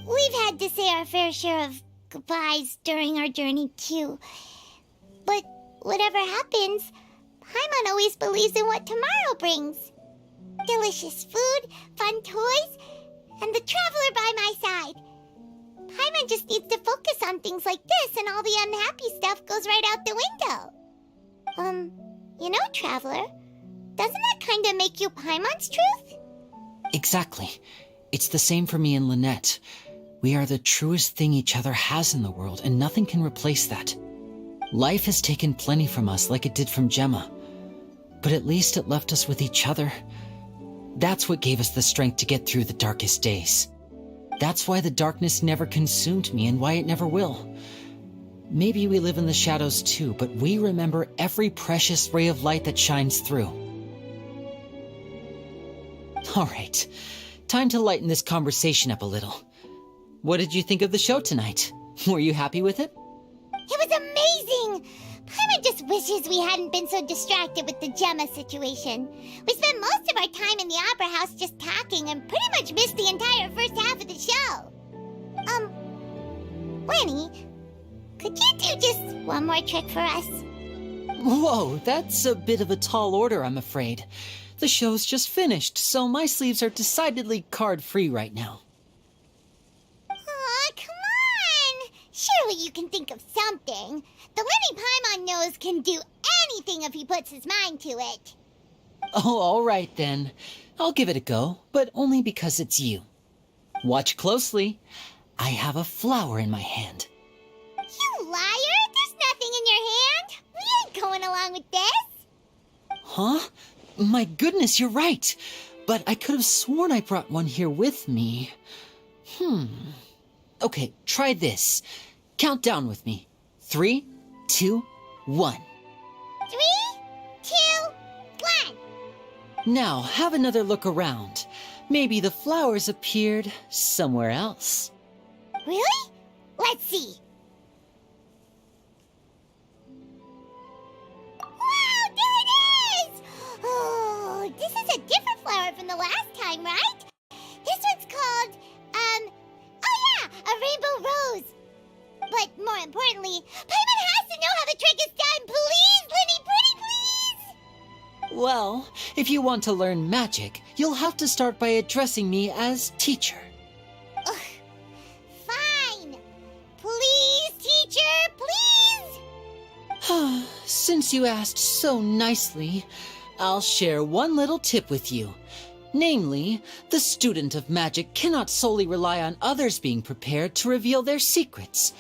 We've had to say our fair share of goodbyes during our journey, too. But whatever happens, Paimon always believes in what tomorrow brings. Delicious food, fun toys, and the traveler by my side. Paimon just needs to focus on things like this, and all the unhappy stuff goes right out the window. You know, Traveler, doesn't that kind of make you Paimon's truth? Exactly. It's the same for me and Lynette. We are the truest thing each other has in the world, and nothing can replace that. Life has taken plenty from us, like it did from Gemma. But at least it left us with each other. That's what gave us the strength to get through the darkest days. That's why the darkness never consumed me, and why it never will. Maybe we live in the shadows too, but we remember every precious ray of light that shines through. All right, time to lighten this conversation up a little. What did you think of the show tonight? Were you happy with it? It was amazing! Paimon just wishes we hadn't been so distracted with the Gemma situation. We spent most of our time in the Opera House just talking and pretty much missed the entire first half of the show. Winnie, could you do just one more trick for us? Whoa, that's a bit of a tall order, I'm afraid. The show's just finished, so my sleeves are decidedly card-free right now. Aw, come on! Surely you can think of something. The Liney Paimon knows can do anything if he puts his mind to it. Oh, all right then. I'll give it a go, but only because it's you. Watch closely. I have a flower in my hand. You liar! There's nothing in your hand! We ain't going along with this! Huh? My goodness, you're right. But I could have sworn I brought one here with me. Okay, try this. Count down with me. 3, 2, 1. 3, 2, 1. Now, have another look around. Maybe the flowers appeared somewhere else. Really? Let's see. Wow, there it is! Oh, this is a different flower from the last time, right? This one's called, oh yeah, a rainbow rose. But more importantly, Paimon has to know how the trick is done. Please, Liney, pretty please! Well, if you want to learn magic, you'll have to start by addressing me as teacher. Fine. Please, teacher, please! Since you asked so nicely, I'll share one little tip with you. Namely, the student of magic cannot solely rely on others being prepared to reveal their secrets.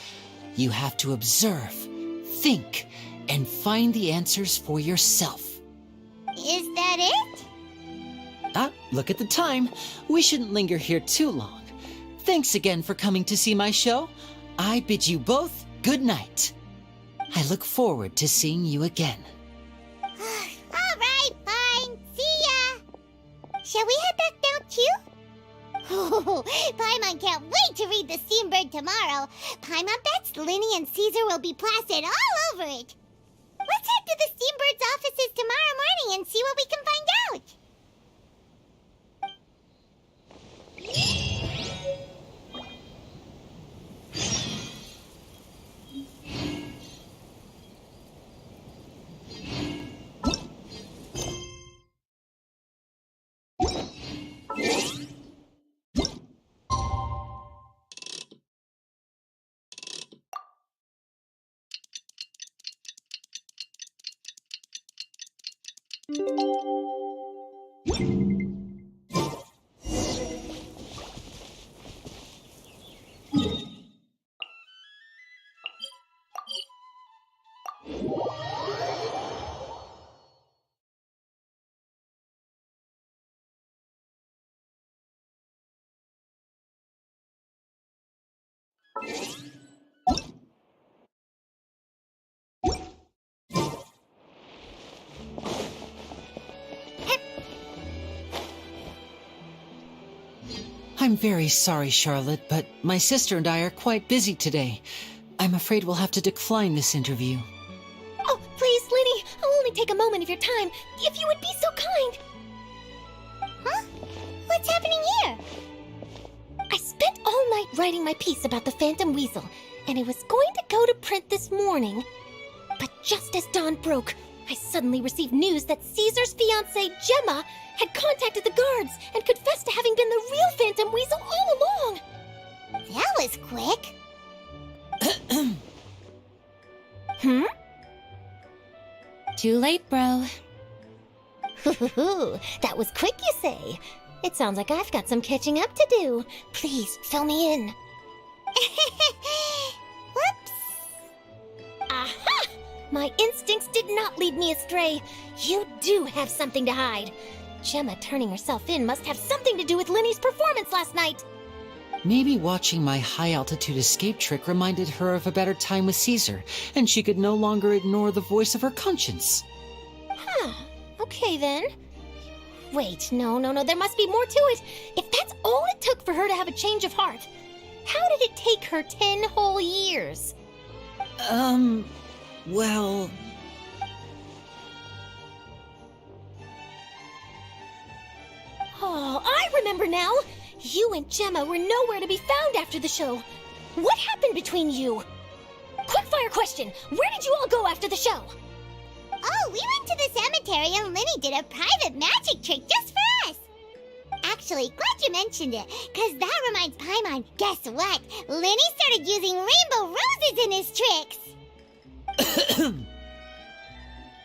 You have to observe, think, and find the answers for yourself. Is that it? Look at the time. We shouldn't linger here too long. Thanks again for coming to see my show. I bid you both good night. I look forward to seeing you again. All right, fine. See ya. Shall we head back down too? Oh, Paimon can't wait to read the Steambird tomorrow. Paimon bets Liney and Caesar will be plastered all over it. Let's head to the Steambird's offices tomorrow morning and see what we can find out. I'm very sorry, Charlotte, but my sister and I are quite busy today. I'm afraid we'll have to decline this interview. Oh, please, Liney, I'll only take a moment of your time, if you would be so kind. Huh? What's happening here? I spent all night writing my piece about the Phantom Weasel, and it was going to go to print this morning. But just as dawn broke, I suddenly received news that Caesar's fiancée, Gemma, had contacted the guards and confessed to having been the real Phantom Weasel all along. That was quick. Too late, bro. That was quick, you say? It sounds like I've got some catching up to do. Please, fill me in. Whoops. Aha! My instincts did not lead me astray. You do have something to hide. Gemma turning herself in must have something to do with Liney's performance last night. Maybe watching my high-altitude escape trick reminded her of a better time with Caesar, and she could no longer ignore the voice of her conscience. Huh. Okay, then. Wait, no, there must be more to it. If that's all it took for her to have a change of heart, how did it take her 10 whole years? Well... Oh, I remember now! You and Gemma were nowhere to be found after the show. What happened between you? Quickfire question! Where did you all go after the show? Oh, we went to the cemetery and Liney did a private magic trick just for us. Actually, glad you mentioned it, because that reminds Paimon, guess what? Liney started using rainbow roses in his tricks.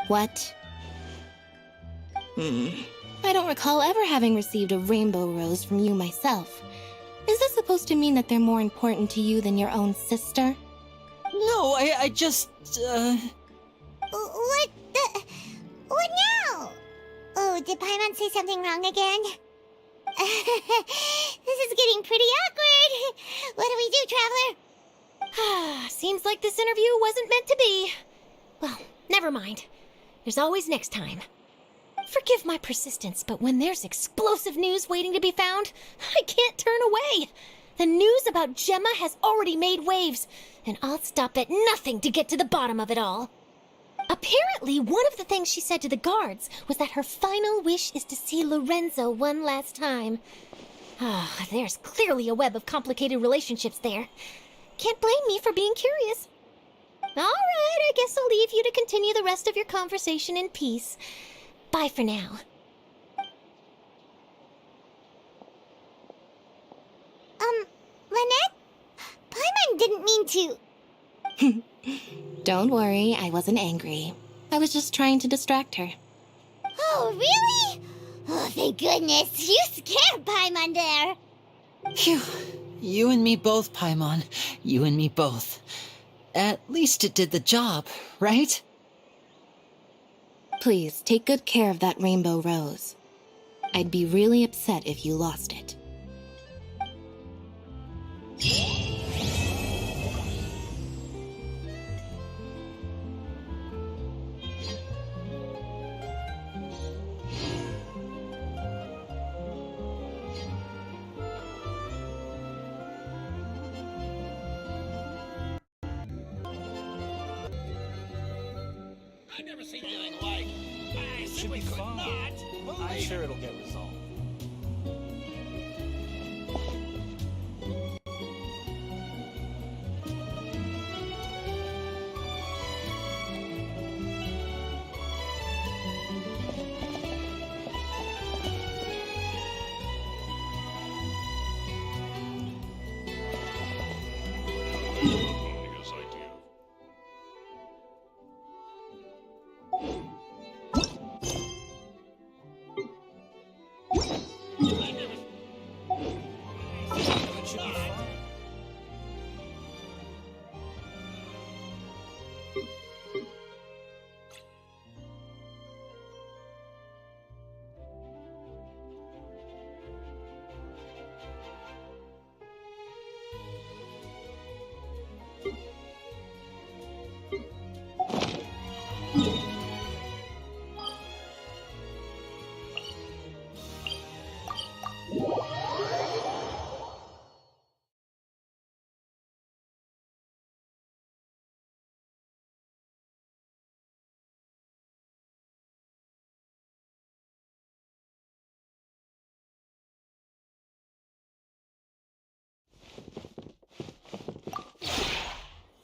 What? I don't recall ever having received a rainbow rose from you myself. Is this supposed to mean that they're more important to you than your own sister? No, I just, What the... What now? Oh, did Paimon say something wrong again? This is getting pretty awkward. What do we do, Traveler? Seems like this interview wasn't meant to be. Well, never mind. There's always next time. Forgive my persistence, but when there's explosive news waiting to be found, I can't turn away. The news about Gemma has already made waves, and I'll stop at nothing to get to the bottom of it all. Apparently, one of the things she said to the guards was that her final wish is to see Lorenzo one last time. There's clearly a web of complicated relationships there. Can't blame me for being curious. All right, I guess I'll leave you to continue the rest of your conversation in peace. Bye for now. Lynette? Paimon didn't mean to... Don't worry, I wasn't angry. I was just trying to distract her. Oh, really? Oh, thank goodness. You scared Paimon there. Phew. You and me both, Paimon. You and me both. At least it did the job, right? Please, take good care of that rainbow rose. I'd be really upset if you lost it. I've never seen anything like. I should be fine. I'm sure it'll get resolved.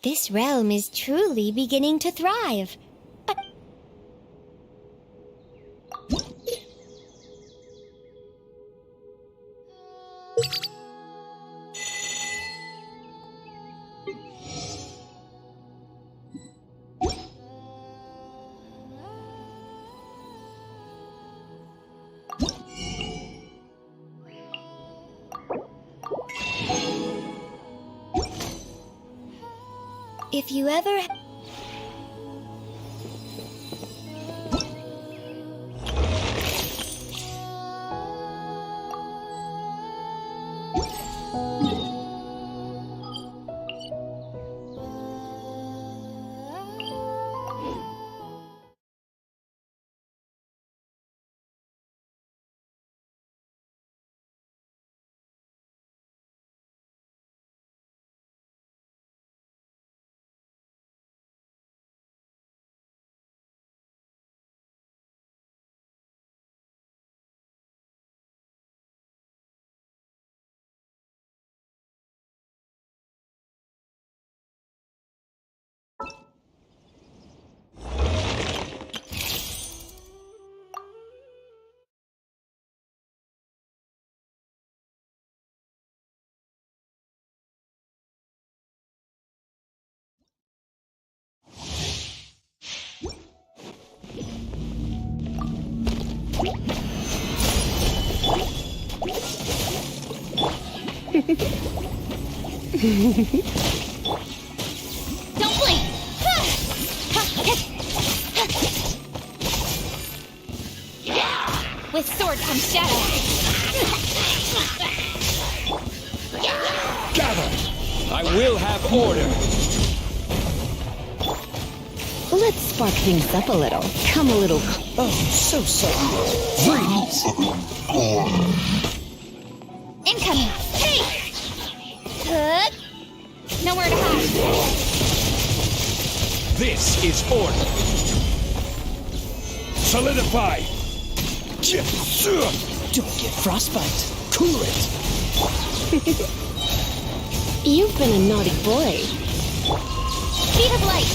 This realm is truly beginning to thrive. If you ever... Don't blink! With sword comes shadow. Gather! I will have order! Let's spark things up a little. Come a little. Oh, so sorry. Freeze! Incoming! Hey! Nowhere to hide. This is order. Solidify! Don't get frostbite. Cool it. You've been a naughty boy. Speed of light.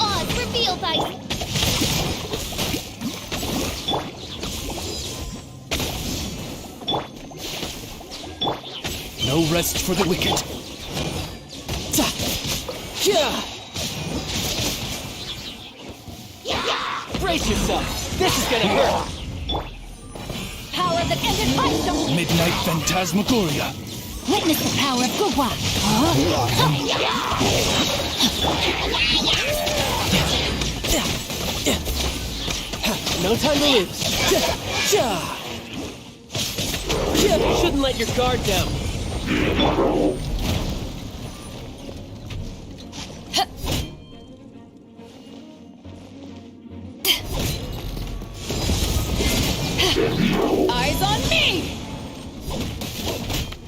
Oz, reveal by... No rest for the wicked. Brace yourself. This is gonna hurt. Power that ended my storm. Midnight Phantasmagoria. Witness the power of Gugwa. No time to lose. Shouldn't let your guard down. Eyes on me!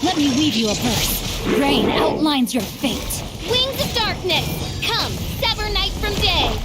Let me weave you a verse. Rain outlines your fate. Wings of darkness, come, sever night from day.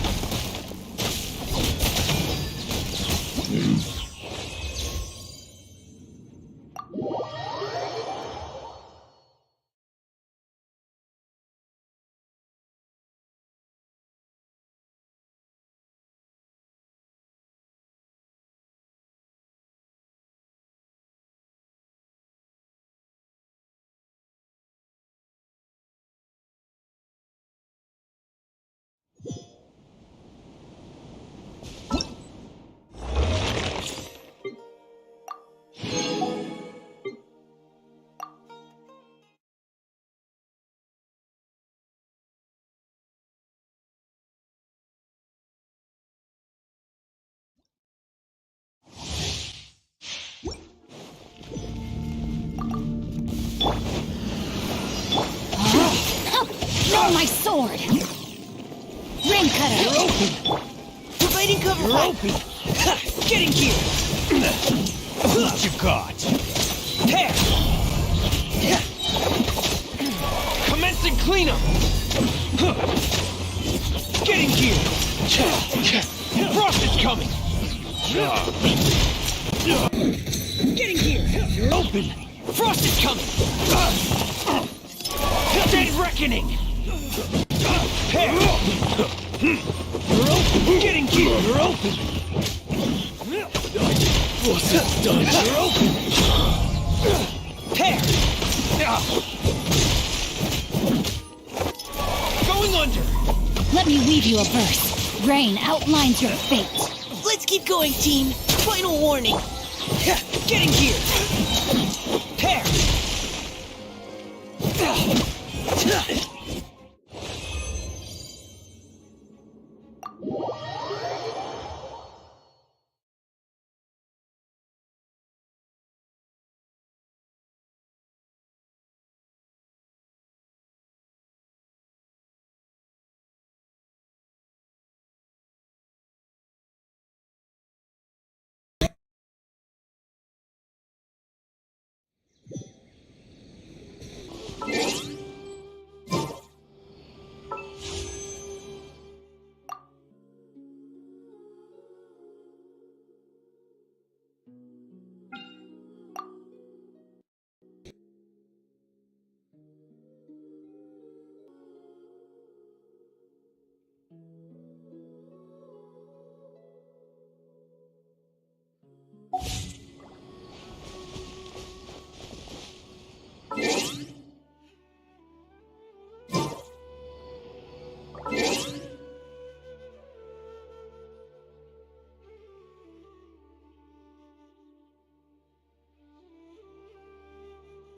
Draw my sword! Rain cutter! You're open! Providing cover! You're open! Getting here! What you got? Tear! Commencing cleanup! Getting here! Frost is coming! Getting here! You're open! Frost is coming! Dead reckoning! Tear! You're open! Getting here! You're open! Frost is done! You're open! Tear! Going under! Let me weave you a verse. Rain outlines your fate. Let's keep going, team! Final warning! Getting here! Tear!